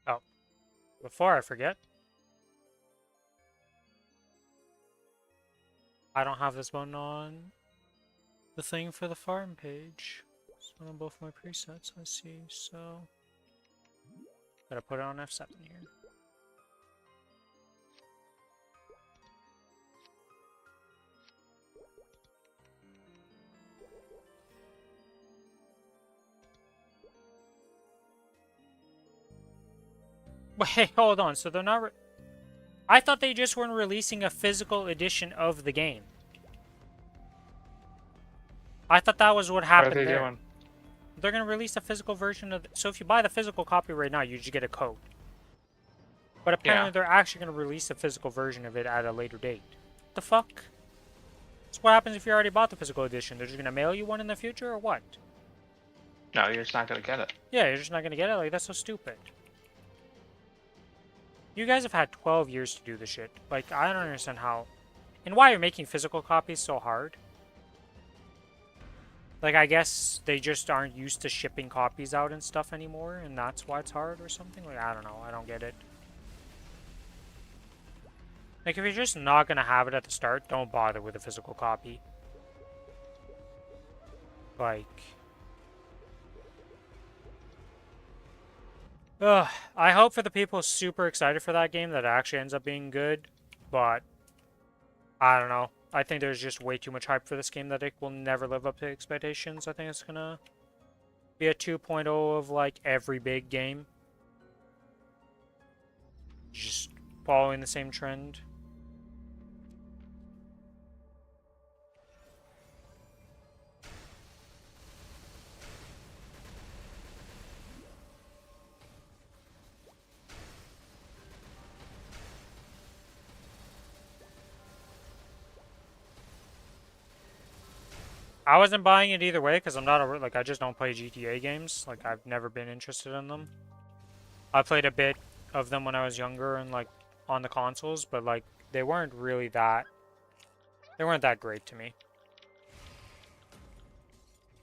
Oh, before I forget, I don't have this one on the thing for the farm page. It's one on both my presets, I see, so gotta put it on F7 here. Wait, hold on. So they're not... I thought they just weren't releasing a physical edition of the game. I thought that was what happened What are they there. doing? They're going to release a physical version of... So if you buy the physical copy right now, you just get a code. But apparently they're actually going to release a physical version of it at a later date. The fuck? So what happens if you already bought the physical edition? They're just going to mail you one in the future, or what? No, you're just not gonna get it. Yeah, you're just not going to get it? Like, that's so stupid. You guys have had 12 years to do this shit. Like, I don't understand how... And why are making physical copies so hard? Like, I guess they just aren't used to shipping copies out and stuff anymore, and that's why it's hard or something? Like, I don't know. I don't get it. Like, if you're just not gonna have it at the start, don't bother with a physical copy. Like... Ugh, I hope for the people super excited for that game that it actually ends up being good, but... I don't know. I think there's just way too much hype for this game that it will never live up to expectations. I think it's gonna be a 2.0 of, like, every big game. Just following the same trend. I wasn't buying it either way because I'm not a, like, I just don't play GTA games. Like, I've never been interested in them. I played a bit of them when I was younger and, like, on the consoles, but, like, they weren't really that... They weren't that great to me.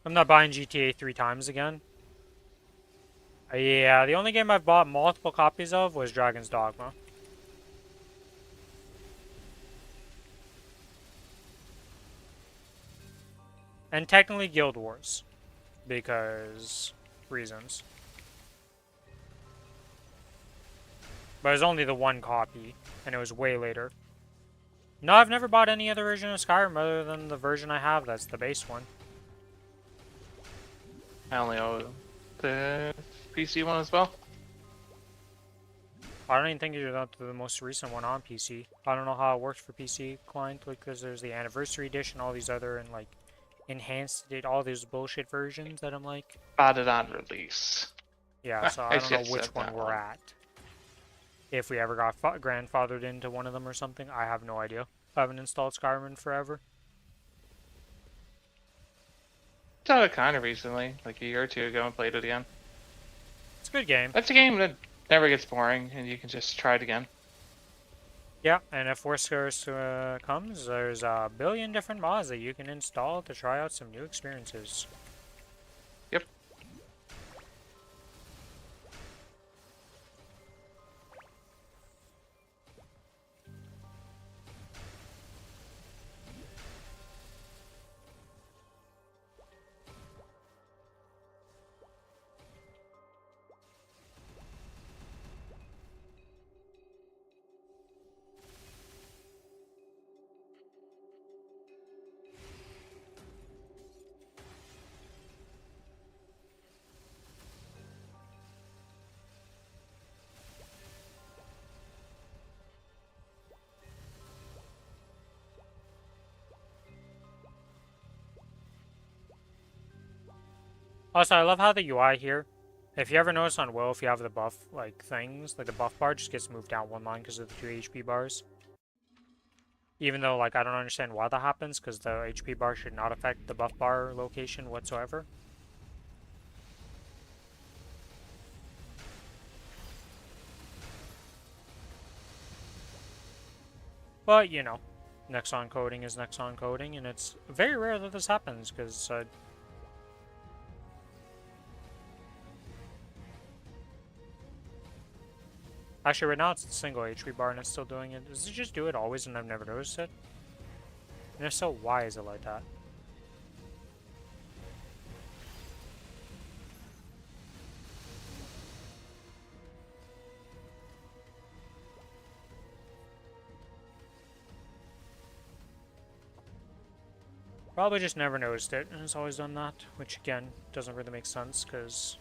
I'm not buying GTA 3 times again. Yeah, the only game I've bought multiple copies of was Dragon's Dogma. And technically Guild Wars. Because... reasons. But it was only the one copy. And it was way later. No, I've never bought any other version of Skyrim other than the version I have. That's the base one. I only owe the PC one as well. I don't even think you're up to the most recent one on PC. I don't know how it works for PC client. Like, because there's the Anniversary Edition, all these other, and, like... enhanced it, all these bullshit versions that I'm like... Bought it on release. Yeah, so I don't know which one we're at. If we ever got grandfathered into one of them or something, I have no idea. I haven't installed Skyrim in forever. Done it kind of recently, like a year or two ago, and played it again. It's a good game. That's a game that never gets boring, and you can just try it again. Yeah, and if worse comes, there's a billion different mods that you can install to try out some new experiences. Yep. Also, I love how the UI here, if you ever notice on Will, if you have the buff, like, things, like the buff bar just gets moved down one line because of the 2 HP bars. Even though, like, I don't understand why that happens, because the HP bar should not affect the buff bar location whatsoever. But, you know, Nexon coding is Nexon coding, and it's very rare that this happens, because, actually, right now it's a single HP bar and it's still doing it. Does it just do it always and I've never noticed it? And if so, why is it like that? Probably just never noticed it and it's always done that, which again, doesn't really make sense because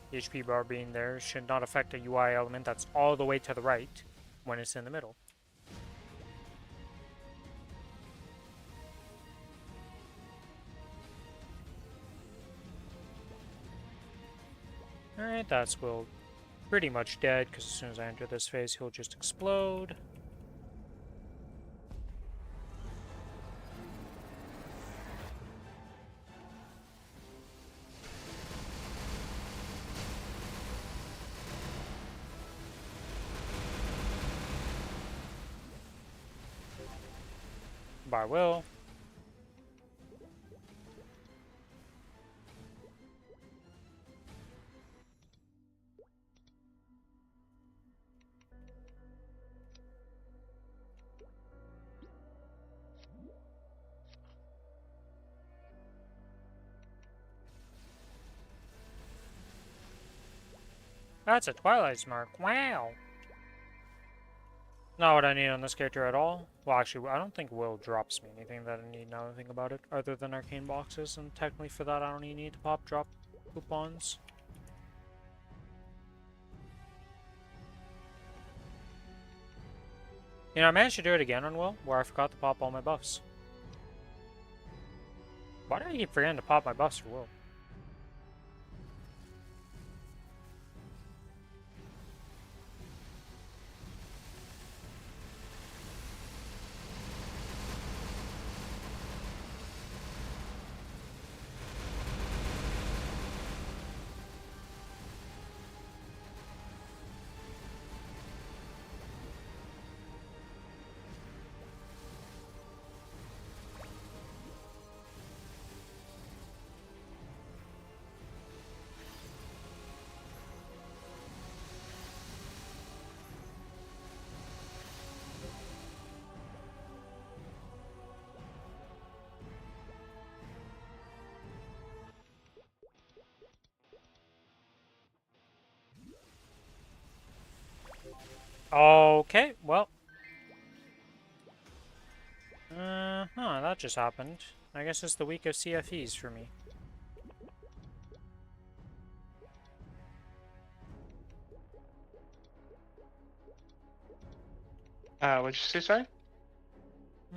the HP bar being there should not affect a UI element that's all the way to the right when it's in the middle. Alright, that Squill pretty much dead because as soon as I enter this phase he'll just explode. By Will. That's a Twilight Mark. Wow. Not what I need on this character at all. Well, actually, I don't think Will drops me anything that I need now that I think about it, other than arcane boxes, and technically for that I don't even need to pop drop coupons. You know, I managed to do it again on Will, where I forgot to pop all my buffs. Why do I keep forgetting to pop my buffs for Will? Okay, well. That just happened. I guess it's the week of CFEs for me. What'd you say, sorry?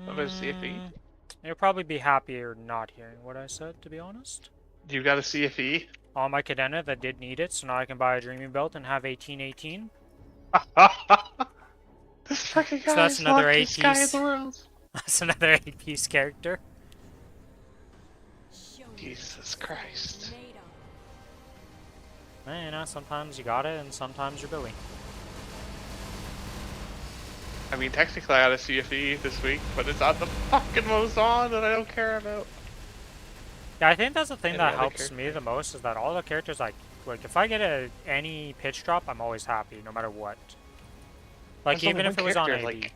What was CFE? You'll probably be happier not hearing what I said, to be honest. You got a CFE? On my Cadena that did need it, so now I can buy a Dreaming Belt and have 1818. This fucking guy So that's is another the luckiest guy in 8-piece. the world. That's another 8-piece character. Jesus Christ. Well, you know, sometimes you got it, and sometimes you're Billy. I mean, technically I got a CFE this week, but it's on the fucking Mozon that I don't care about. Yeah, I think that's the thing Any that other helps character? me the most, is that all the characters, like if I get any pitch drop, I'm always happy, no matter what. Like, There's even only if one it was on character, AB. like-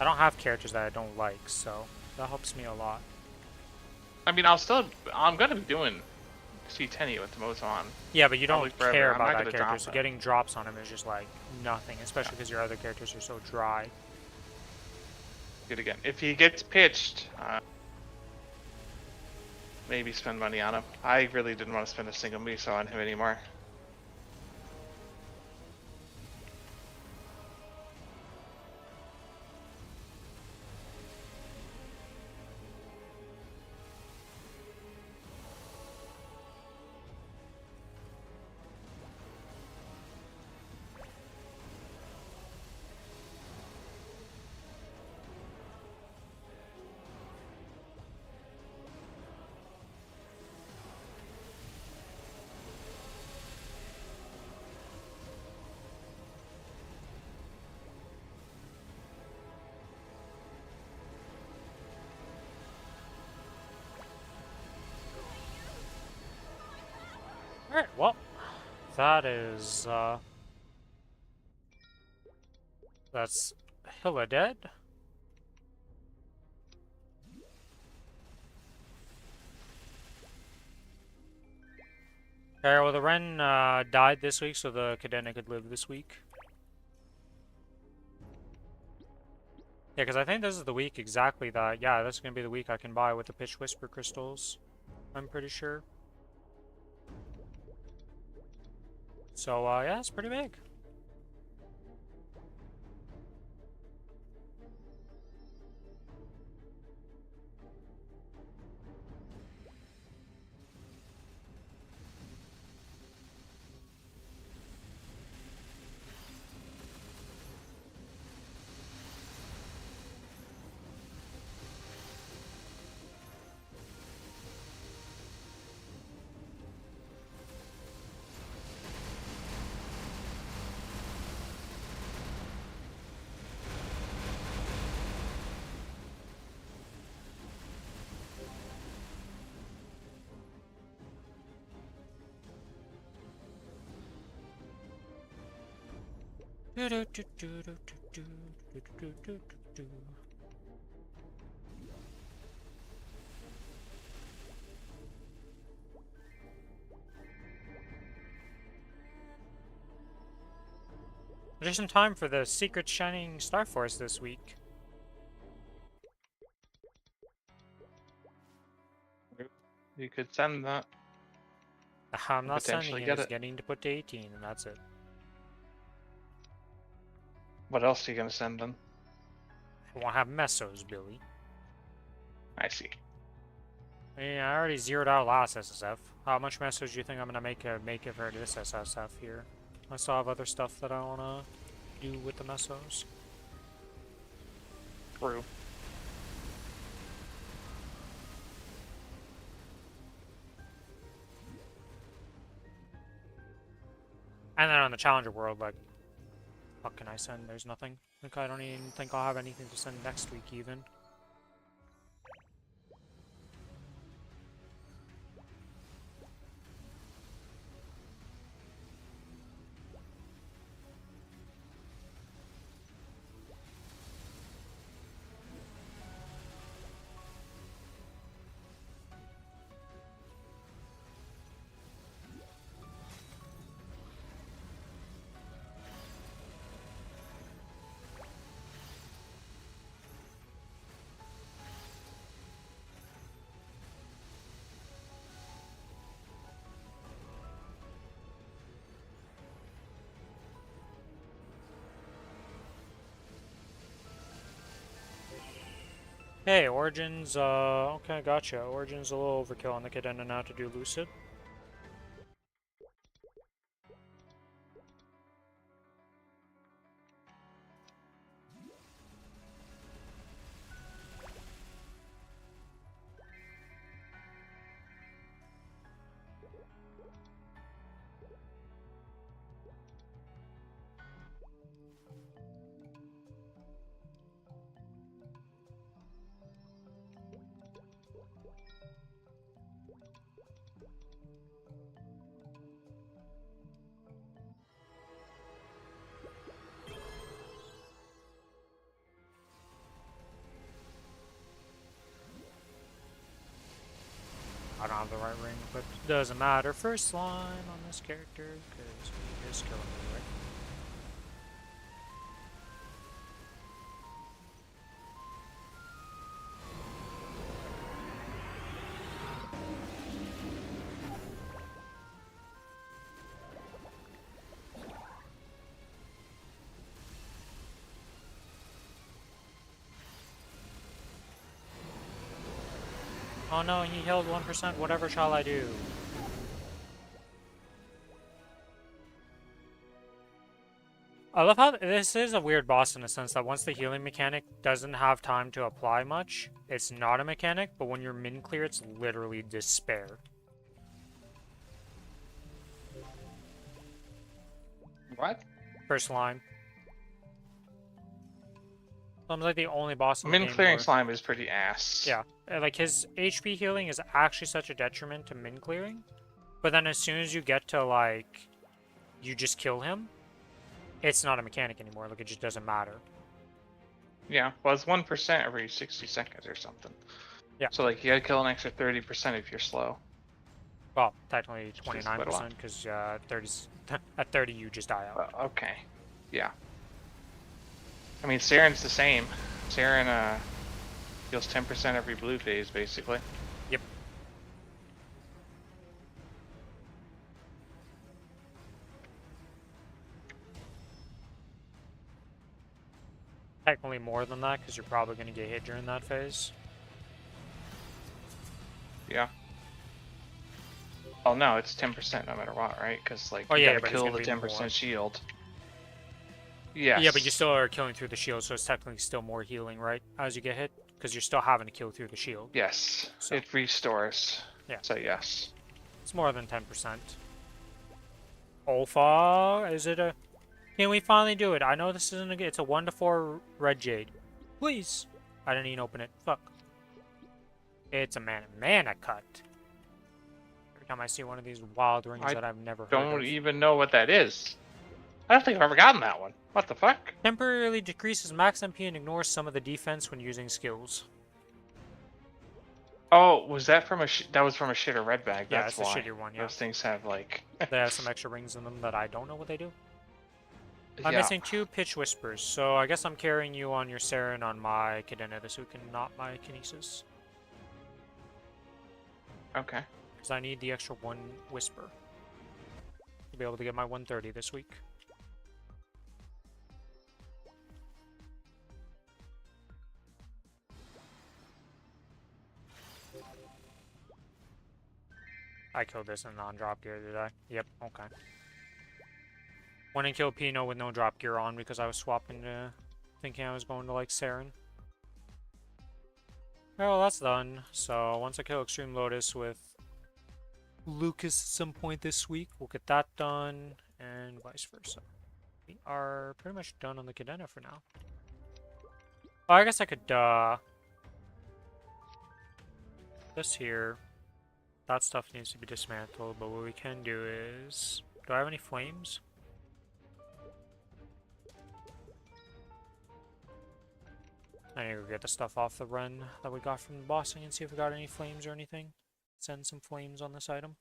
I don't have characters that I don't like, so that helps me a lot. I mean, I'm gonna be doing C10 with the Mozon. Yeah, but you Probably don't forever. care I'm not about that gonna character, drop so it. getting drops on him is just like nothing, especially because your other characters are so dry. Good again. If he gets pitched, maybe spend money on him. I really didn't want to spend a single miso on him anymore. Alright, well, that is, that's Hilla dead. Okay, well, the Ren, died this week, so the Cadena could live this week. Yeah, because I think this is the week exactly that, yeah, this is going to be the week I can buy with the Pitch Whisper crystals. I'm pretty sure. So, yeah, it's pretty big. Just in time for the Secret Shining Star Force this week. You could send that. I'm not sending Potentially it, get it's it. getting to put to 18, and that's it. What else are you gonna send them? I won't have Mesos, Billy. I see. I mean, I already zeroed out last SSF. How much Mesos do you think I'm gonna make it for this SSF here? I still have other stuff that I wanna do with the Mesos. True. And then on the Challenger World, like, what can I send? There's nothing. Like, I don't even think I'll have anything to send next week, even. Hey, Origins, okay, gotcha. Origins a little overkill on the Cadena now to do Lucid. I don't have the right ring, but it doesn't matter. First line on this character, because he is killing me, right? Oh no, he healed 1%, whatever shall I do? I love how this is a weird boss in the sense that once the healing mechanic doesn't have time to apply much, it's not a mechanic, but when you're min clear, it's literally despair. What? First line. I'm like the only boss in the Min game clearing where- slime is pretty ass. Yeah, like his HP healing is actually such a detriment to min clearing, but then as soon as you get to like, you just kill him, it's not a mechanic anymore. Like it just doesn't matter. Yeah, well, it's 1% every 60 seconds or something. Yeah. So like, you gotta kill an extra 30% if you're slow. Well, technically is quite a lot. 29% because 30's at 30 you just die out. Okay. Yeah. I mean, Saren's the same. Saren heals 10% every blue phase, basically. Yep. Technically more than that because you're probably going to get hit during that phase. Yeah. Oh no, it's 10% no matter what, right? Because like, Oh, you yeah, gotta but it's kill gonna the be 10% more. shield. Yes. Yeah, but you still are killing through the shield, so it's technically still more healing, right? As you get hit, because you're still having to kill through the shield. Yes. So. It restores. Yeah. So yes. It's more than 10%. Ulfa, is it a... Can we finally do it? I know this isn't a... It's a 1-4 red jade. Please. I didn't even open it. Fuck. It's a mana cut. Every time I see one of these wild rings I that I've never heard Don't of. even know what that is. I don't think I've ever gotten that one. What the fuck? Temporarily decreases max MP and ignores some of the defense when using skills. Oh, was that from that was from a shitter red bag? Yeah, That's it's a why. shittier one, yeah. Those things have like. They have some extra rings in them that I don't know what they do. I'm Yeah. missing 2 pitch whispers, so I guess I'm carrying you on your Saren on my Cadena this week and not my Kinesis. Okay. Because I need the extra 1 whisper to be able to get my 130 this week. I killed this in non-drop gear, did I? Yep, okay. Went and killed Pino with no drop gear on because I was swapping to thinking I was going to like Saren. Well, that's done. So once I kill Extreme Lotus with Lucas at some point this week, we'll get that done, and vice versa. We are pretty much done on the Cadena for now. Oh, I guess I could, this here. That stuff needs to be dismantled, but what we can do is... Do I have any flames? I need to go get the stuff off the run that we got from the bossing and see if we got any flames or anything. Send some flames on this item.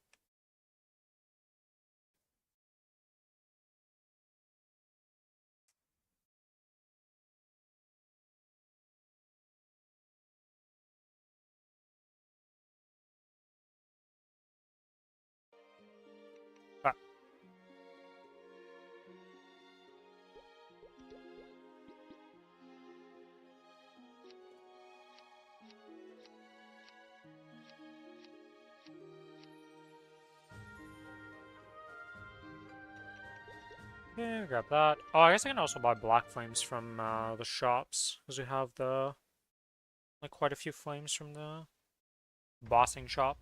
Ah. Yeah, grab that. Oh, I guess I can also buy black flames from the shops, because we have the like quite a few flames from the bossing shop.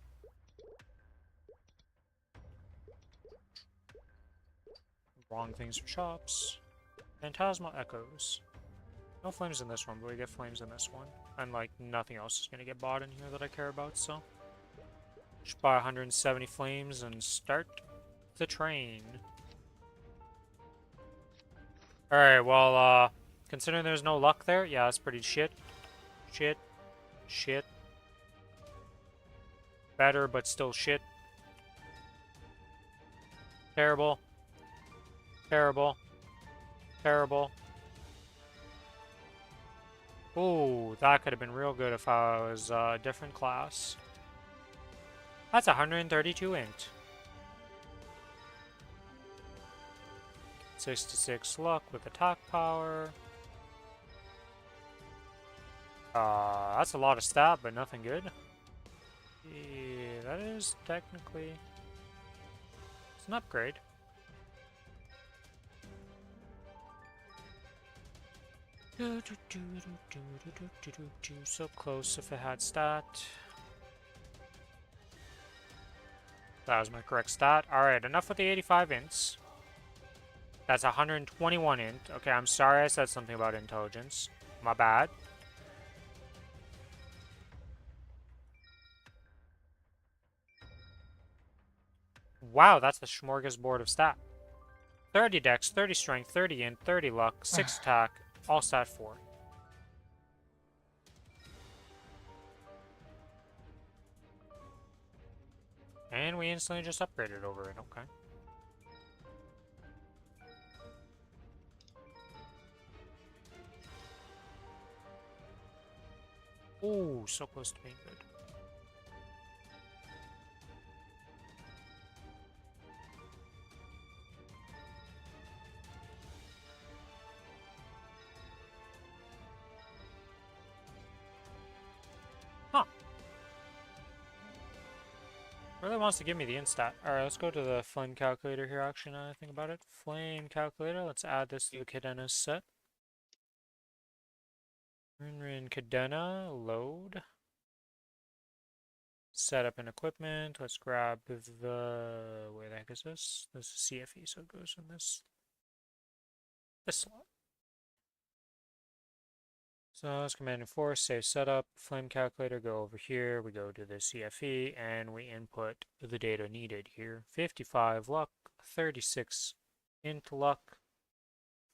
Wrong things for shops. Phantasmal Echoes. No flames in this one, but we get flames in this one. And like nothing else is gonna get bought in here that I care about, so. Just buy 170 flames and start the train. Alright, well, considering there's no luck there, yeah, that's pretty shit. Shit. Shit. Better, but still shit. Terrible. Terrible. Terrible. Ooh, that could have been real good if I was a different class. That's 132 int. 66 luck with attack power. That's a lot of stat, but nothing good. Yeah, that is technically... It's an upgrade. So close if it had stat. That was my correct stat. Alright, enough with the 85 ints. That's 121 int. Okay, I'm sorry I said something about intelligence. My bad. Wow, that's the smorgasbord of stat. 30 dex, 30 strength, 30 int, 30 luck, 6 attack, all stat 4. And we instantly just upgraded over it, okay. Ooh, so close to being good. Huh. Really wants to give me the instat. Alright, let's go to the flame calculator here, actually, now that I think about it. Flame calculator, let's add this to the Cadena's set. Rin Cadena, load. Setup and equipment. Let's grab the... Where the heck is this? This is CFE, so it goes in this slot. So let's command enforce, save setup, flame calculator, go over here, we go to the CFE, and we input the data needed here. 55 luck, 36 int luck,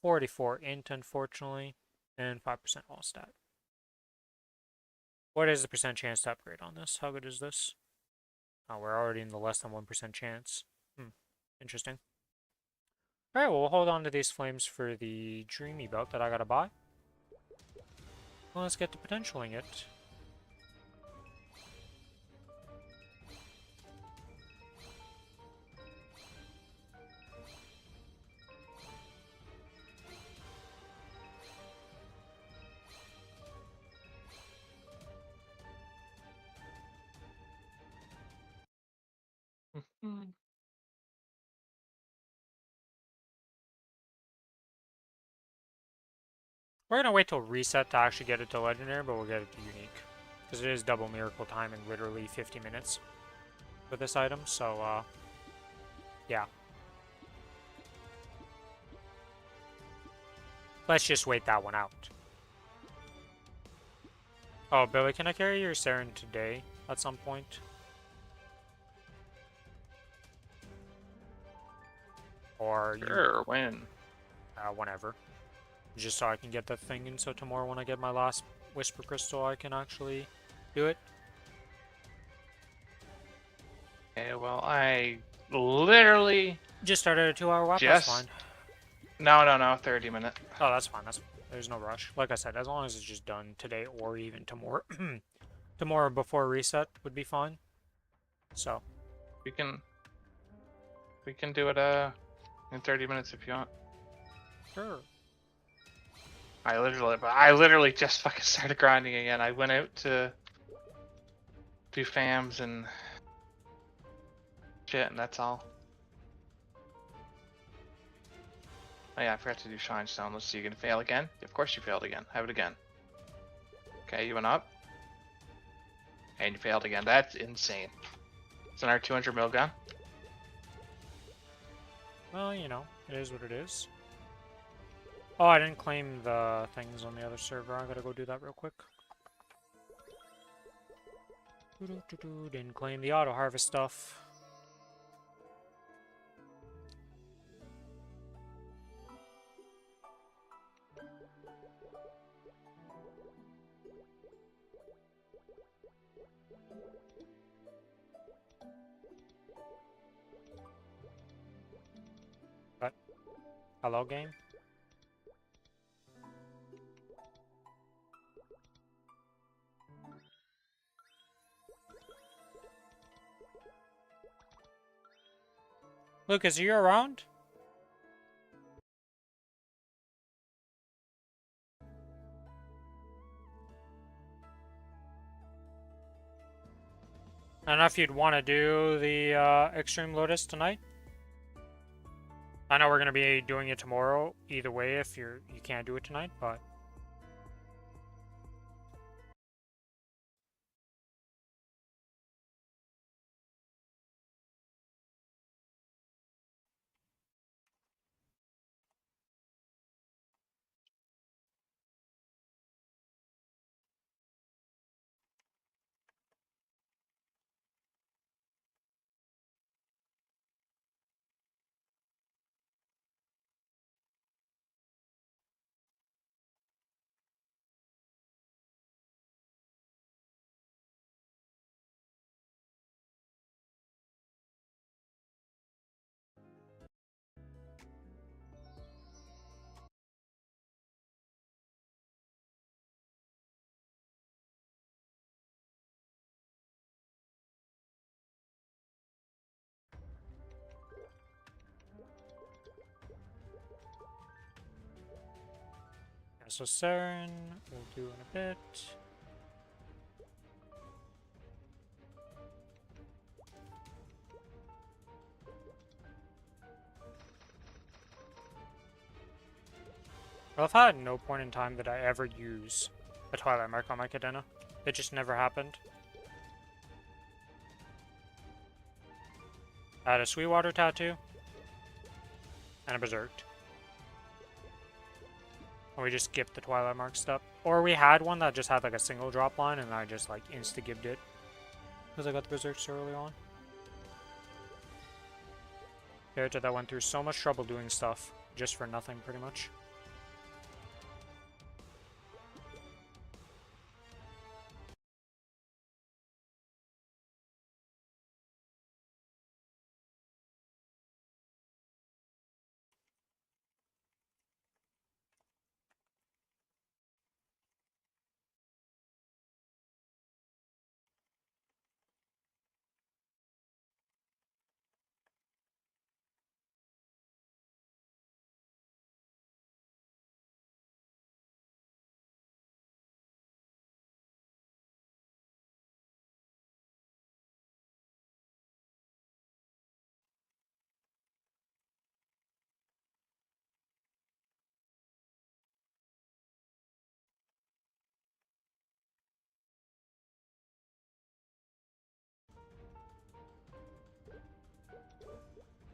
44 int, unfortunately, and 5% all stat. What is the percent chance to upgrade on this? How good is this? Oh, we're already in the less than 1% chance. Interesting. Alright, well, we'll hold on to these flames for the dreamy belt that I gotta buy. Well, let's get to potentialing it. We're gonna wait till reset to actually get it to legendary, but we'll get it to unique. Because it is double miracle time in literally 50 minutes for this item, so, yeah. Let's just wait that one out. Oh, Billy, can I carry your Saren today at some point? Or Sure, when? Whenever. Just so I can get the thing in, so tomorrow when I get my last Whisper Crystal, I can actually do it. Okay, well, I literally Just started a 2-hour walk, just... that's fine. No, 30 minute. Oh, that's fine, there's no rush. Like I said, as long as it's just done today or even tomorrow, tomorrow before reset would be fine. So. We can do it, in 30 minutes if you want. Sure. I literally just fucking started grinding again. I went out to do fams and shit, and that's all. Oh yeah, I forgot to do Shine Stone. Let's see, you gonna fail again? Of course you failed again. Have it again. Okay, you went up. And you failed again. That's insane. It's another 200 mil gun. Well, you know, it is what it is. Oh, I didn't claim the things on the other server. I gotta go do that real quick. Didn't claim the auto harvest stuff. What? Hello, game? Lucas, are you around? I don't know if you'd want to do the Extreme Lotus tonight. I know we're going to be doing it tomorrow either way if you can't do it tonight, but... Yeah, so Saren, we'll do in a bit. Well, I've had no point in time that I ever use a Twilight Mark on my Cadena. It just never happened. I had a Sweetwater tattoo. And a Berserked. And we just skipped the Twilight Mark step. Or we had one that just had like a single drop line and I just like insta-gibbed it. Because I got the Berserk so early on. Character that went through so much trouble doing stuff just for nothing pretty much.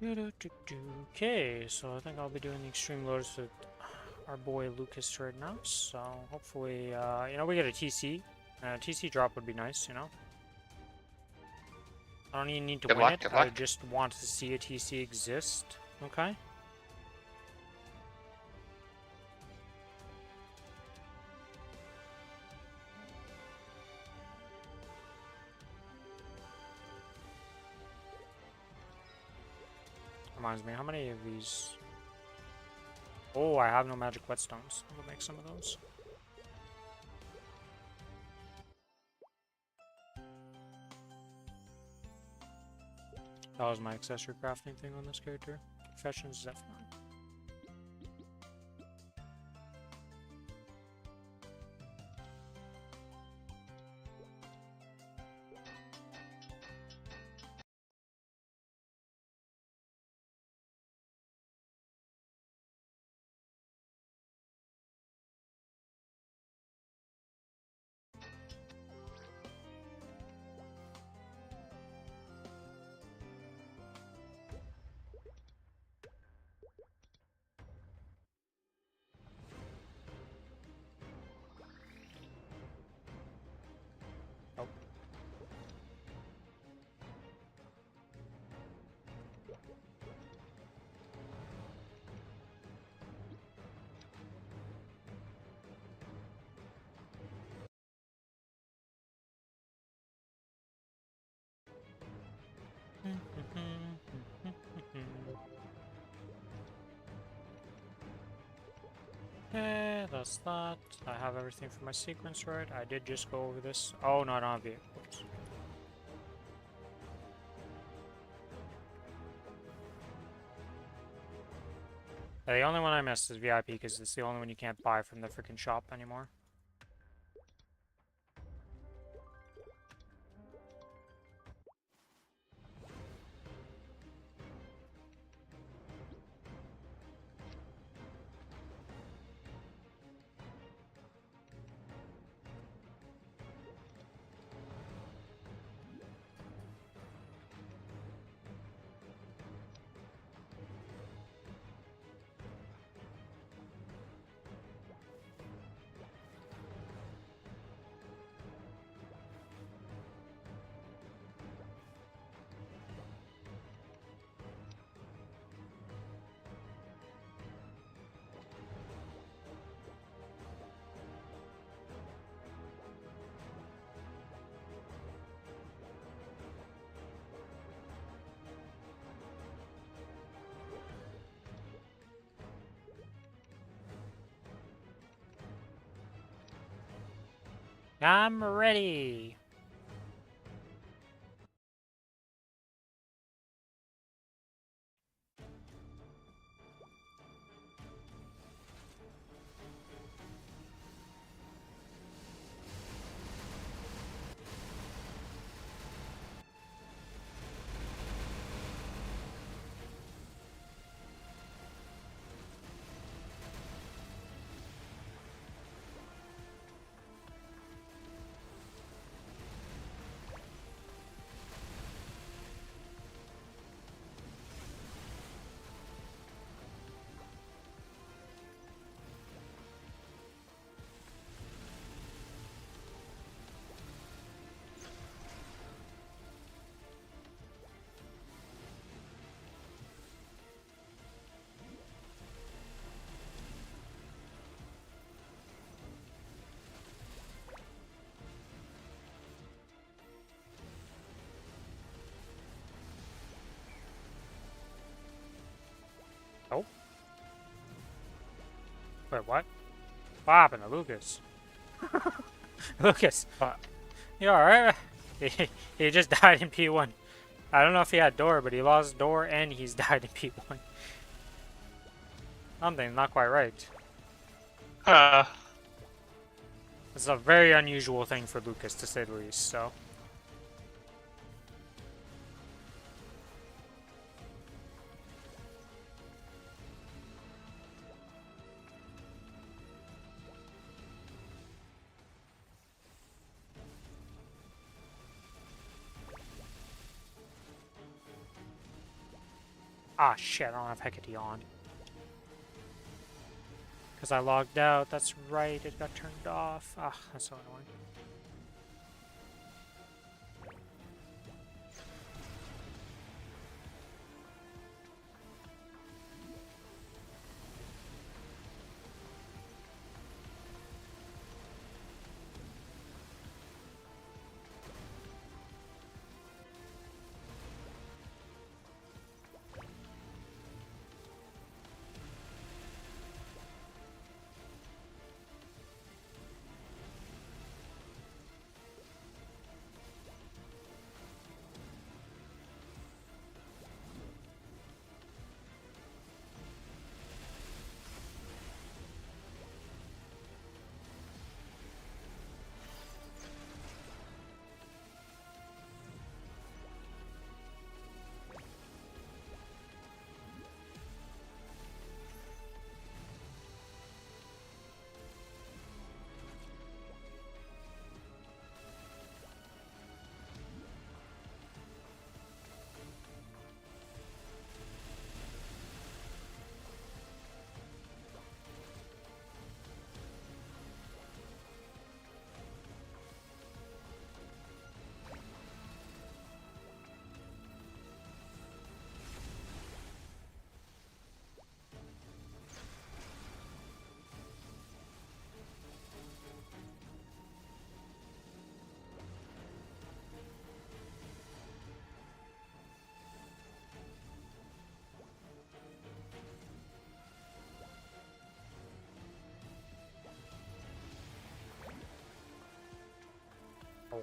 Okay, so I think I'll be doing the extreme loads with our boy Lucas right now. So hopefully, you know, we get a TC. A TC drop would be nice, you know. I don't even need to Good win luck, it. good I luck. just want to see a TC exist. Okay. Reminds me, how many of these? Oh, I have no magic whetstones. We'll make some of those. That was my accessory crafting thing on this character. Profession Zephyr. Oh. Okay, that's that. I have everything for my sequence right. I did just go over this. Oh, no, I don't have it. Oops. The only one I missed is VIP because it's the only one you can't buy from the freaking shop anymore. I'm ready. Oh. Wait, what? What happened to Lucas? Lucas, you alright? He just died in P1. I don't know if he had door, but he lost door and he's died in P1. Something not quite right. It's a very unusual thing for Lucas, to say the least, so. Ah, shit, I don't have Hecate on. Because I logged out, that's right, it got turned off. Ah, that's so annoying.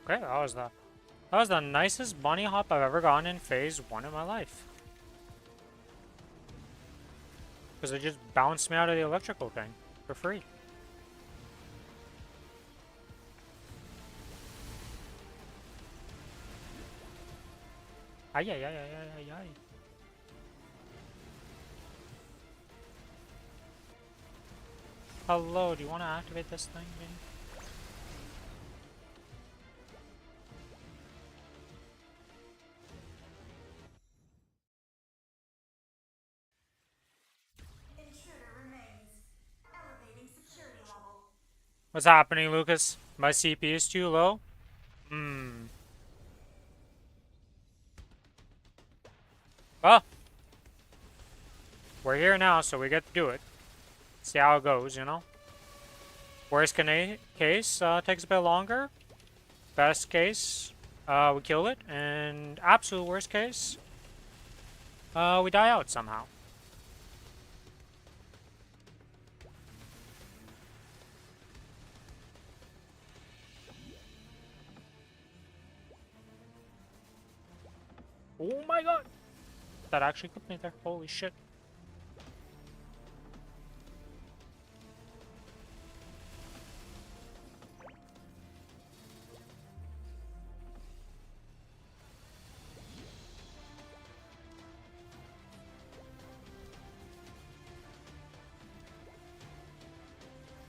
Okay, that was the nicest bunny hop I've ever gotten in phase 1 in my life. Because it just bounced me out of the electrical thing for free. Ay, ay, ay, ay, ay, ay, ay. Hello, do you want to activate this thing, man? What's happening, Lucas? My CPU is too low? Hmm. Well, we're here now, so we get to do it. See how it goes, you know? Worst case, takes a bit longer. Best case, we kill it. And absolute worst case, we die out somehow. Oh my god! That actually put me there. Holy shit.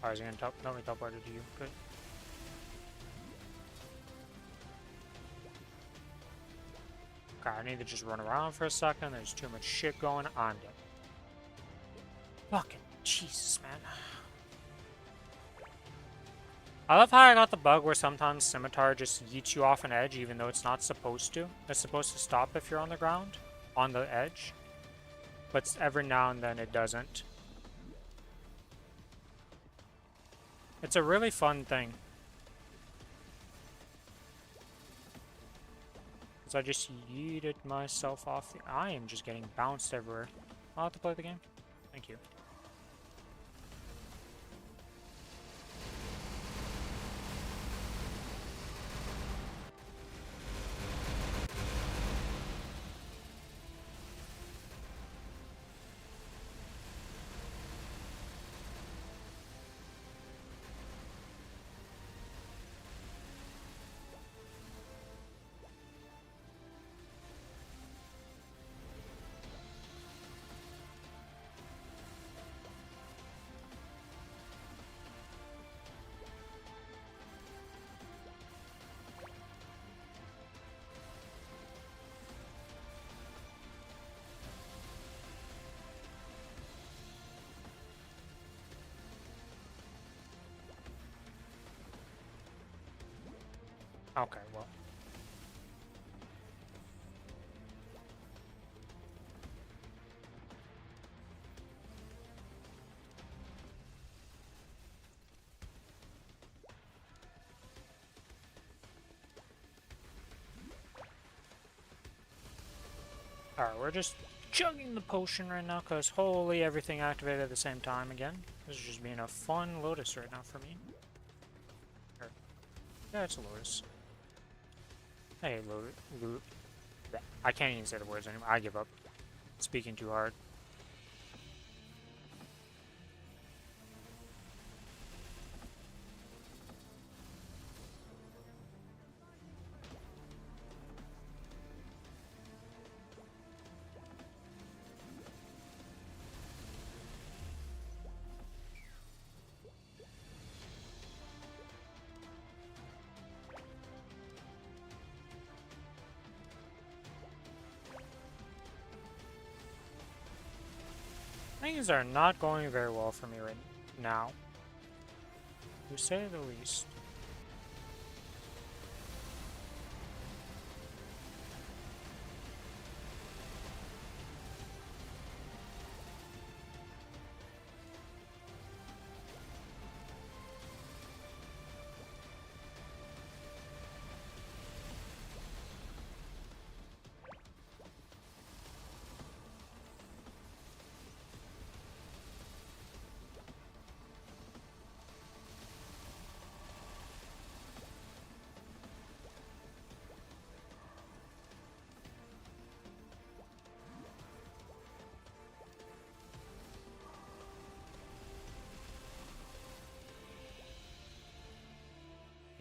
Oh, he's gonna teleport to you. Good. Okay, I need to just run around for a second. There's too much shit going on. Dead. Fucking Jesus, man. I love how I got the bug where sometimes Scimitar just yeets you off an edge even though it's not supposed to. It's supposed to stop if you're on the ground, on the edge. But every now and then it doesn't. It's a really fun thing. Because I just yeeted myself off the... I am just getting bounced everywhere. I'll have to play the game. Thank you. Okay, well. Alright, we're just chugging the potion right now, because holy, everything activated at the same time again. This is just being a fun Lotus right now for me. Yeah, it's a Lotus. Hey, Lotus. I can't even say the words anymore. I give up. Speaking too hard. Things are not going very well for me right now, to say the least.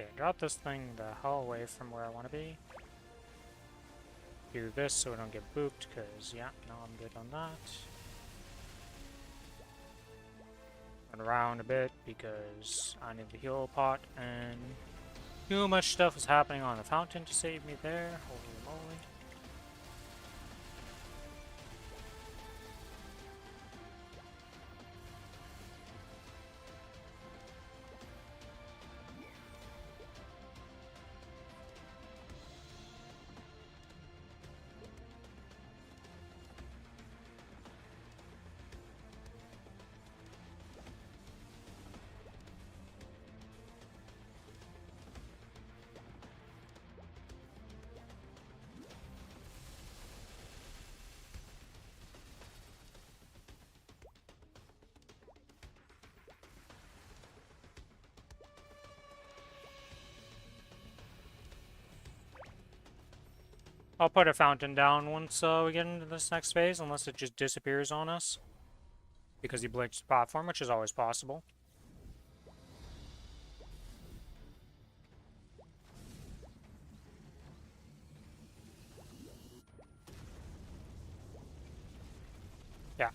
Okay, drop this thing the hell away from where I want to be. Do this so we don't get booped, because, yeah, no, I'm good on that. Run around a bit, because I need the heal pot, and too much stuff is happening on the fountain to save me there. Holy moly. I'll put a fountain down once we get into this next phase, unless it just disappears on us. Because he breaks the platform, which is always possible. Yeah.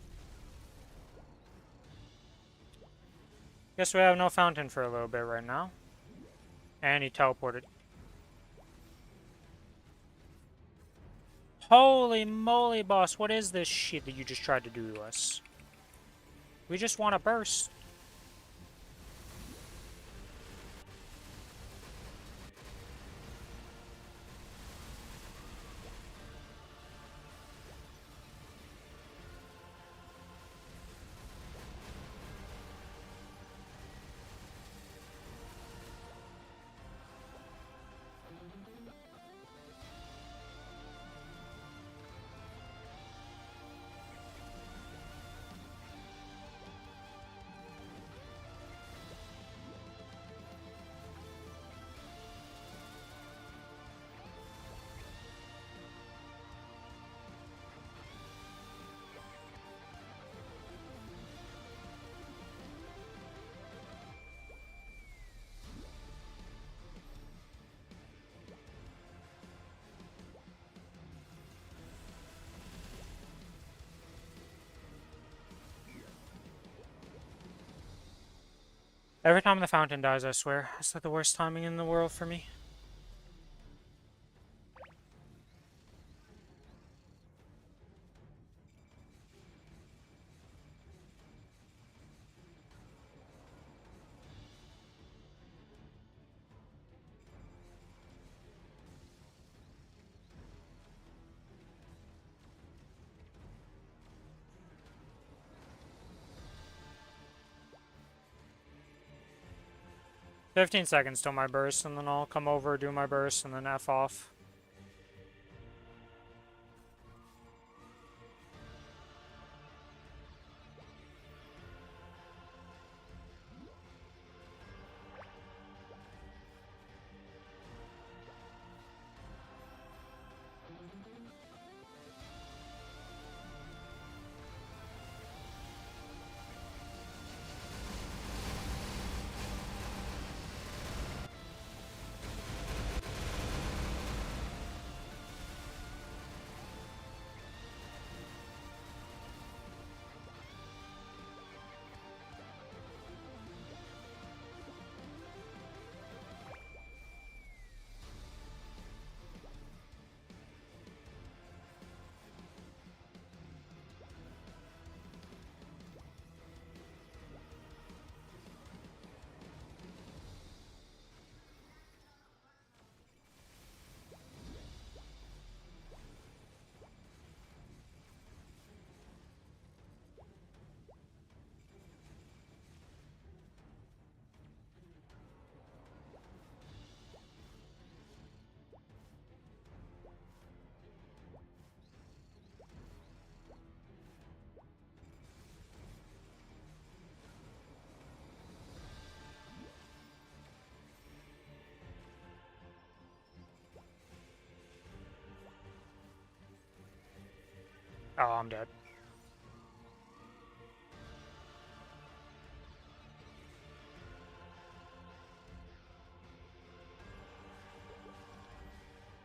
Guess we have no fountain for a little bit right now. And he teleported. Holy moly, boss, what is this shit that you just tried to do to us? We just want to burst. Every time the fountain dies, I swear. It's like the worst timing in the world for me. 15 seconds till my burst, and then I'll come over, do my burst, and then F off. Oh, I'm dead.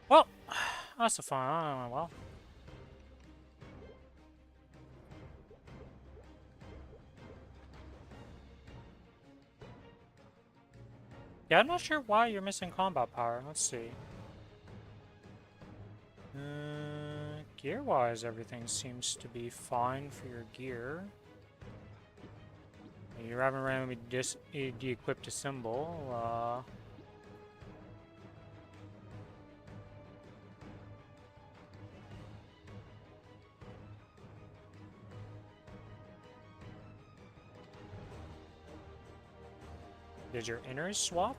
Well, that's a fun. Oh, well. Yeah, I'm not sure why you're missing combat power. Let's see. Gear-wise, everything seems to be fine for your gear. You haven't randomly de-equipped a symbol. Did your inners swap?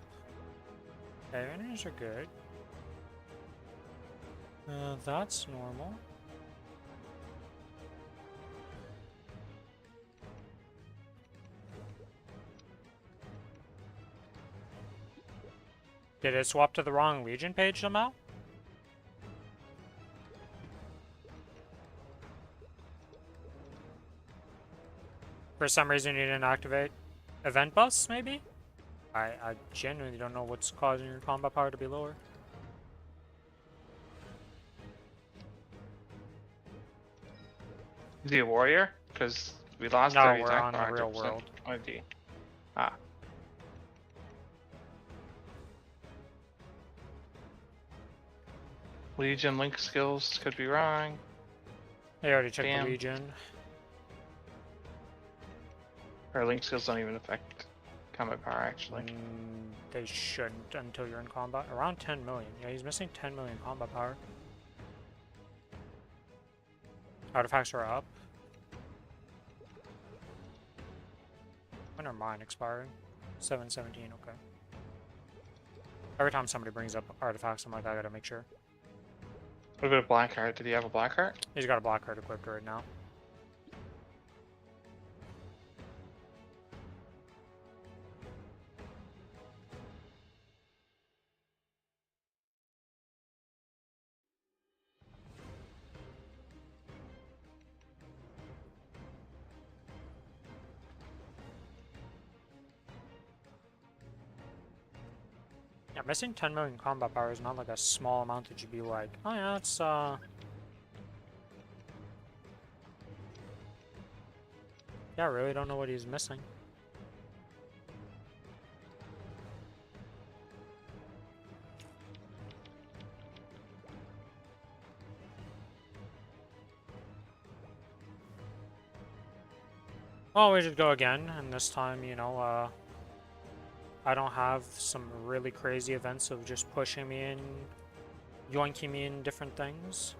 Okay, inners are good. That's normal. Did it swap to the wrong Legion page somehow? For some reason you didn't activate event bus, maybe? I genuinely don't know what's causing your combat power to be lower. Is he a warrior? Because we lost No, 30 we're attack on the power, real 100% world. ID. Ah. Legion link skills could be wrong. I already checked Damn. the Legion. Our link skills don't even affect combat power, actually. They shouldn't until you're in combat. Around 10 million. Yeah, he's missing 10 million combat power. Artifacts are up. When are mine expiring? 7/17, okay. Every time somebody brings up artifacts, I'm like, I gotta make sure. What about a black heart? Did he have a black heart? He's got a black card equipped right now. Yeah, missing 10 million combat power is not like a small amount that you'd be like, oh yeah, it's yeah, I really don't know what he's missing. Well, we should go again, and this time, you know, I don't have some really crazy events of just pushing me in, yoinking me in different things.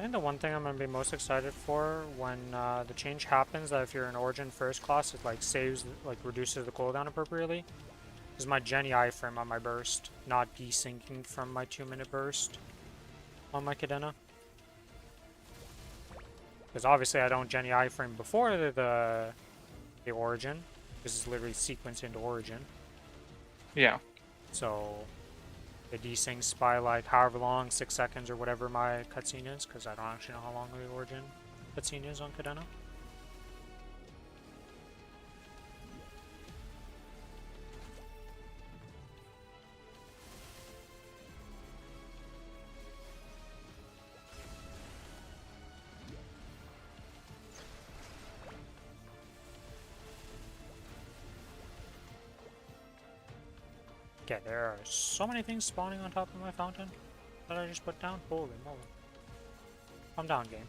think the one thing I'm going to be most excited for when the change happens, that if you're an Origin first class, it like saves, like reduces the cooldown appropriately, is my Jenny iframe on my burst, not desyncing from my 2-minute burst on my Cadena. Because obviously I don't Jenny iframe before the Origin, because it's literally sequenced into Origin. Yeah. So it desyncs by like however long, 6 seconds or whatever my cutscene is, because I don't actually know how long the Origin cutscene is on Cadena. Okay, there are so many things spawning on top of my fountain that I just put down. Holy moly. Calm down, game.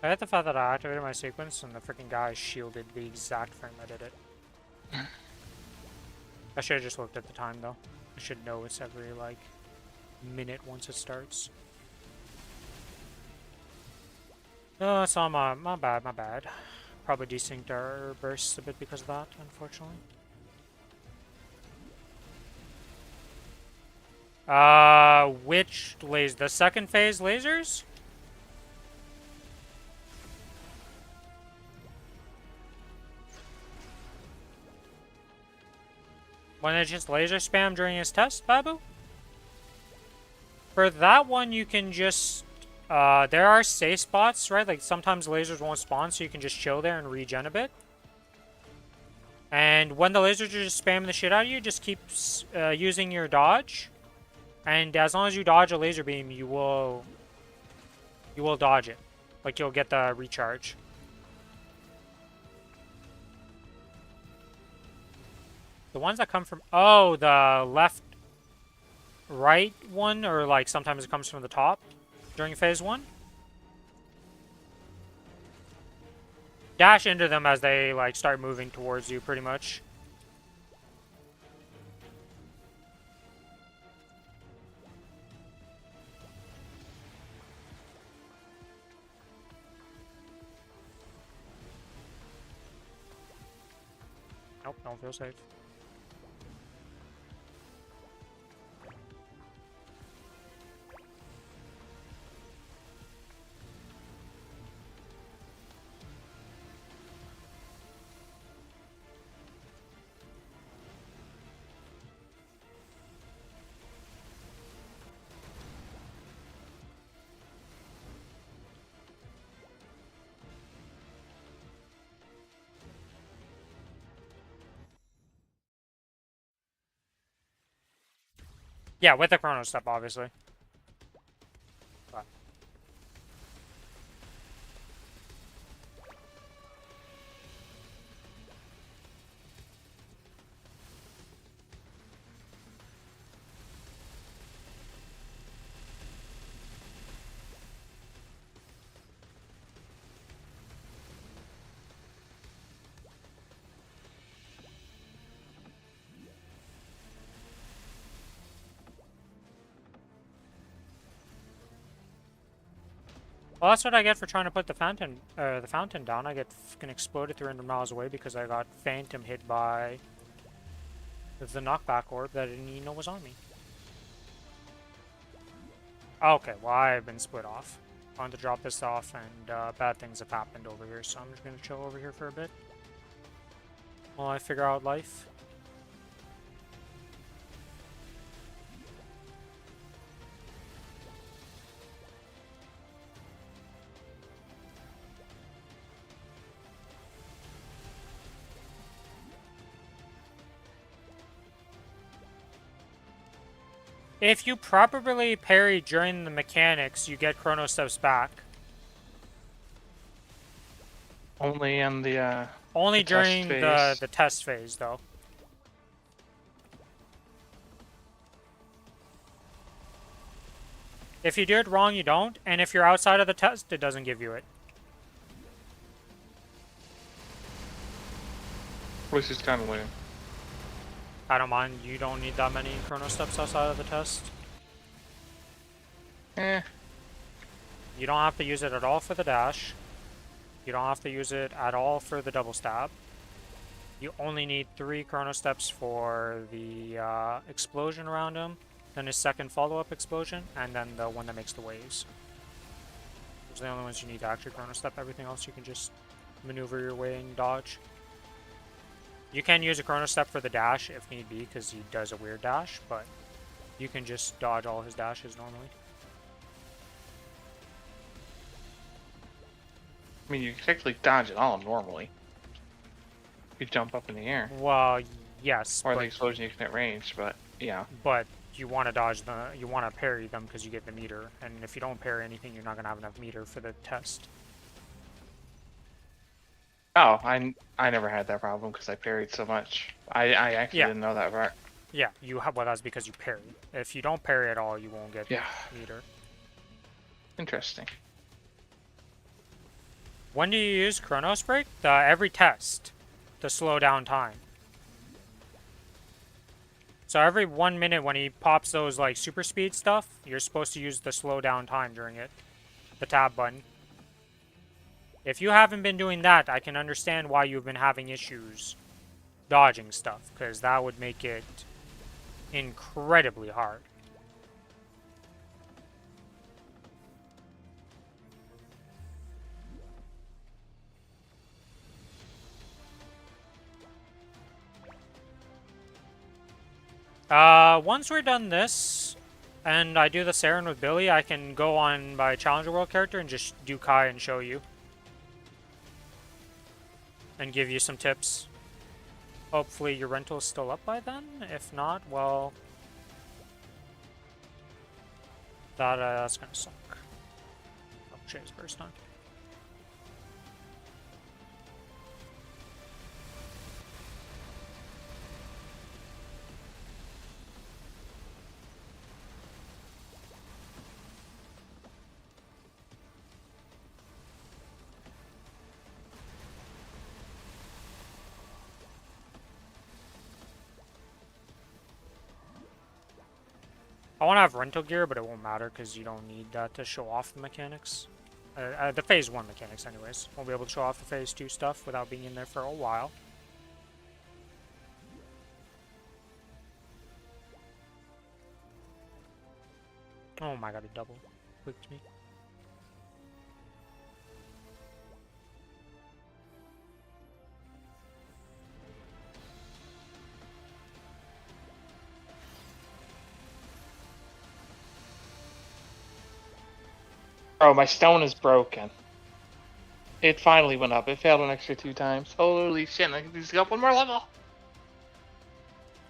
I hate the fact that I activated my sequence and the freaking guy shielded the exact frame I did it. I should have just looked at the time though. I should know it's every like minute once it starts. Oh, it's all my bad. Probably desynced our bursts a bit because of that, unfortunately. Which laser? The second phase lasers? When it just laser spam during his test, Babu? For that one, you can just... there are safe spots, right? Like, sometimes lasers won't spawn, so you can just chill there and regen a bit. And when the lasers are just spamming the shit out of you, just keep using your dodge. And as long as you dodge a laser beam, you will dodge it. Like, you'll get the recharge. The ones that come from... Oh, the left... right one? Or, like, sometimes it comes from the top during phase 1? Dash into them as they, like, start moving towards you, pretty much. Nope, don't feel safe. Yeah, with the Kronos step, obviously. But. Well, that's what I get for trying to put the fountain down. I get fucking exploded 300 miles away because I got phantom hit by the knockback orb that I didn't even know was on me. Okay, well, I've been split off. I wanted to drop this off, and bad things have happened over here, so I'm just gonna chill over here for a bit while I figure out life. If you properly parry during the mechanics, you get Chrono Steps back. Only in the Only the test during phase. the test phase, though. If you do it wrong, you don't, and if you're outside of the test, it doesn't give you it. Which is kind of lame. I don't mind. You don't need that many Chrono Steps outside of the test. Eh. You don't have to use it at all for the dash. You don't have to use it at all for the double stab. You only need 3 Chrono Steps for the explosion around him, then his second follow-up explosion, and then the one that makes the waves. Those are the only ones you need to actually Chrono Step. Everything else you can just maneuver your way and dodge. You can use a Chrono Step for the dash if need be, because he does a weird dash, but you can just dodge all his dashes normally. I mean, you can technically dodge it all normally. You jump up in the air. Well, yes. Or the explosion you can hit range, but yeah. But you want to dodge you want to parry them because you get the meter, and if you don't parry anything, you're not going to have enough meter for the test. Oh, I never had that problem because I parried so much. I actually didn't know that part. Yeah, well, that's because you parry. If you don't parry at all, you won't get meter. Interesting. When do you use Chronos Break? Every test to slow down time. So every 1 minute when he pops those like super speed stuff, you're supposed to use the slow down time during it. The tab button. If you haven't been doing that, I can understand why you've been having issues dodging stuff, because that would make it incredibly hard. Once we're done this, and I do the Saren with Billy, I can go on my Challenger World character and just do Kai and show you. And give you some tips. Hopefully your rental is still up by then. If not, well... that's gonna suck. Oh, shit, it's burst time. I want to have rental gear, but it won't matter because you don't need that to show off the mechanics. The Phase 1 mechanics anyways. Won't be able to show off the Phase 2 stuff without being in there for a while. Oh my god, it double clicked me. Oh, my stone is broken. It finally went up. It failed an extra 2 times. Holy shit, I can just go up 1 more level.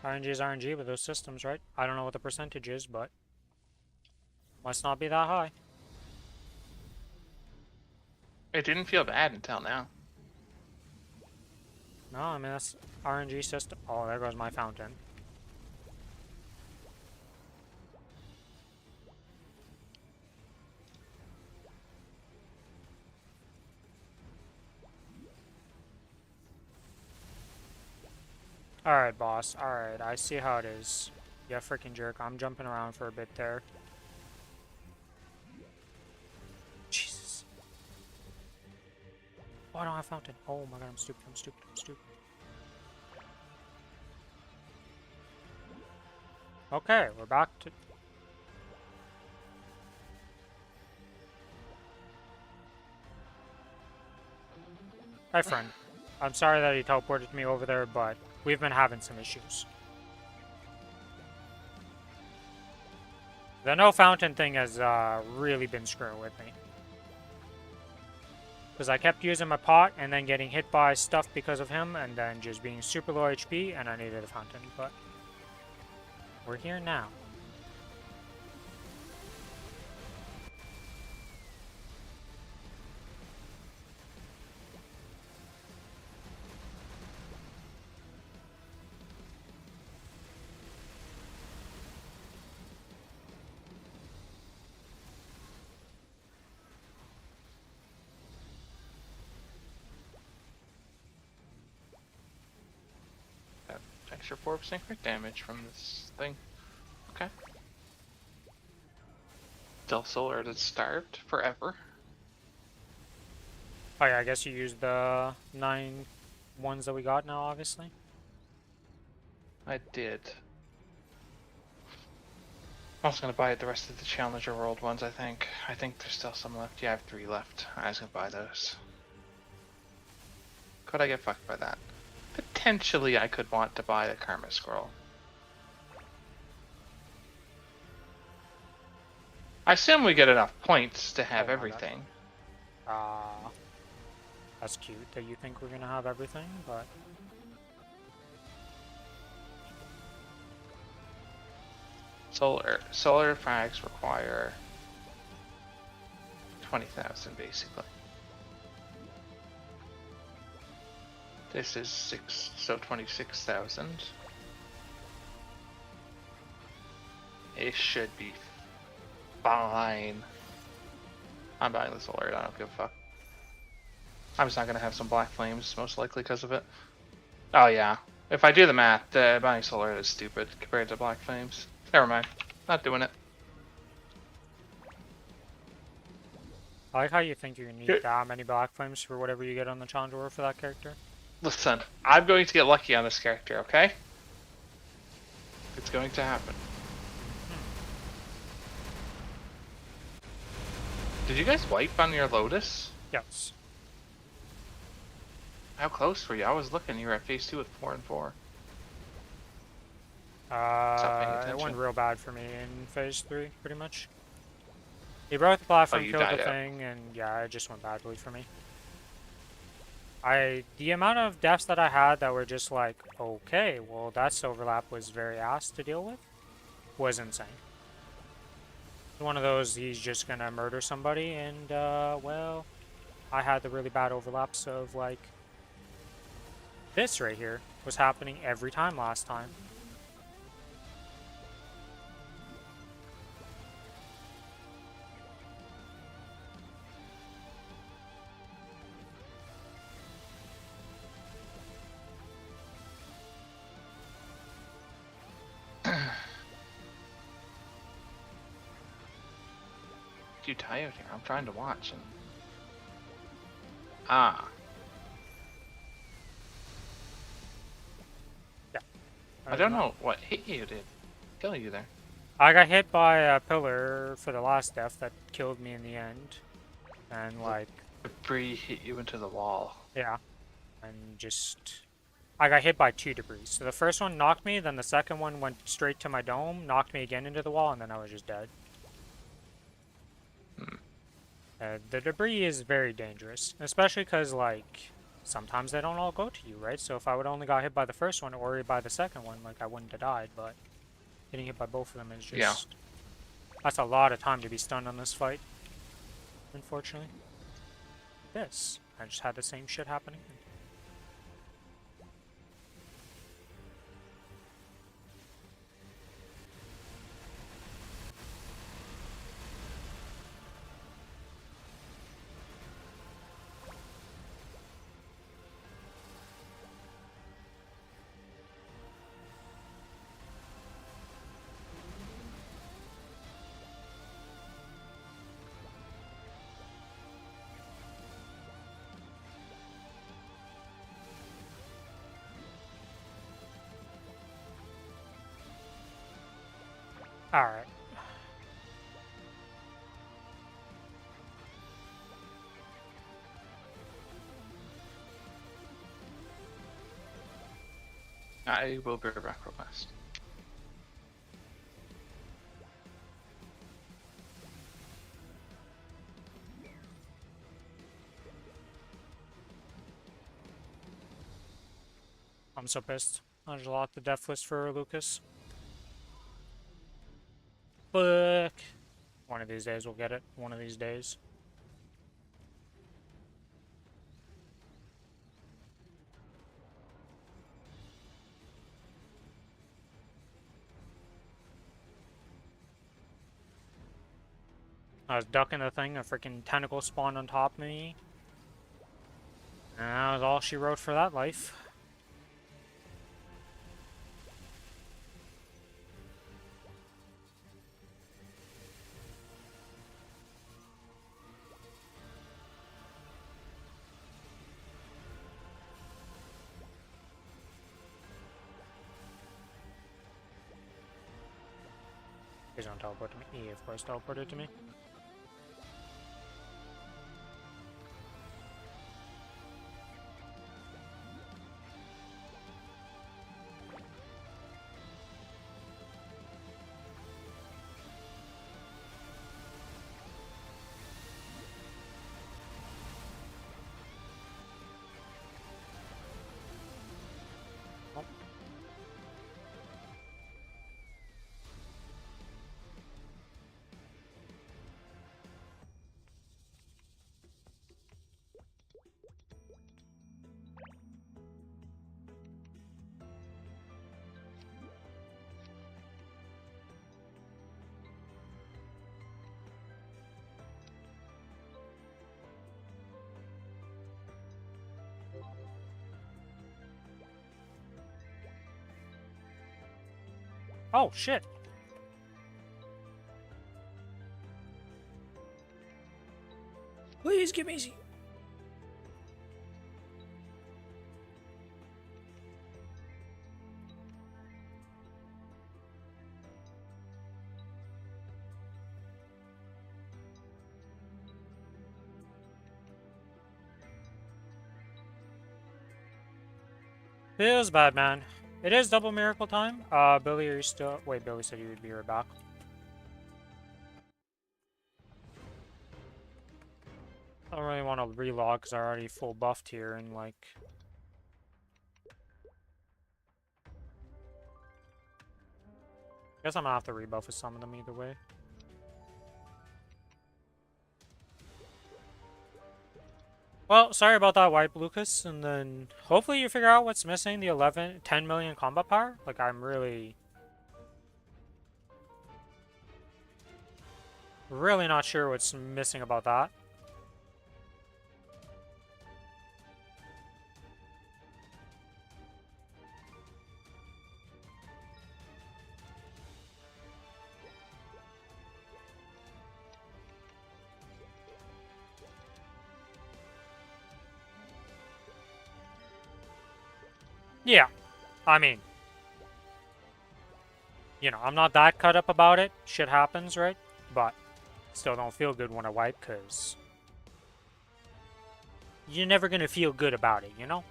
RNG is RNG with those systems, right? I don't know what the percentage is, but must not be that high. It didn't feel bad until now. No, I mean, that's RNG system. Oh, there goes my fountain. Alright, boss. Alright, I see how it is. Yeah, freaking jerk. I'm jumping around for a bit there. Jesus. Oh, I don't have fountain. Oh my god, I'm stupid. I'm stupid. I'm stupid. Okay, we're back to... Hi, friend. I'm sorry that he teleported me over there, but we've been having some issues. The no fountain thing has really been screwing with me. Because I kept using my pot and then getting hit by stuff because of him, and then just being super low HP, and I needed a fountain, but we're here now. extra 4% crit damage from this thing. Okay. Del Solar that's starved forever. Oh yeah, I guess you used the 9 ones that we got now, obviously. I did. I was gonna buy the rest of the Challenger World ones, I think. I think there's still some left. Yeah, I have 3 left. I was gonna buy those. Could I get fucked by that? Potentially I could want to buy the Karma Scroll. I assume we get enough points to have everything. That's cute that you think we're gonna have everything, but... Solar frags require 20,000 basically. This is 6, so 26,000. It should be fine. I'm buying the solar, I don't give a fuck. I'm just not gonna have some black flames, most likely because of it. Oh yeah, if I do the math, buying solar is stupid compared to black flames. Never mind, not doing it. I like how you think you're gonna need that many black flames for whatever you get on the Challenger War for that character. Listen, I'm going to get lucky on this character, okay? It's going to happen. Did you guys wipe on your Lotus? Yes. How close were you? I was looking, you were at phase 2 with 4 and 4. It went real bad for me in phase 3, pretty much. He broke the platform, killed the thing, and yeah, it just went badly for me. The amount of deaths that I had that were just like, okay, well that overlap was very ass to deal with, was insane. One of those, he's just gonna murder somebody, and well, I had the really bad overlaps of like, this right here was happening every time last time. Too tired here. I'm trying to watch and... Ah. Yeah. I don't know what hit you did. Kill you there. I got hit by a pillar for the last death that killed me in the end. And like... Debris hit you into the wall. Yeah. And just... I got hit by 2 debris. So the first one knocked me, then the second one went straight to my dome, knocked me again into the wall, and then I was just dead. The debris is very dangerous, especially because, like, sometimes they don't all go to you, right? So if I would only got hit by the first one or by the second one, like, I wouldn't have died, but getting hit by both of them is just... Yeah. That's a lot of time to be stunned on this fight, unfortunately. This. I just had the same shit happening. Alright. I will be back real fast. I'm so pissed. I just locked the death list for Lucas. Fuck. One of these days we'll get it. One of these days. I was ducking the thing, a freaking tentacle spawned on top of me. And that was all she wrote for that life. Please don't teleport to me. E, of course, teleported to me. Oh, shit. Please give me easy. Feels bad, man. It is double miracle time. Billy, are you still... Wait, Billy said he would be right back. I don't really want to relog because I already full buffed here and, like... I guess I'm gonna have to rebuff with some of them either way. Well, sorry about that wipe, Lucas, and then hopefully you figure out what's missing, the 10 million combat power. Like, I'm really not sure what's missing about that. Yeah, I mean, you know, I'm not that cut up about it. Shit happens, right? But still don't feel good when I wipe, because you're never gonna feel good about it, you know?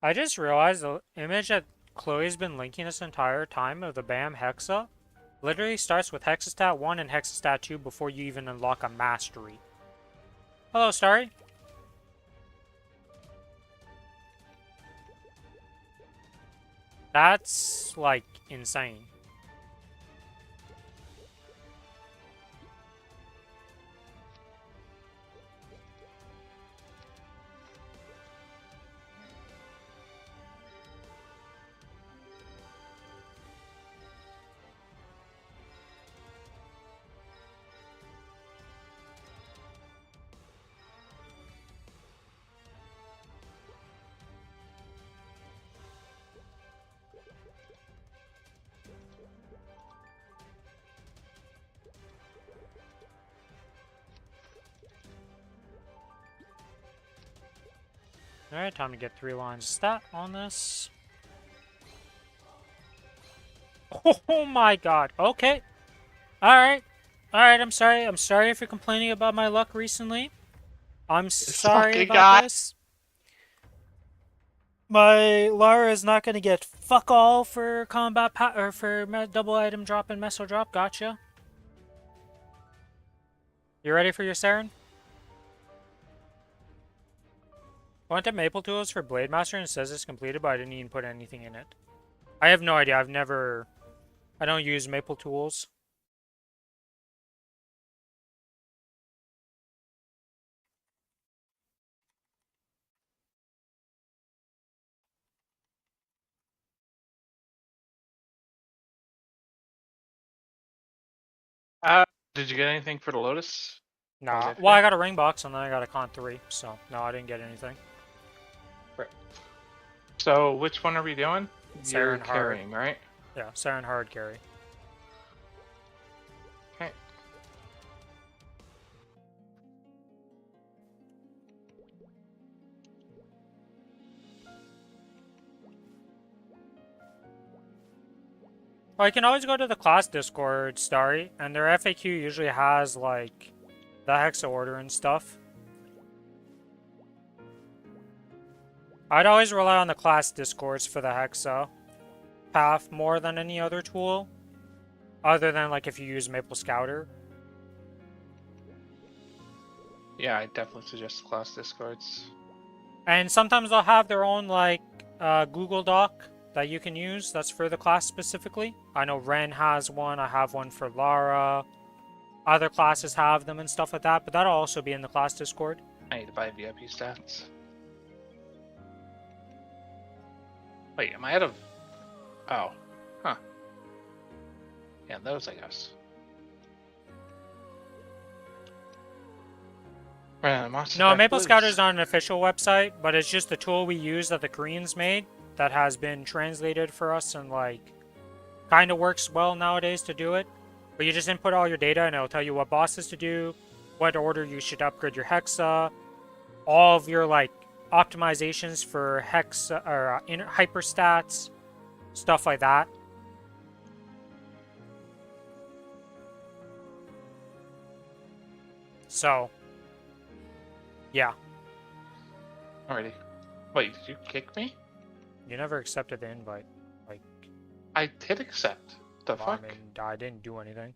I just realized the image that Chloe's been linking this entire time of the BAM Hexa literally starts with Hexastat 1 and Hexastat 2 before you even unlock a Mastery. Hello, Starry. That's, like, insane. Alright, time to get 3 lines of stat on this. Oh my god, okay. Alright. Alright, I'm sorry. I'm sorry if you're complaining about my luck recently. I'm sorry about this. My Lara is not gonna get fuck all for combat or for double item drop and meso drop. Gotcha. You ready for your Saren? I went to Maple Tools for Blade Master and it says it's completed, but I didn't even put anything in it. I have no idea. I don't use Maple Tools. Did you get anything for the Lotus? Nah. Well, I got a ring box and then I got a con 3, so no, I didn't get anything. Right. So which one are we doing? You're Saren carrying, right? Yeah, Saren hard carry. Okay. Well, you can always go to the class Discord, Starry, and their FAQ usually has, like, the Hexa order and stuff. I'd always rely on the class Discords for the Hexa path more than any other tool. Other than, like, if you use Maple Scouter. Yeah, I definitely suggest class Discords. And sometimes they'll have their own, like, Google Doc that you can use that's for the class specifically. I know Ren has one, I have one for Lara. Other classes have them and stuff like that, but that'll also be in the class Discord. I need to buy VIP stats. Wait, am I out of... Oh. Huh. Yeah, those I guess. No, Maple Scouter is not an official website, but it's just the tool we use that the Koreans made that has been translated for us and, like, kind of works well nowadays to do it. But you just input all your data and it'll tell you what bosses to do, what order you should upgrade your Hexa, all of your, like, optimizations for Hexa or hyper stats, stuff like that. So, yeah. Alrighty. Wait, did you kick me? You never accepted the invite. Like, I did accept. The fuck? I mean, I didn't do anything.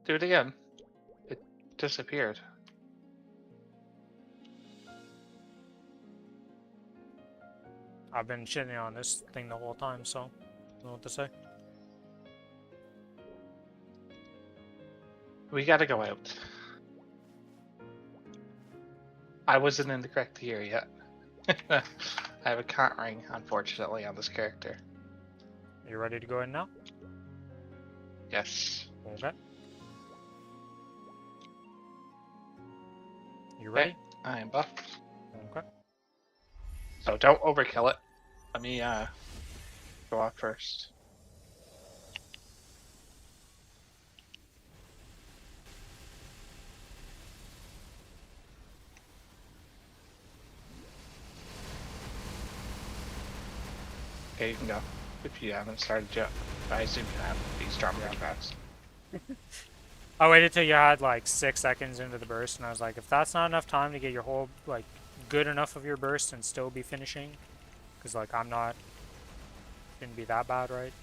Do it again. It disappeared. I've been shitting on this thing the whole time, so I don't know what to say. We gotta go out. I wasn't in the correct tier yet. I have a cont ring, unfortunately, on this character. You ready to go in now? Yes. Okay. You ready? I am buffed. Okay. So don't overkill it. Let me go off first. Okay, you can go. If you haven't started yet. I assume you have. These drop pretty fast. I waited till you had like 6 seconds into the burst, and I was like, if that's not enough time to get your whole, like, good enough of your burst and still be finishing, because, like, I'm not, didn't be that bad, right?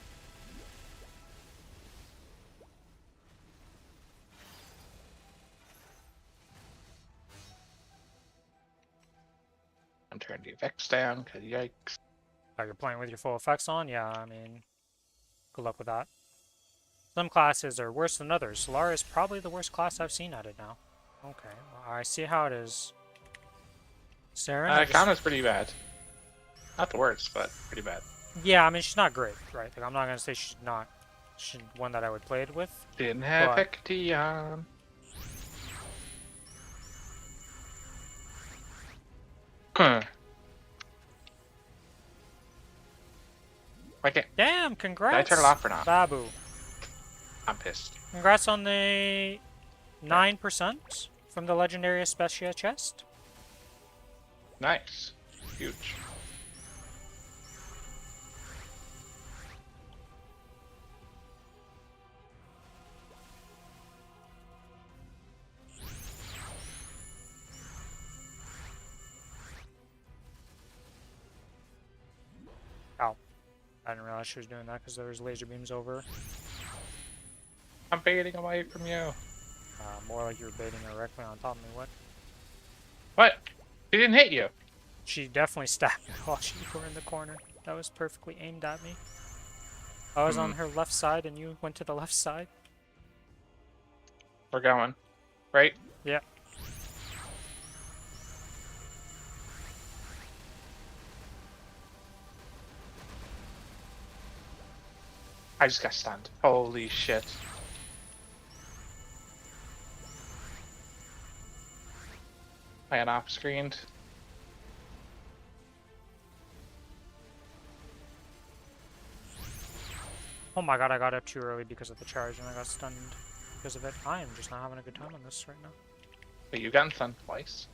I'm turning the effects down, cause yikes. Oh, you're playing with your full effects on? Yeah, I mean, good luck with that. Some classes are worse than others. Lara is probably the worst class I've seen at it now. Okay, well, I see how it is. Saren? Kana's pretty bad. Not the worst, but pretty bad. Yeah, I mean, she's not great, right? Like, I'm not gonna say she's not one that I would play it with. Didn't have but... Hecteon. Okay. Damn, congrats! Did I turn it off or not? Babu. I'm pissed. Congrats on the 9% from the Legendary Especia chest. Nice. Huge. Ow. I didn't realize she was doing that because there was laser beams over. I'm baiting away from you. More like you were baiting directly on top of me. What? What? She didn't hit you. She definitely stabbed me while you were in the corner. That was perfectly aimed at me. I was on her left side and you went to the left side. We're going. Right? Yeah. I just got stunned. Holy shit. I got off-screened. Oh my god, I got up too early because of the charge and I got stunned because of it. I am just not having a good time on this right now. But you've gotten stunned twice.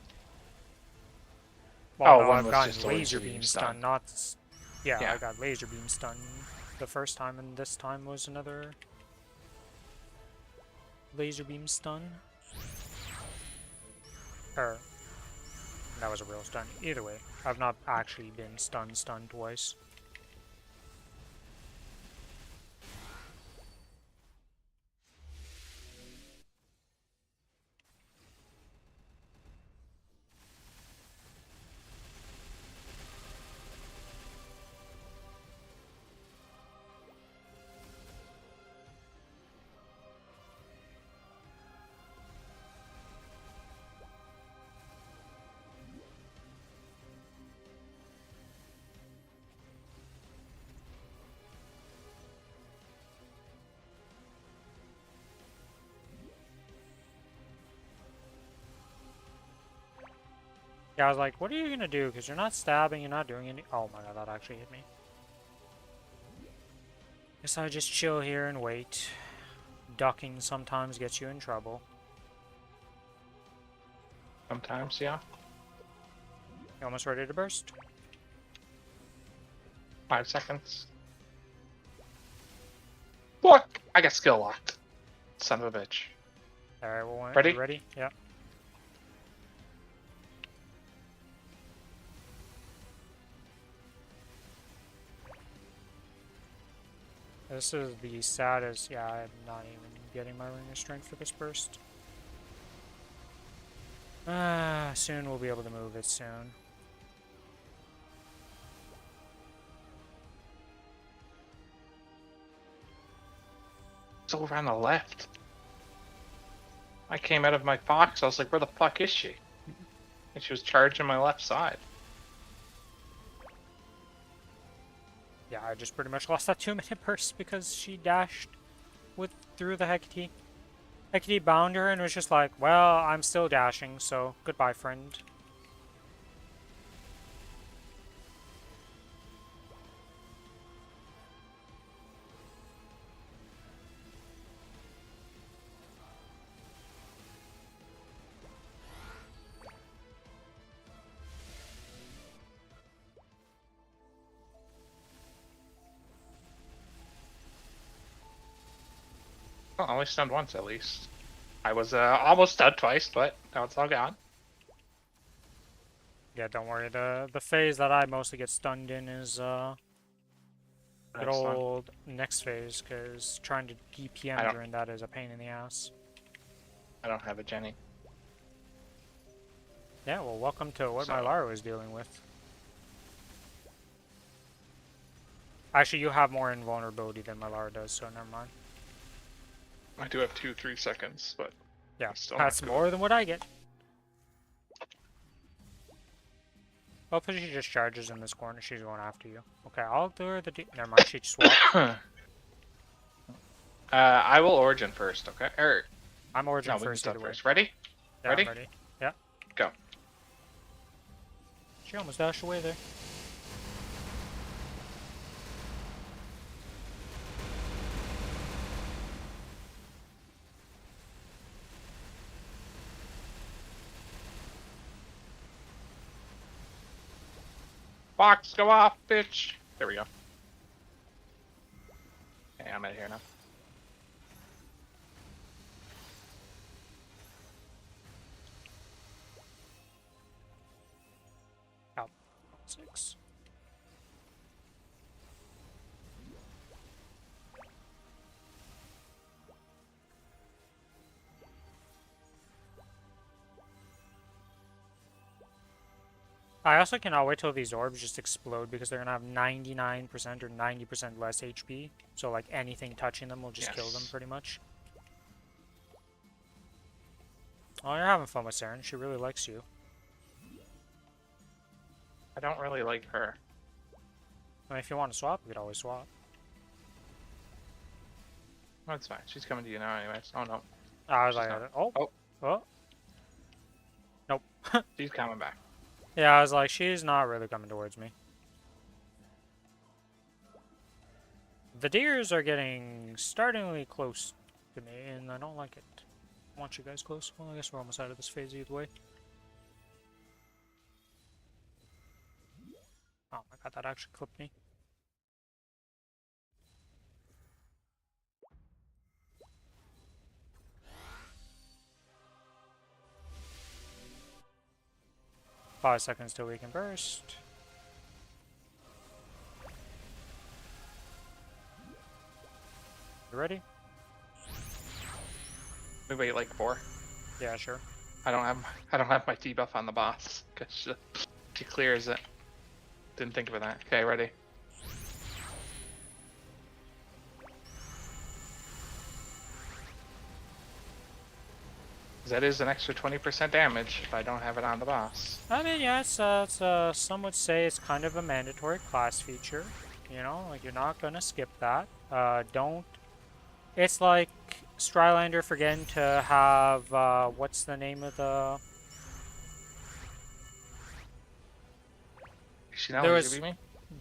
Well, Oh, no, one I've was gotten just a laser laser beam stun. stun, not... Yeah, Yeah. I got laser beam stun the first time, and this time was another laser beam stun. Or, that was a real stun. Either way, I've not actually been stunned twice. Yeah, I was like, what are you gonna do? Because you're not stabbing, you're not doing any... Oh my god, that actually hit me. Guess I just chill here and wait. Ducking sometimes gets you in trouble. Sometimes, yeah. You almost ready to burst? 5 seconds. Look! I got skill locked. Son of a bitch. Alright, well, Ready? you ready? Yeah. This is the saddest. Yeah, I'm not even getting my ring of strength for this burst. Soon we'll be able to move it soon. It's over on the left. I came out of my box, I was like, where the fuck is she? And she was charging my left side. Yeah, I just pretty much lost that 2-minute burst because she dashed through the Hecate. Hecate bound her and was just like, well, I'm still dashing, so goodbye, friend. Well, I only stunned once at least. I was almost stunned twice, but now it's all gone. Yeah, don't worry. The phase that I mostly get stunned in is good Next one. old next phase, because trying to DPM during that is a pain in the ass. I don't have a Jenny. Yeah, well, welcome to what my Lara was dealing with. Actually, you have more invulnerability than my Lara does, so never mind. I do have 2-3 seconds, but Yeah, still that's not good. more than what I get. Hopefully she just charges in this corner. She's going after you. Okay, I'll do her the... Never mind, she swapped. I will origin first, okay? I'm origin no, we can first start either way. first. Ready? Yeah, Ready? I'm ready. Yeah. Go. She almost dashed away there. Box, go off, bitch! There we go. Okay, I'm out of here now. Out. 6. I also cannot wait till these orbs just explode because they're gonna have 99% or 90% less HP. So like anything touching them will just kill them pretty much. Oh, you're having fun with Saren. She really likes you. I don't really like her. I mean, if you want to swap, we could always swap. That's fine. She's coming to you now anyways. Oh no. I was She's like, not. oh. Oh. Oh. Nope. She's coming back. Yeah, I was like, she's not really coming towards me. The deers are getting startlingly close to me, and I don't like it. I want you guys close. Well, I guess we're almost out of this phase either way. Oh my god, that actually clipped me. Five seconds till we can burst. You ready? We wait like 4. Yeah, sure. I don't have my debuff on the boss because she clears it. Didn't think of that. Okay, ready. That is an extra 20% damage if I don't have it on the boss. I mean, yeah, some would say it's kind of a mandatory class feature. You know, like you're not gonna skip that. Don't. It's like Strylander forgetting to have what's the name of the?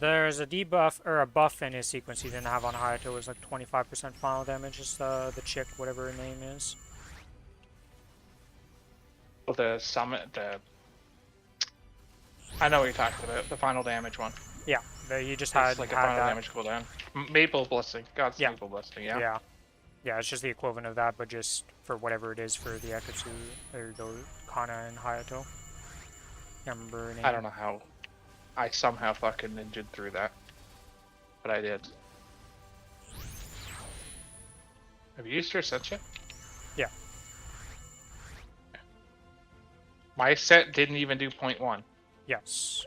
There's a debuff or a buff in his sequence he didn't have on Hayato. It was like 25% final damage. Just the chick, whatever her name is. Well, the summit, I know what you're talking about. The final damage one. Yeah, he just had like a final damage cooldown. Maple Blessing. God's yeah. Maple Blessing, yeah. Yeah. Yeah, it's just the equivalent of that, but just for whatever it is for the Ekatsu, or the Kana and Hayato. Can't remember her name. I don't know how. I somehow fucking ninja'd through that. But I did. Have you used your set yet? Yeah. My set didn't even do 0.1. Yes.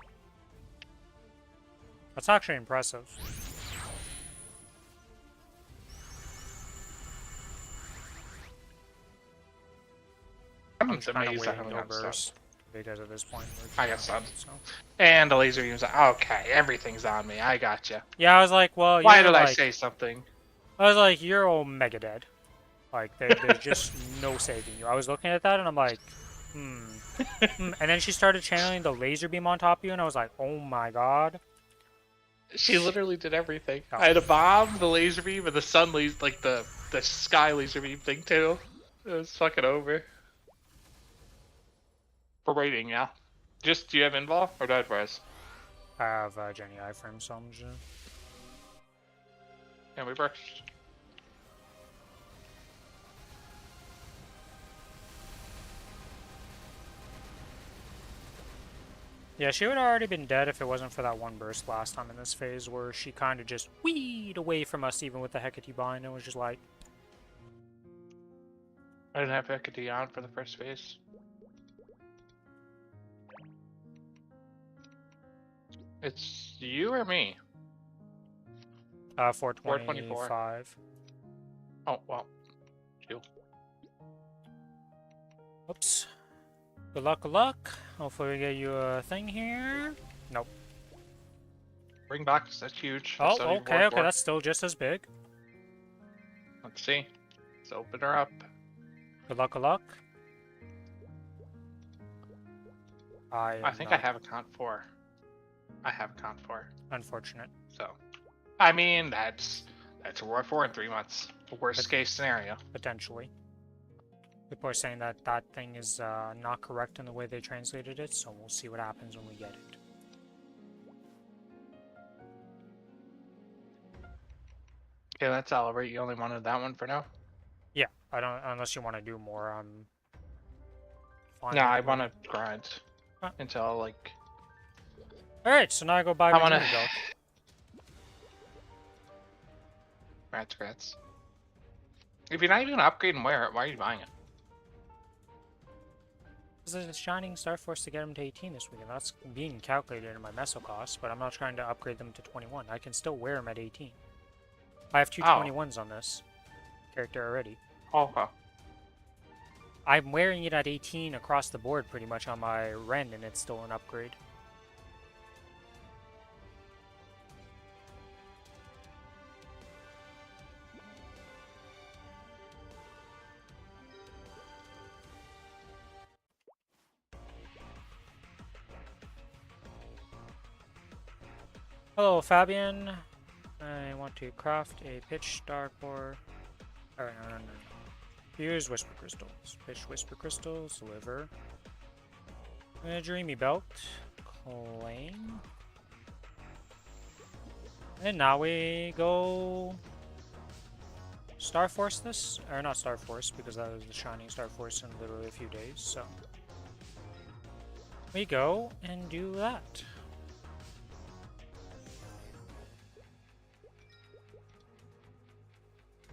That's actually impressive. I'm trying to wait no burst because at this point I got stunned. So. And the laser beam's like, okay, everything's on me. I got you. Yeah, I was like, well, why did I say something? I was like, you're Omega dead. Like, there's just no saving you. I was looking at that and I'm like, And then she started channeling the laser beam on top of you, and I was like, oh my god. She literally did everything. Oh. I had a bomb, the laser beam, and the sun laser, like the sky laser beam thing too. It was fucking over. For rating, yeah. Just, do you have invol or dead res? I have Jenny iframe, so I'm just... Yeah, we burst. Yeah, she would have already been dead if it wasn't for that one burst last time in this phase where she kind of just weed away from us even with the Hecate bind and was just like... I didn't have Hecate on for the first phase. It's you or me? 425. Oh, well. You. Oops. Good luck, good luck. Hopefully we get you a thing here. Nope. Bring box, that's huge. Oh, okay, that's still just as big. Let's see. Let's open her up. Good luck, good luck. I think I have a Con 4. I have a Con 4. Unfortunate. So, I mean, that's a War 4 in 3 months. Worst case scenario. Potentially. People are saying that that thing is not correct in the way they translated it, so we'll see what happens when we get it. Okay, that's all right. You only wanted that one for now? Yeah, I don't, unless you want to do more. No, I want to grind until like. All right, so now I go buy my belt. Rats. If you're not even gonna upgrade and wear it, why are you buying it? Because there's a Shining Star Force to get them to 18 this week, and that's being calculated in my meso cost, but I'm not trying to upgrade them to 21. I can still wear them at 18. I have two 21s on this character already. Oh, wow. I'm wearing it at 18 across the board pretty much on my Ren, and it's still an upgrade. Hello, Fabian. I want to craft a pitch dark ore. Oh, no. Here's whisper crystals. Pitch whisper crystals, liver. A dreamy belt. Claim. And now we go Star Force this? Or not Star Force, because that was the Shining Star Force in literally a few days, so. We go and do that.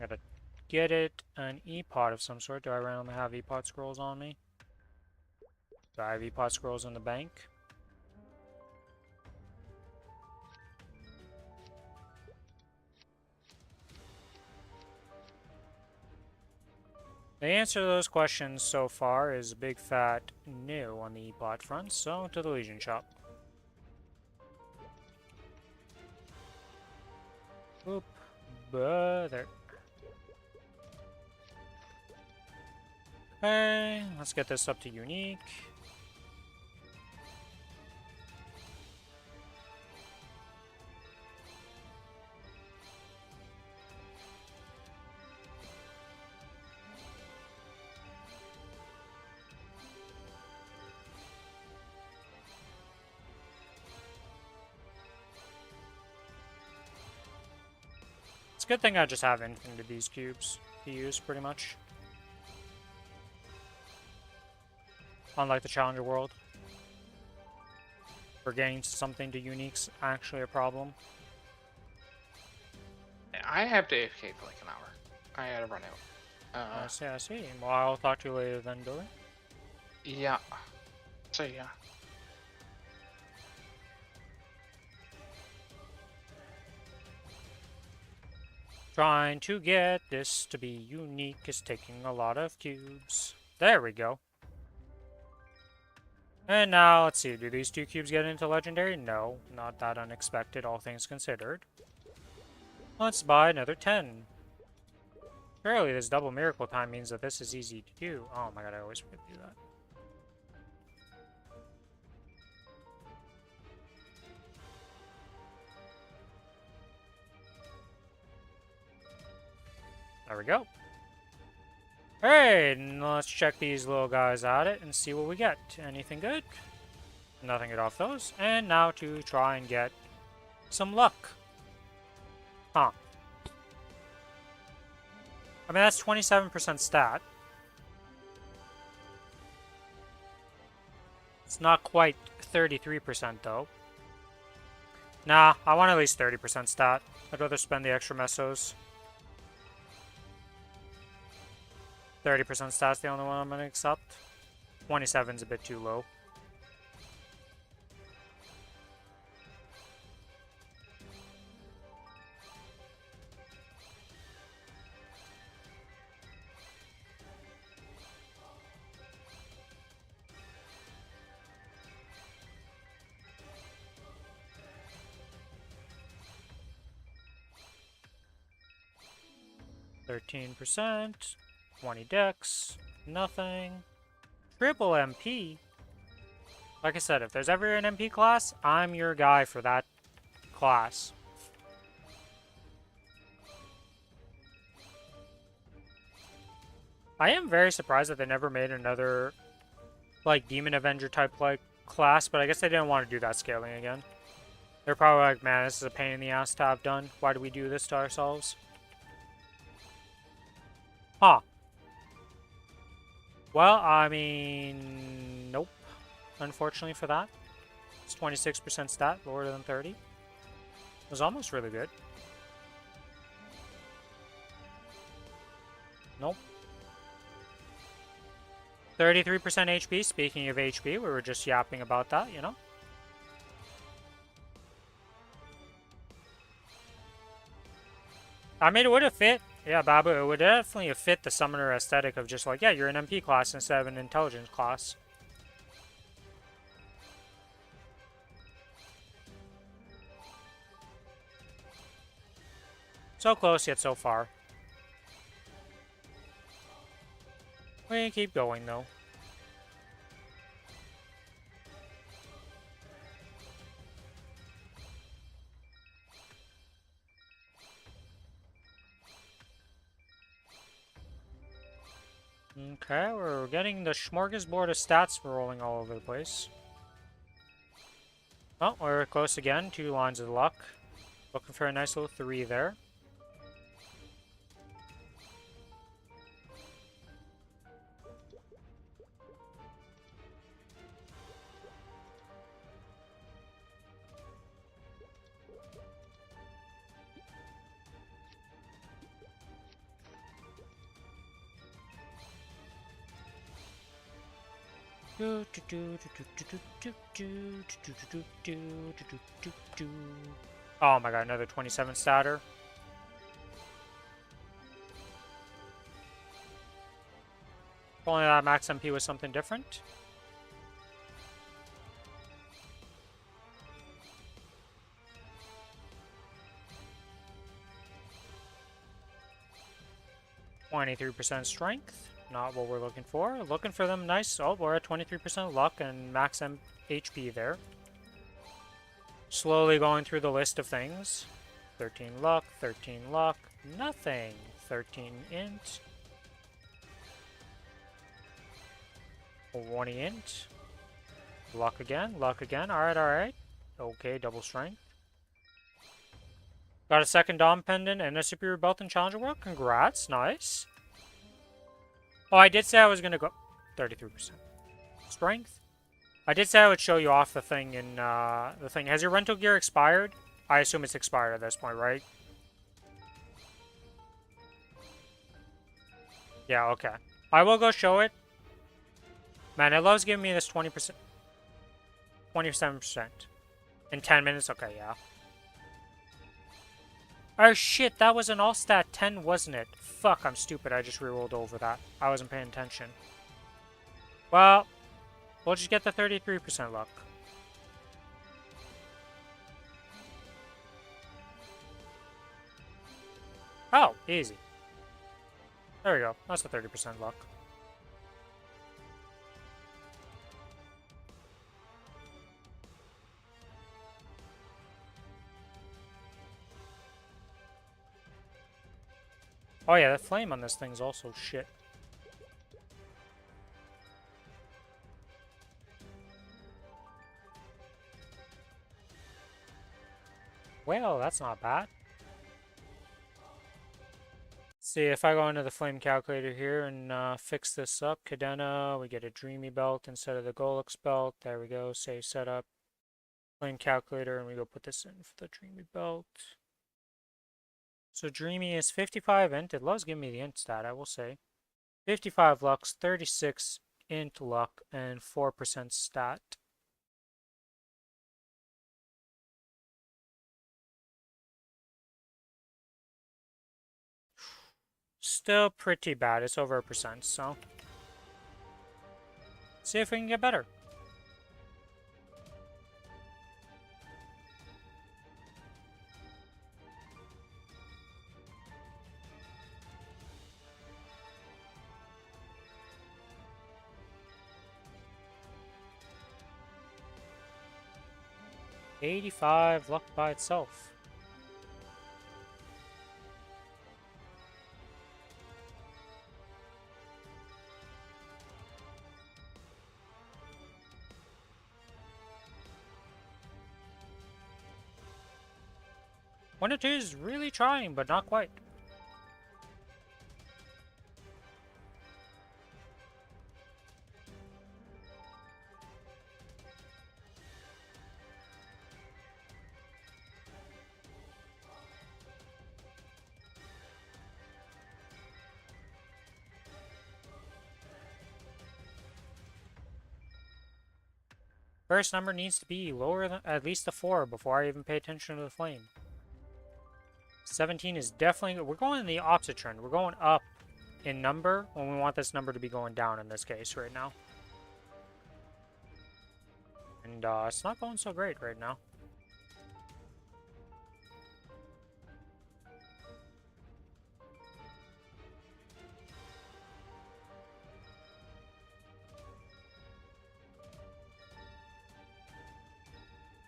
Gotta get it an E-pot of some sort. Do I randomly have E-pot scrolls on me? Do I have E-pot scrolls in the bank? The answer to those questions so far is a big fat no on the E-pot front, so to the Legion shop. Oop, brother. Okay, let's get this up to unique. It's a good thing I just have anything to these cubes to use, pretty much. Unlike the Challenger world, where getting something to unique's actually a problem. I have to AFK for like an hour. I had to run out. I see. Well, I'll talk to you later then, Billy. Yeah. So yeah. Trying to get this to be unique is taking a lot of cubes. There we go. And now, let's see, do these 2 cubes get into Legendary? No, not that unexpected, all things considered. Let's buy another 10. Surely this double miracle time means that this is easy to do. Oh my god, I always forget to do that. There we go. Alright, let's check these little guys at it and see what we get. Anything good? Nothing good off those. And now to try and get some luck. Huh. I mean, that's 27% stat. It's not quite 33% though. Nah, I want at least 30% stat. I'd rather spend the extra mesos. 30% stat's the only one I'm gonna accept. 27's a bit too low. %, 20 dex, nothing. Triple MP. Like I said, if there's ever an MP class, I'm your guy for that class. I am very surprised that they never made another, like, Demon Avenger type, like, class, but I guess they didn't want to do that scaling again. They're probably like, man, this is a pain in the ass to have done. Why do we do this to ourselves? Huh. Well, I mean, nope. Unfortunately for that. It's 26% stat, lower than 30. It was almost really good. Nope. 33% HP. Speaking of HP, we were just yapping about that, you know? I mean, it would have fit. Yeah, Babu, it would definitely have fit the summoner aesthetic of just like, yeah, you're an MP class instead of an intelligence class. So close, yet so far. We keep going, though. Okay, we're getting the smorgasbord of stats rolling all over the place. Oh, we're close again. 2 lines of luck. Looking for a nice little 3 there. Oh my god, another 27 statter. If only that max MP was something different. %, strength. Not what we're looking for. Looking for them nice. Oh, we're at 23% luck and max HP there. Slowly going through the list of things. 13 luck, 13 luck, nothing. 13 int. 20 int. Luck again, alright, alright. Okay, double strength. Got a second Dom Pendant and a Superior Belt in Challenger World. Congrats, nice. Oh, I did say I was going to go... 33%. Strength? I did say I would show you off the thing in, the thing. Has your rental gear expired? I assume it's expired at this point, right? Yeah, okay. I will go show it. Man, it loves giving me this 20%. 27%. In 10 minutes? Okay, yeah. Oh shit, that was an all-stat 10, wasn't it? Fuck, I'm stupid. I just rerolled over that. I wasn't paying attention. Well, we'll just get the 33% luck. Oh, easy. There we go. That's the 30% luck. Oh yeah, the flame on this thing is also shit. Well, that's not bad. See, if I go into the flame calculator here and fix this up, Cadena, we get a Dreamy Belt instead of the Golux Belt. There we go, save setup. Flame calculator, and we go put this in for the Dreamy Belt. So Dreamy is 55 int. It loves giving me the int stat, I will say. 55 lux, 36 int luck, and 4% stat. Still pretty bad. It's over 1%, so... see if we can get better. $85 luck by itself. One or two is really trying, but not quite. First number needs to be lower than at least a 4 before I even pay attention to the flame. 17 is definitely... we're going in the opposite trend. We're going up in number when we want this number to be going down in this case right now. And it's not going so great right now.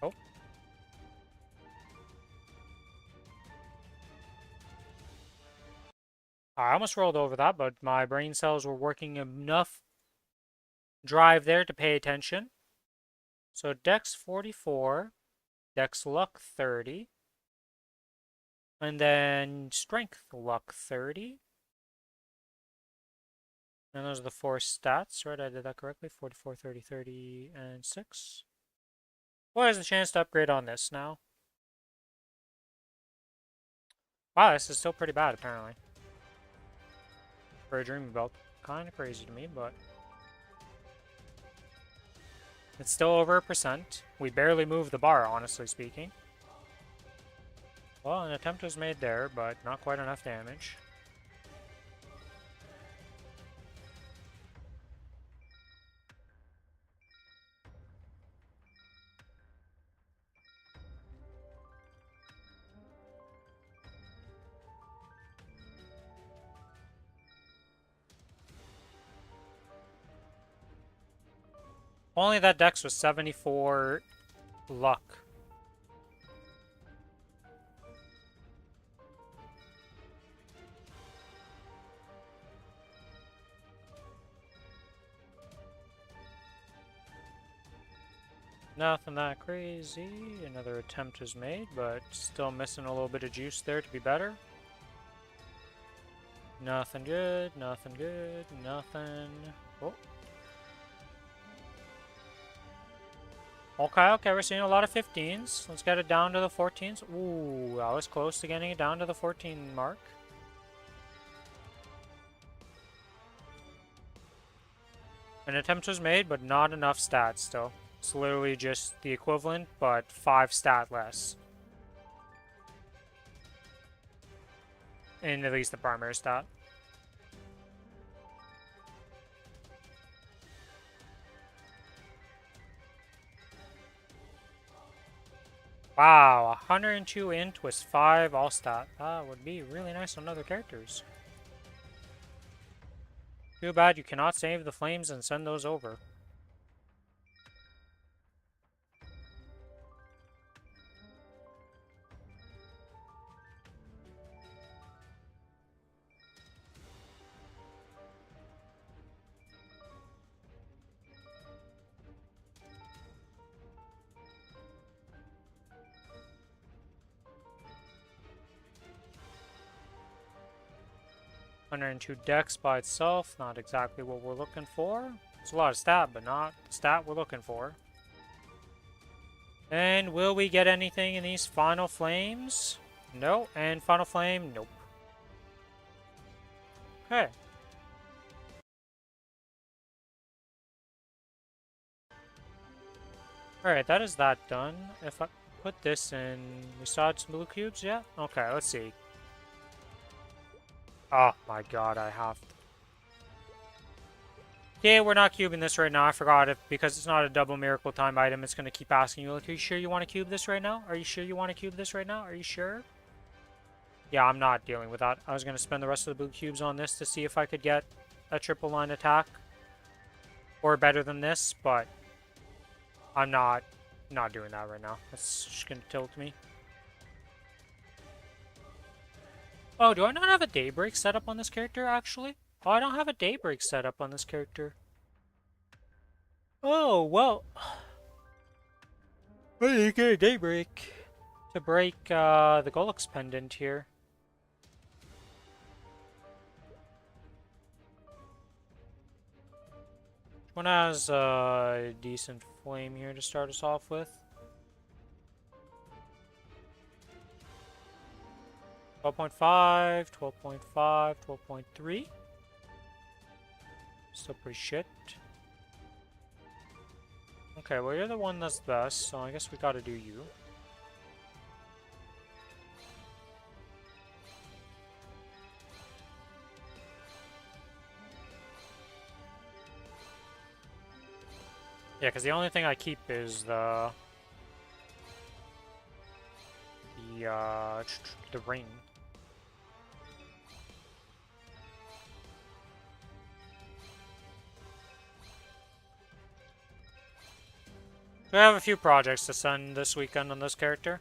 Oh. I almost rolled over that, but my brain cells were working enough drive there to pay attention. So Dex 44, Dex Luck 30, and then Strength Luck 30. And those are the 4 stats, right? I did that correctly. 44, 30, 30, and 6. Well, there's a chance to upgrade on this now. Wow, this is still pretty bad, apparently. For a Dreaming Belt. Kind of crazy to me, but... it's still over 1%. We barely moved the bar, honestly speaking. Well, an attempt was made there, but not quite enough damage. Only that dex was 74 luck. Nothing that crazy. Another attempt is made, but still missing a little bit of juice there to be better. Nothing good, nothing good, nothing. Oh. Okay, we're seeing a lot of 15s. Let's get it down to the 14s. Ooh, I was close to getting it down to the 14 mark. An attempt was made, but not enough stats still. It's literally just the equivalent, but 5 stat less. In at least the primary stat. Wow, 102 int with 5 all stat. That would be really nice on other characters. Too bad you cannot save the flames and send those over. (102 dex by itself, not exactly what we're looking for. It's a lot of stat, but not stat we're looking for. And will we get anything in these final flames? No. And final flame? Nope. Okay. Alright, that is that done. If I put this in... we saw some blue cubes, yeah? Okay, let's see. Oh my god, I have to... okay, we're not cubing this right now. I forgot it because it's not a double miracle time item. It's going to keep asking you, like, are you sure you want to cube this right now? Are you sure you want to cube this right now? Are you sure? Yeah, I'm not dealing with that. I was going to spend the rest of the blue cubes on this to see if I could get a triple line attack. Or better than this, but I'm not doing that right now. That's just going to tilt me. Oh, do I not have a daybreak set up on this character, actually? Oh, I don't have a daybreak set up on this character. Oh, well. Well, you get a daybreak to break the Golux pendant here. Which one has a decent flame here to start us off with? 12.5, 12.5, 12.3. Still pretty shit. Okay, well you're the one that's best, so I guess we gotta do you. Yeah, because the only thing I keep is the ring. We have a few projects to send this weekend on this character.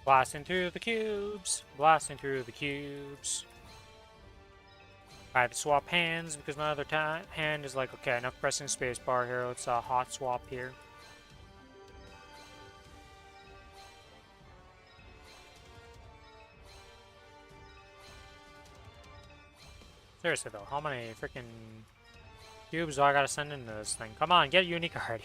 Blasting through the cubes. Blasting through the cubes. I have to swap hands because my other hand is like, okay, enough pressing spacebar here. Let's hot swap here. Seriously though, how many freaking cubes do I gotta send into this thing? Come on, get unique already.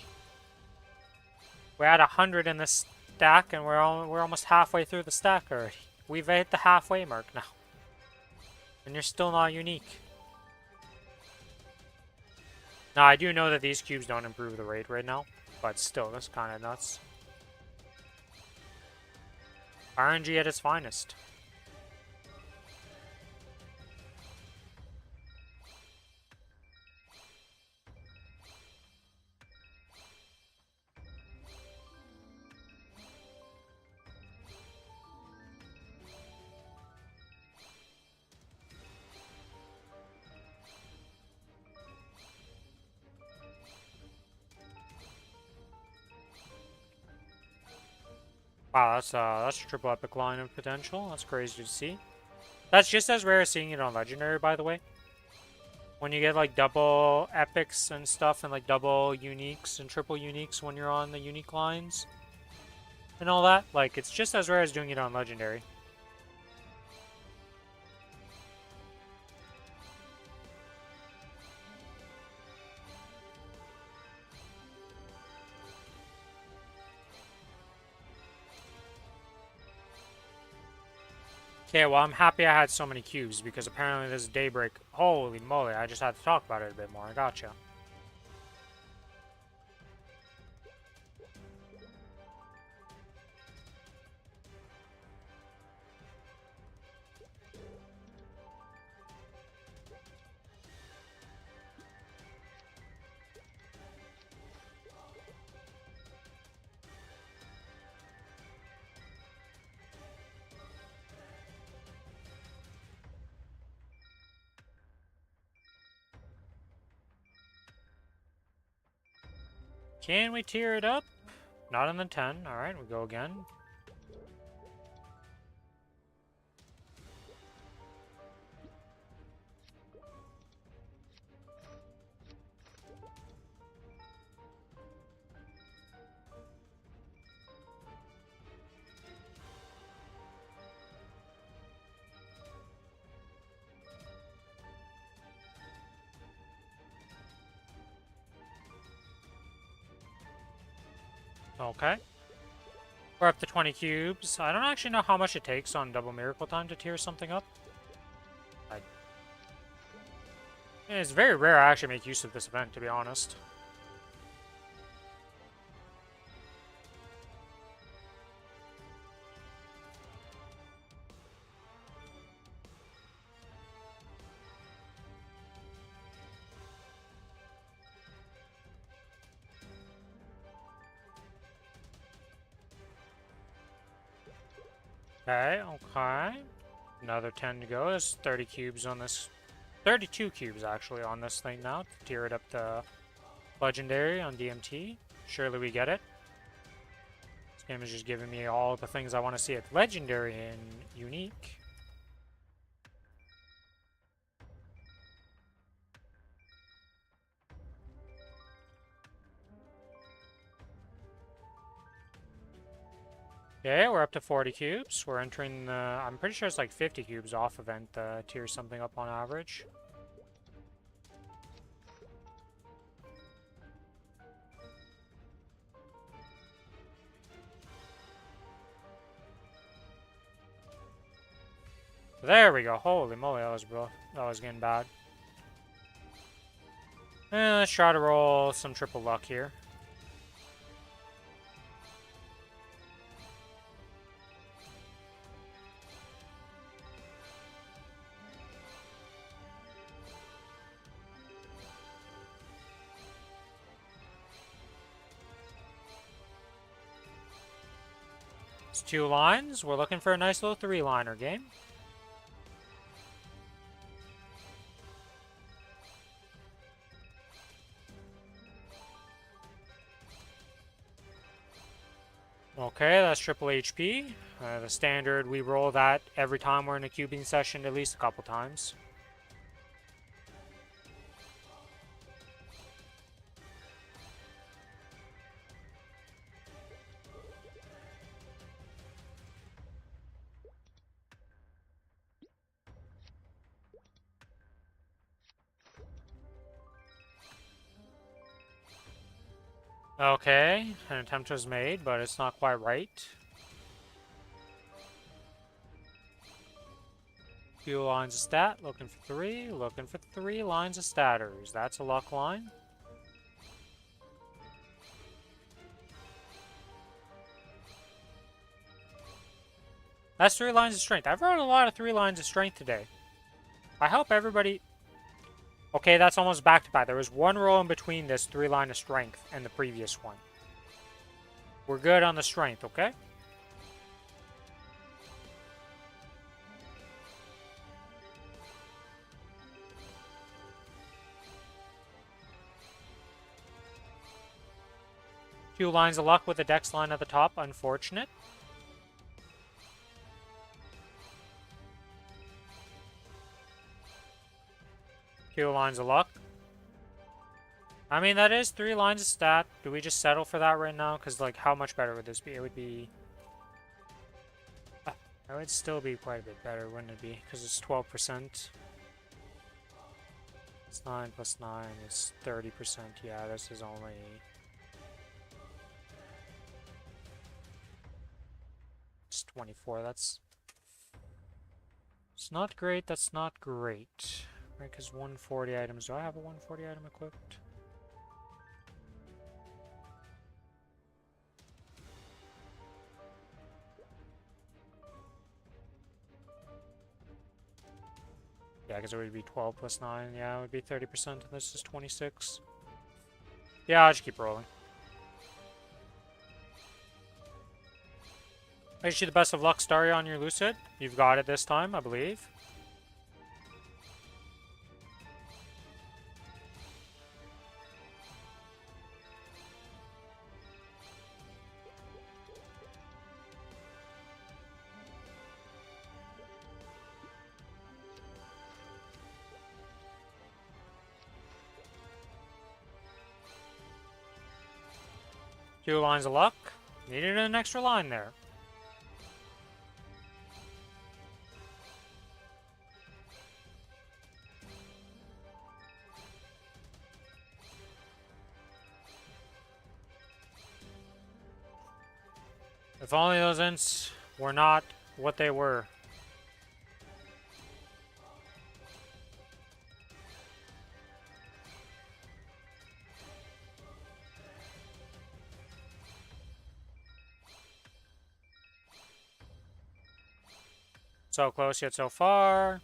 We're at 100 in this stack, and we're almost halfway through the stack already. We've hit the halfway mark now, and you're still not unique. Now I do know that these cubes don't improve the rate right now, but still, that's kind of nuts. RNG at its finest. Wow, that's a triple epic line of potential. That's crazy to see. That's just as rare as seeing it on Legendary, by the way. When you get like double epics and stuff, and like double uniques and triple uniques when you're on the unique lines and all that, like it's just as rare as doing it on Legendary. Okay, well, I'm happy I had so many cubes, because apparently this is Daybreak. Holy moly, I just had to talk about it a bit more. I gotcha. Can we tier it up? Not in the 10. Alright, we go again. Okay. We're up to 20 cubes. I don't actually know how much it takes on Double Miracle Time to tier something up. It's very rare I actually make use of this event, to be honest. Okay, okay. Another 10 to go. There's 30 cubes on this. 32 cubes, actually, on this thing now. To tier it up to Legendary on DMT. Surely we get it. This game is just giving me all the things I want to see at Legendary and Unique. Okay, we're up to 40 cubes. We're entering the... I'm pretty sure it's like 50 cubes off event tier something up on average. There we go. Holy moly, that was getting bad. Let's try to roll some triple luck here. It's 2 lines. We're looking for a nice little 3-liner game. Okay, that's triple HP. The standard, we roll that every time we're in a cubing session at least a couple times. Okay, an attempt was made, but it's not quite right. Few lines of stat, looking for 3 lines of statters. That's a luck line. That's 3 lines of strength. I've run a lot of 3 lines of strength today. I hope everybody... Okay, that's almost back to back. There was one roll in between this 3 line of strength and the previous one. We're good on the strength, okay? Few lines of luck with the dex line at the top. Unfortunate. Few lines of luck. I mean, that is 3 lines of stat. Do we just settle for that right now? Because, like, how much better would this be? It would be... It would still be quite a bit better, wouldn't it be? Because it's 12%. It's 9 plus 9 is 30%. Yeah, this is only... It's 24. That's... It's not great. That's not great. Right, because 140 items. Do I have a 140 item equipped? Yeah, because it would be 12 plus 9. Yeah, it would be 30%, and this is 26. Yeah, I'll just keep rolling. I wish you the best of luck, Starry, on your Lucid. You've got it this time, I believe. Two lines of luck. Needed an extra line there. If only those ints were not what they were. So close yet so far.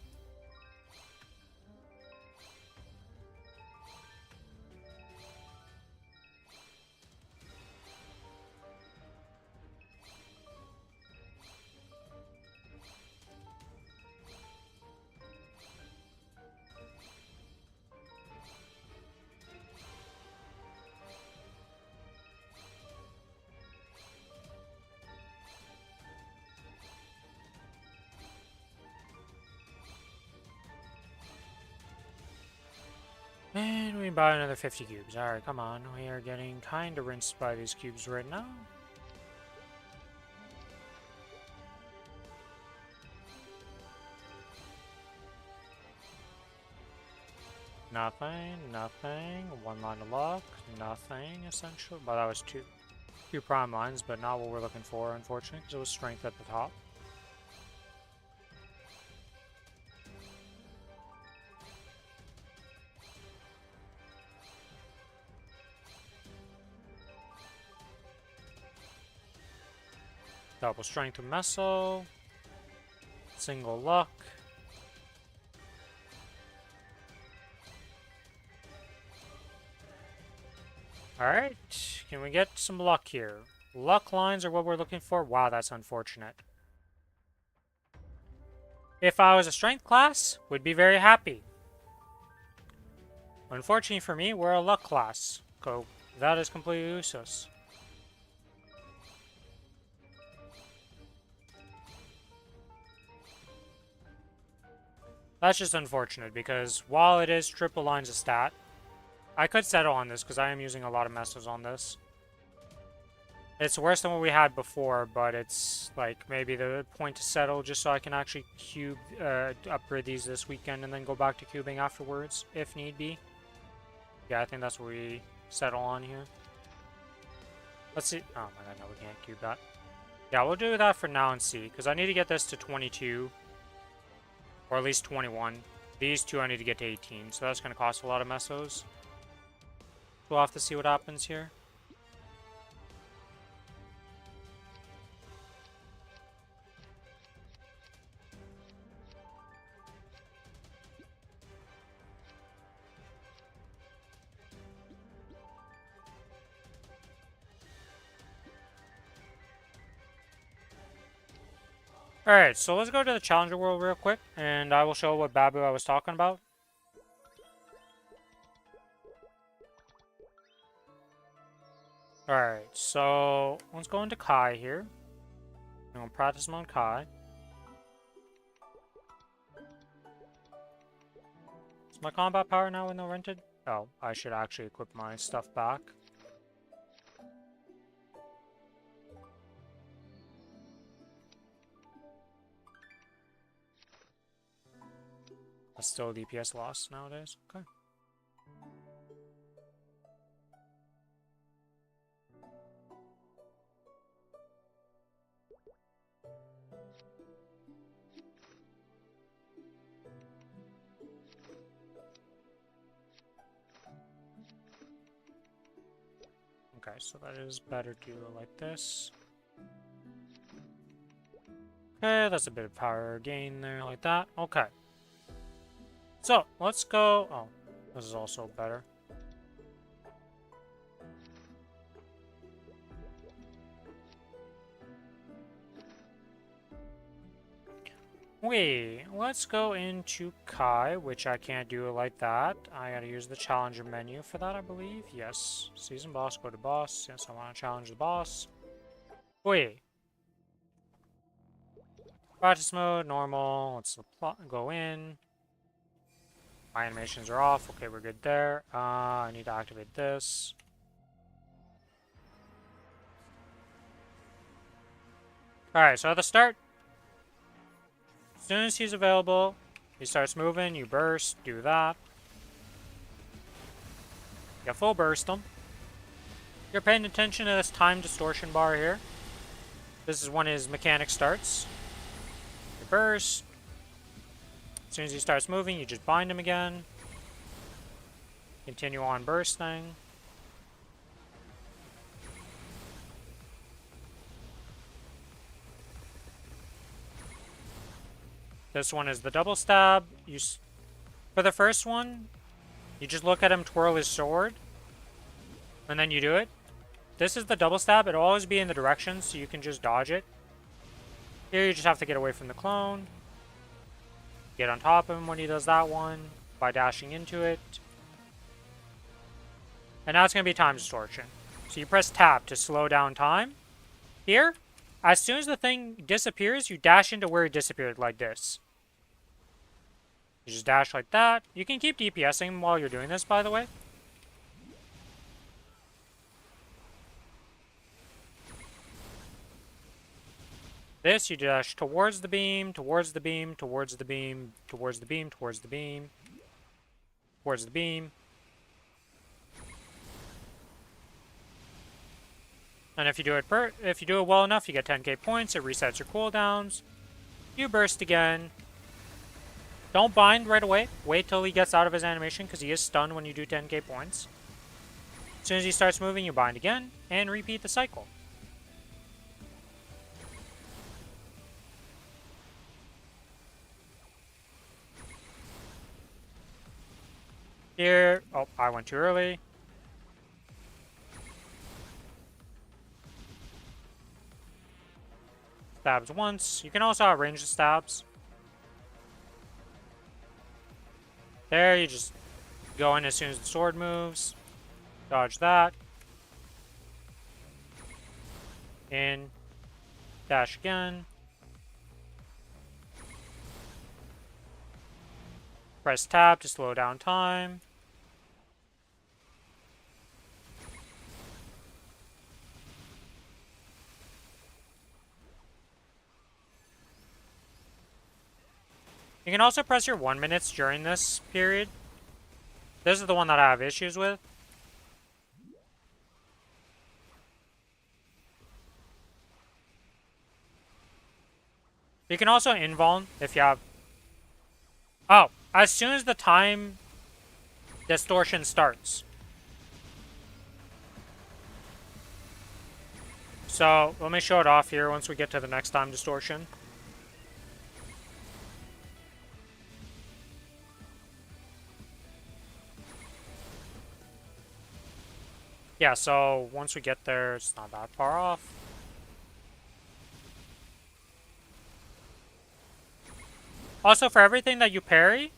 And we buy another 50 cubes. Alright, come on. We are getting kind of rinsed by these cubes right now. Nothing, nothing. One line of luck, nothing essential. But that was two prime lines, but not what we're looking for, unfortunately, because it was strength at the top. Double strength with Meso. Single luck. Alright, can we get some luck here? Luck lines are what we're looking for. Wow, that's unfortunate. If I was a strength class, would be very happy. Unfortunately for me, we're a luck class. So that is completely useless. That's just unfortunate, because while it is triple lines of stat, I could settle on this, because I am using a lot of messes on this. It's worse than what we had before, but it's, like, maybe the point to settle, just so I can actually cube, upgrade these this weekend, and then go back to cubing afterwards, if need be. Yeah, I think that's what we settle on here. Let's see. Oh my god, no, we can't cube that. Yeah, we'll do that for now and see, because I need to get this to 22, or at least 21. These two I need to get to 18, so that's going to cost a lot of mesos. We'll have to see what happens here. Alright, so let's go to the Challenger World real quick, and I will show what Babu I was talking about. Alright, so let's go into Kai here. I'm going to practice mode Kai. Is my combat power now with no rented? Oh, I should actually equip my stuff back. That's still a DPS loss nowadays. Okay. Okay, so that is better to do it like this. Okay, that's a bit of power gain there, like that. Okay. So, let's go... Oh, this is also better. Wait, let's go into Kai, which I can't do it like that. I gotta use the challenger menu for that, I believe. Yes. Season boss, go to boss. Yes, I want to challenge the boss. Wait. Practice mode, normal. Let's go in. My animations are off. Okay, we're good there. I need to activate this. Alright, so at the start, as soon as he's available, he starts moving, you burst, do that. You full burst him. You're paying attention to this time distortion bar here. This is when his mechanic starts. You burst. As soon as he starts moving, you just bind him again. Continue on bursting. This one is the double stab. For the first one, you just look at him twirl his sword, and then you do it. This is the double stab. It'll always be in the direction, so you can just dodge it. Here, you just have to get away from the clone. Get on top of him when he does that one by dashing into it. And now it's going to be time distortion. So you press tab to slow down time. Here, as soon as the thing disappears, you dash into where it disappeared, like this. You just dash like that. You can keep DPSing while you're doing this, by the way. This, you dash towards the beam, towards the beam, towards the beam, towards the beam, towards the beam, towards the beam. And if you do it well enough, you get 10k points. It resets your cooldowns. You burst again. Don't bind right away. Wait till he gets out of his animation, because he is stunned when you do 10k points. As soon as he starts moving, you bind again, and repeat the cycle. Here, oh, I went too early. Stabs once. You can also outrange the stabs. There, you just go in as soon as the sword moves. Dodge that. In. Dash again. press tab to slow down time. You can also press your 1 minutes during this period. This is the one that I have issues with. You can also invuln if you have... Oh, as soon as the time distortion starts. So, let me show it off here once we get to the next time distortion. Yeah, so once we get there, it's not that far off. Also, for everything that you parry,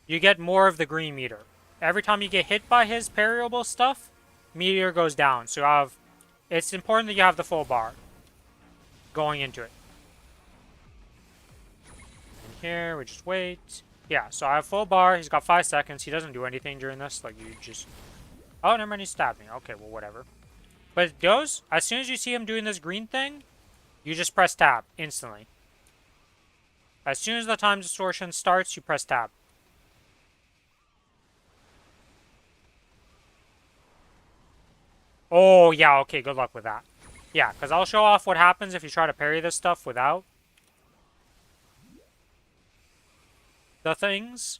you get more of the green meter. Every time you get hit by his parryable stuff, meteor goes down. So you have, it's important that you have the full bar going into it. And here, we just wait. Yeah, so I have full bar. He's got 5 seconds. He doesn't do anything during this. Like, you just... Oh, never mind, he stabbed me. Okay, well, whatever. But it goes, as soon as you see him doing this green thing, you just press tab instantly. As soon as the time distortion starts, you press tab. Oh, yeah, okay, good luck with that. Yeah, because I'll show off what happens if you try to parry this stuff without the things.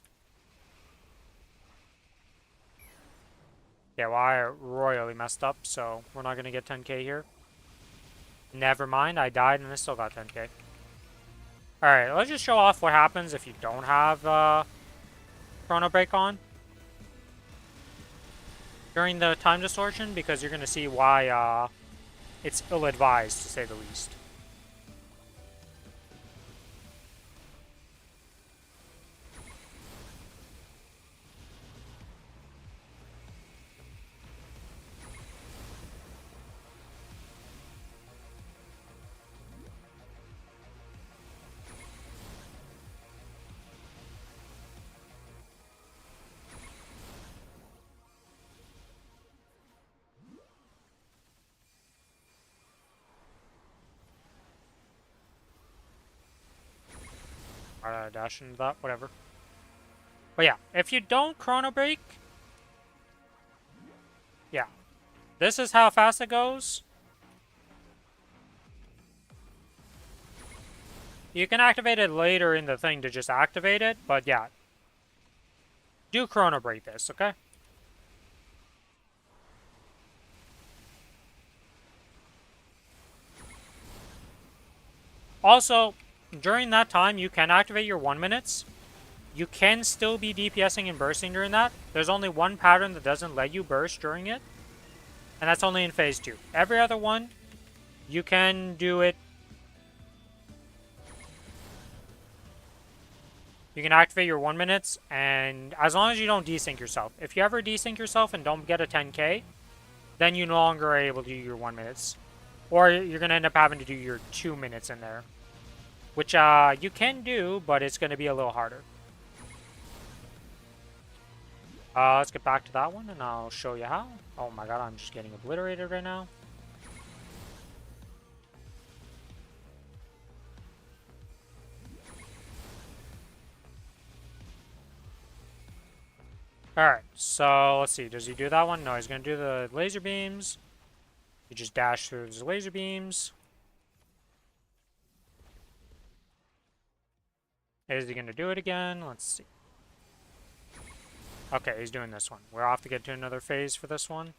Yeah, well, I royally messed up, so we're not going to get 10k here. Never mind, I died and I still got 10k. Alright, let's just show off what happens if you don't have Chrono Break on during the time distortion, because you're going to see why it's ill-advised, to say the least. Dash into that, whatever. But yeah, if you don't Chrono Break, yeah, this is how fast it goes. You can activate it later in the thing to just activate it, but yeah, do Chrono Break this, okay? Also, during that time, you can activate your 1 minutes. You can still be DPSing and bursting during that. There's only one pattern that doesn't let you burst during it, and that's only in phase 2. Every other one, you can do it. You can activate your 1 minutes, and as long as you don't desync yourself. If you ever desync yourself and don't get a 10k, then you no longer are able to do your 1 minutes. Or you're going to end up having to do your 2 minutes in there. Which you can do, but it's going to be a little harder. Let's get back to that one, and I'll show you how. Oh my god, I'm just getting obliterated right now. Alright, so let's see. Does he do that one? No, he's going to do the laser beams. You just dash through his laser beams. Is he going to do it again? Let's see. Okay, he's doing this one. We're off to get to another phase for this one.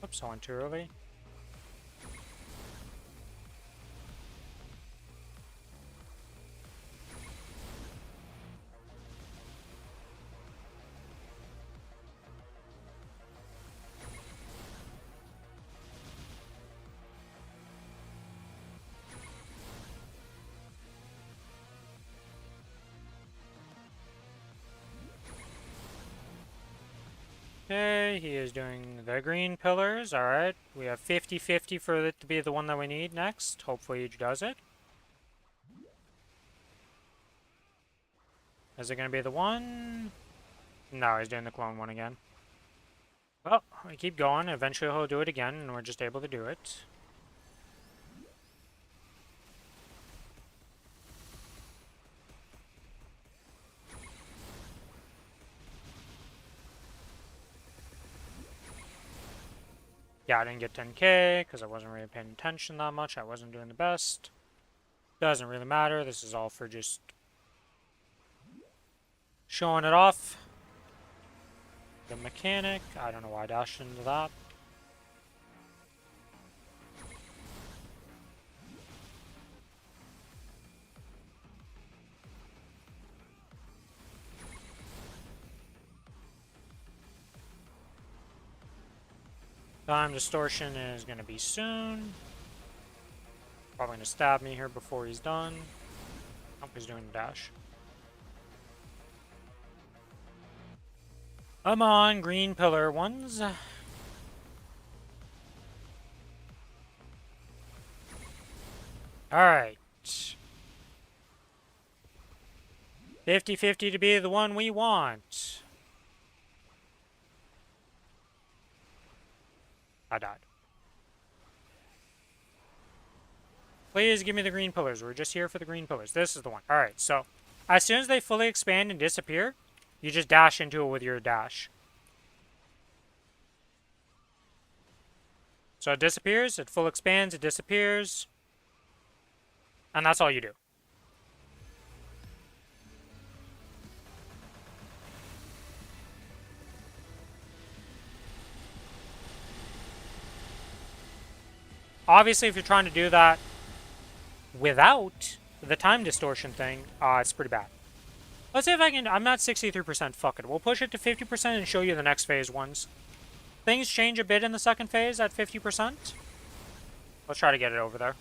Oops, I went too early. Okay, he is doing the green pillars. Alright, we have 50-50 for it to be the one that we need next. Hopefully he does it. Is it going to be the one? No, he's doing the clone one again. Well, we keep going. Eventually he'll do it again, and we're just able to do it. Yeah, I didn't get 10k because I wasn't really paying attention that much. I wasn't doing the best. Doesn't really matter. This is all for just showing it off. The mechanic. I don't know why I dashed into that. Time distortion is going to be soon. Probably going to stab me here before he's done. Oh, he's doing the dash. Come on, green pillar ones. Alright. 50-50 to be the one we want. I died. Please give me the green pillars. We're just here for the green pillars. This is the one. Alright, so as soon as they fully expand and disappear, you just dash into it with your dash. So it disappears, it full expands, it disappears. And that's all you do. Obviously, if you're trying to do that without the time distortion thing, it's pretty bad. Let's see if I can... I'm not 63%. Fuck it. We'll push it to 50% and show you the next phase ones. Things change a bit in the second phase at 50%. Let's try to get it over there.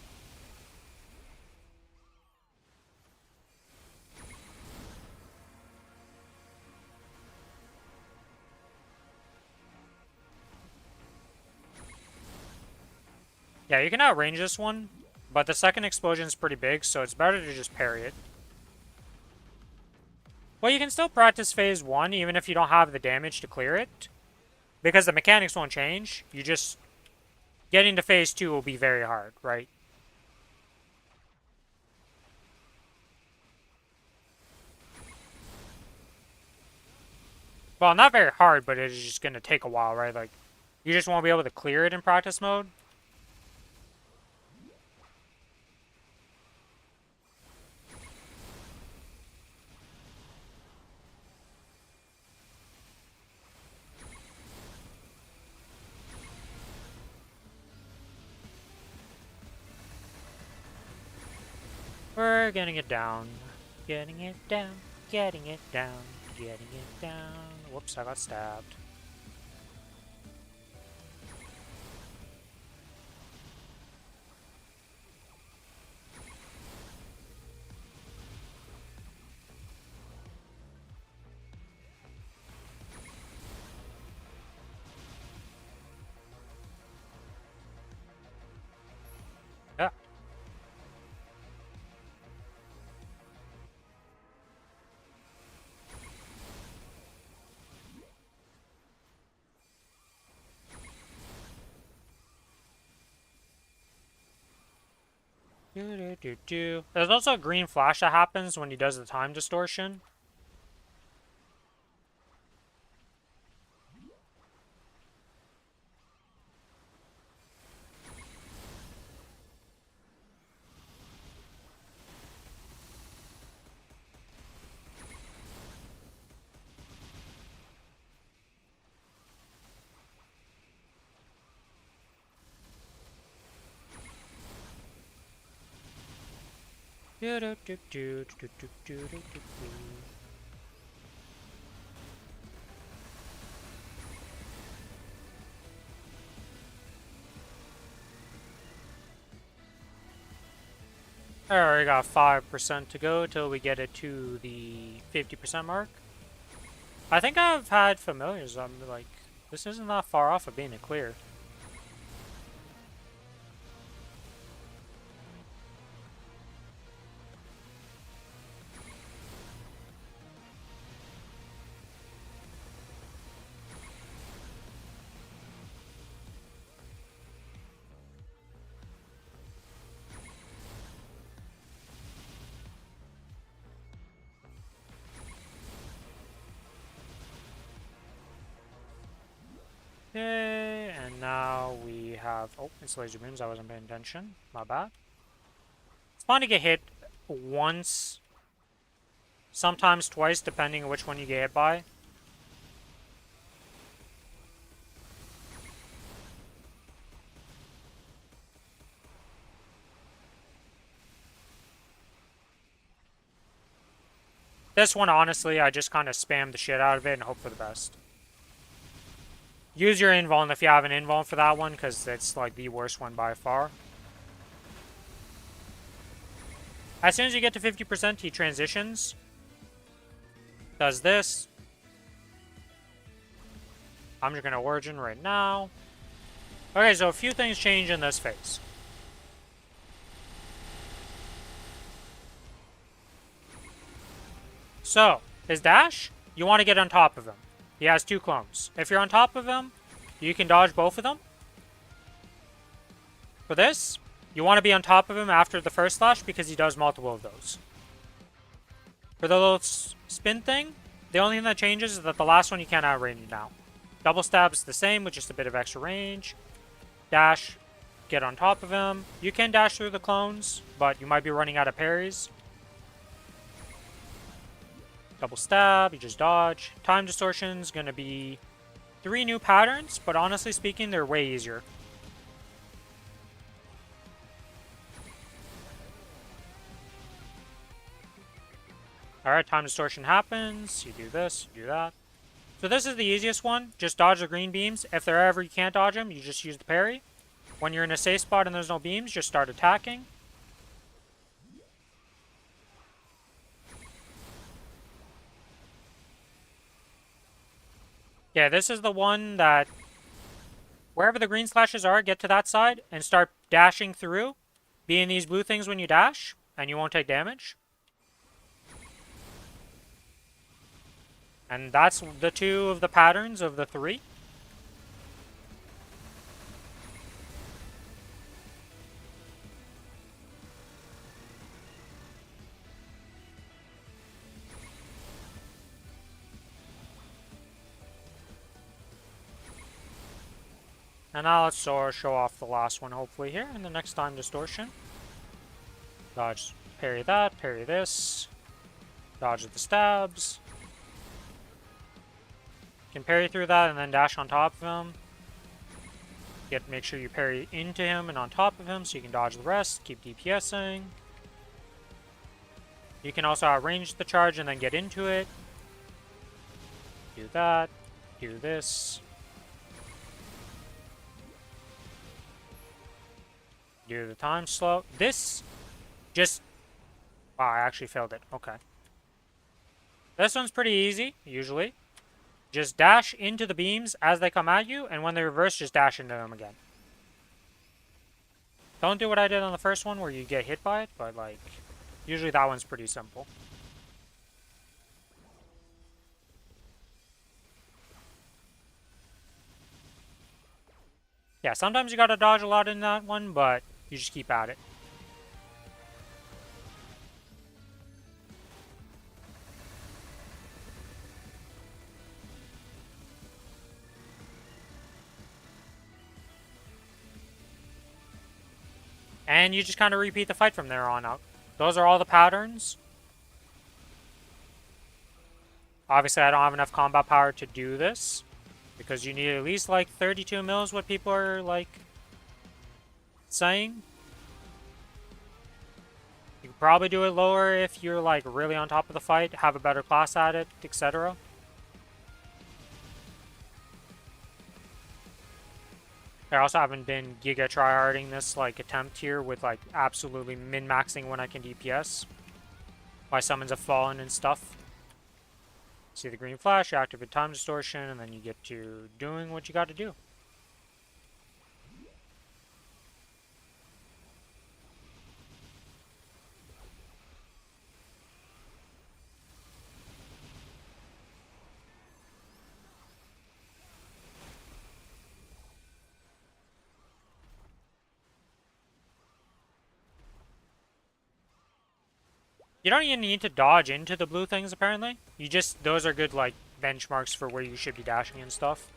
Yeah, you can outrange this one, but the second explosion is pretty big, so it's better to just parry it. Well, you can still practice phase 1 even if you don't have the damage to clear it, because the mechanics won't change. You just... Getting to phase 2 will be very hard, right? Well, not very hard, but it's just going to take a while, right? Like, you just won't be able to clear it in practice mode. We're getting it down. Getting it down. Getting it down. Getting it down. Whoops, I got stabbed. Yeah. There's also a green flash that happens when he does the time distortion. Alright, we got 5% to go till we get it to the 50% mark. I think I've had familiars, like, This isn't that far off of being a clear. Okay, and now we have... Oh, it's laser beams. I wasn't paying attention. My bad. It's fun to get hit once, sometimes twice, depending on which one you get hit by. This one, honestly, I just kind of spam the shit out of it and hope for the best. Use your invuln if you have an invuln for that one, because it's like the worst one by far. As soon as you get to 50%, he transitions. Does this. I'm just going to Origin right now. Okay, so a few things change in this phase. So, his dash, you want to get on top of him. He has 2 clones. If you're on top of him, you can dodge both of them. For this, you want to be on top of him after the first slash because he does multiple of those. For the little spin thing, the only thing that changes is that the last one you can't outrange now. Double stab is the same with just a bit of extra range. Dash, get on top of him. You can dash through the clones, but you might be running out of parries. Double stab, you just dodge. Time distortion's gonna be 3 new patterns, but honestly speaking, they're way easier. Alright, time distortion happens. You do this, you do that. So this is the easiest one. Just dodge the green beams. If there ever you can't dodge them, you just use the parry. When you're in a safe spot and there's no beams, just start attacking. Yeah, this is the one that wherever the green slashes are, get to that side and start dashing through. Be in these blue things when you dash, and you won't take damage. And that's the 2 of the patterns of the 3. And now let's show off the last one, hopefully, here in the next time distortion. Dodge, parry that, parry this. Dodge with the stabs. You can parry through that and then dash on top of him. Make sure you parry into him and on top of him so you can dodge the rest. Keep DPSing. You can also outrange the charge and then get into it. Do that. Do this. Do the time slow. This just... Wow, I actually failed it. Okay. This one's pretty easy, usually. Just dash into the beams as they come at you, and when they reverse, just dash into them again. Don't do what I did on the first one where you get hit by it, but like, usually that one's pretty simple. Yeah, sometimes you gotta dodge a lot in that one, but you just keep at it. And you just kind of repeat the fight from there on out. Those are all the patterns. Obviously, I don't have enough combat power to do this, because you need at least like 32 mils, what people are like saying. You could probably do it lower if you're like really on top of the fight, have a better class at it, etc. I also haven't been giga tryharding this like attempt here with like absolutely min-maxing when I can DPS. Why summons have fallen and stuff. See the green flash, you activate time distortion, and then you get to doing what you got to do. You don't even need to dodge into the blue things, apparently. You just, those are good, like, benchmarks for where you should be dashing and stuff.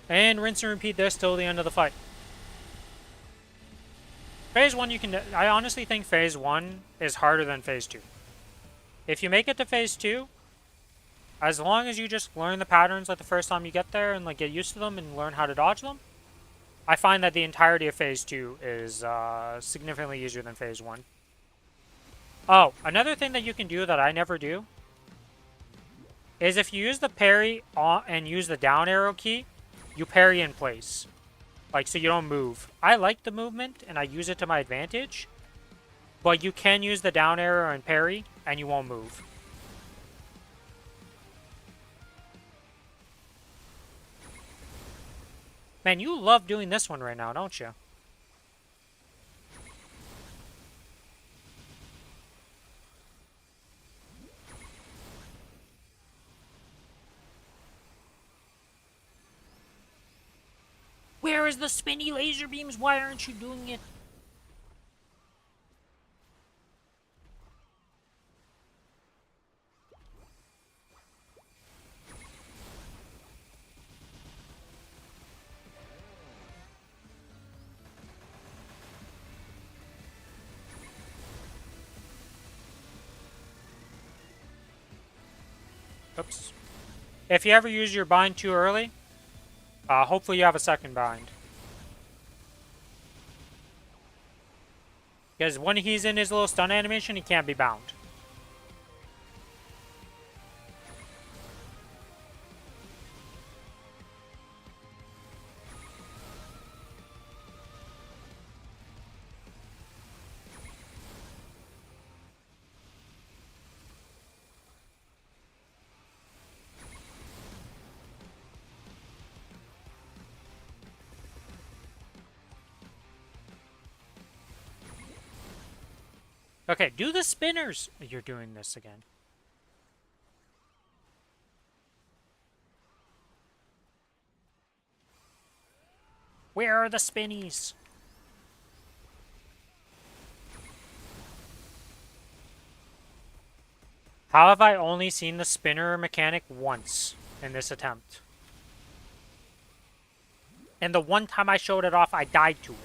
And rinse and repeat this till the end of the fight. Phase 1 you can... I honestly think Phase 1 is harder than Phase 2. If you make it to Phase 2, as long as you just learn the patterns like the first time you get there and like get used to them and learn how to dodge them, I find that the entirety of Phase 2 is significantly easier than Phase 1. Oh, another thing that you can do that I never do is if you use the parry and use the down arrow key, you parry in place. Like, so you don't move. I like the movement, and I use it to my advantage. But you can use the down arrow and parry, and you won't move. Man, you love doing this one right now, don't you? Where is the spinny laser beams? Why aren't you doing it? Oops. If you ever use your bind too early, hopefully you have a second bind. Because when he's in his little stun animation, he can't be bound. Okay, do the spinners. You're doing this again. Where are the spinnies? How have I only seen the spinner mechanic once in this attempt? And the one time I showed it off, I died to it.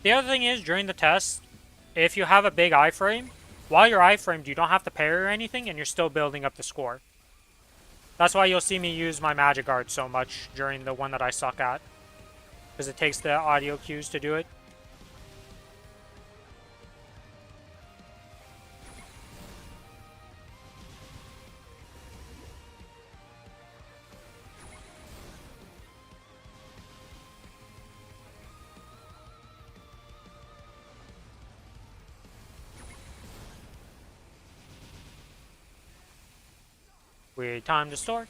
The other thing is, during the test, if you have a big iframe, while you're iframed, you don't have to parry or anything, and you're still building up the score. That's why you'll see me use my magic art so much during the one that I suck at. Because it takes the audio cues to do it. Wait, time to start.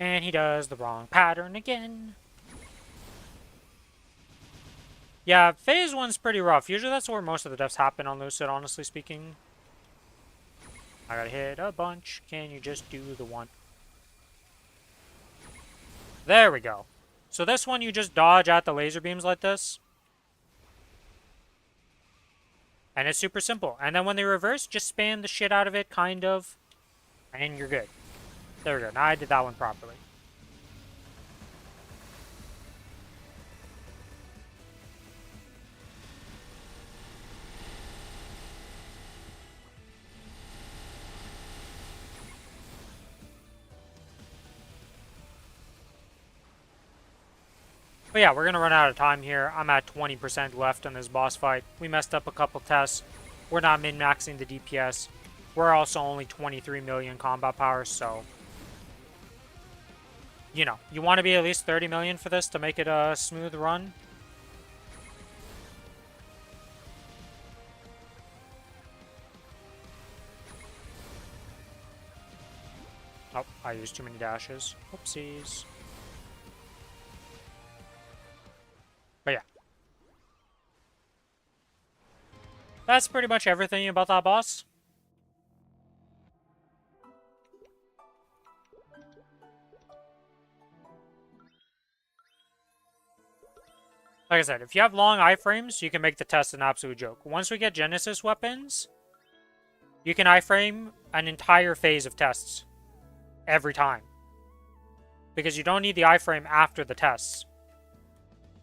And he does the wrong pattern again. Yeah, phase 1's pretty rough. Usually that's where most of the deaths happen on Lucid, honestly speaking. I gotta hit a bunch. Can you just do the one? There we go. So this one you just dodge at the laser beams like this. And it's super simple. And then when they reverse, just spam the shit out of it, kind of. And you're good. There we go. Now I did that one properly. But yeah, we're going to run out of time here. I'm at 20% left on this boss fight. We messed up a couple tests. We're not min-maxing the DPS. We're also only 23 million combat power, so... You know, you want to be at least 30 million for this to make it a smooth run. Oh, I used too many dashes. Whoopsies. But yeah. That's pretty much everything about that boss. Like I said, if you have long iframes, you can make the test an absolute joke. Once we get Genesis weapons, you can iframe an entire phase of tests. Every time. Because you don't need the iframe after the tests.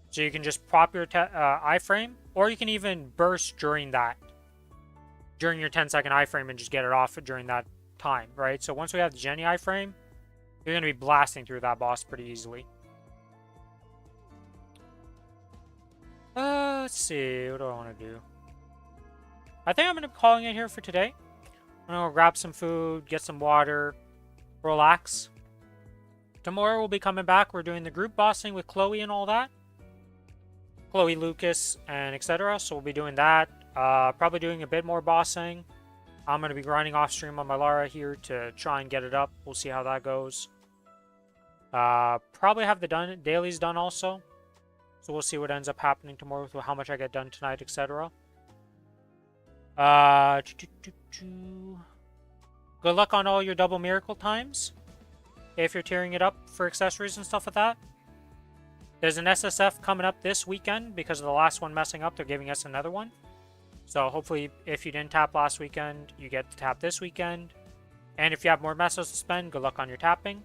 So you can just prop your iframe, or you can even burst during that. During your 10-second iframe and just get it off during that time, right? So once we have the Jenny iframe, you're going to be blasting through that boss pretty easily. Let's see, what do I want to do? I think I'm going to be calling it here for today. I'm going to grab some food, get some water, relax. Tomorrow we'll be coming back. We're doing the group bossing with Chloe and all that. Chloe, Lucas, and etc. So we'll be doing that. Probably doing a bit more bossing. I'm going to be grinding off stream on my Lara here to try and get it up. We'll see how that goes. Probably have the dailies done also. So we'll see what ends up happening tomorrow with how much I get done tonight, etc. Good luck on all your double miracle times. If you're tearing it up for accessories and stuff like that. There's an SSF coming up this weekend because of the last one messing up. They're giving us another one. So hopefully if you didn't tap last weekend, you get to tap this weekend. And if you have more messes to spend, good luck on your tapping.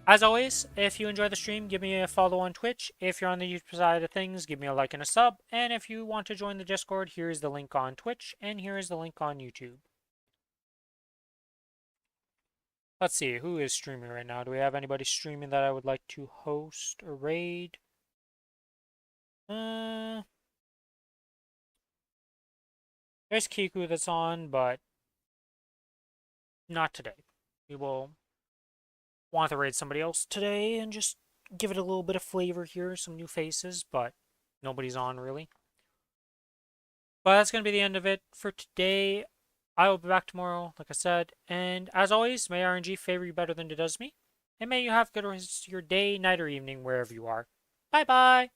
As always, if you enjoy the stream, give me a follow on Twitch. If you're on the YouTube side of things, give me a like and a sub. And if you want to join the Discord, here's the link on Twitch, and here is the link on YouTube. Let's see, who is streaming right now? Do we have anybody streaming that I would like to host or raid? There's Kiku that's on, but not today. We will want to raid somebody else today and just give it a little bit of flavor here, some new faces, but nobody's on really. But that's going to be the end of it for today. I will be back tomorrow, like I said, and as always, may RNG favor you better than it does me, and may you have good rest of your day, night, or evening, wherever you are. Bye-bye!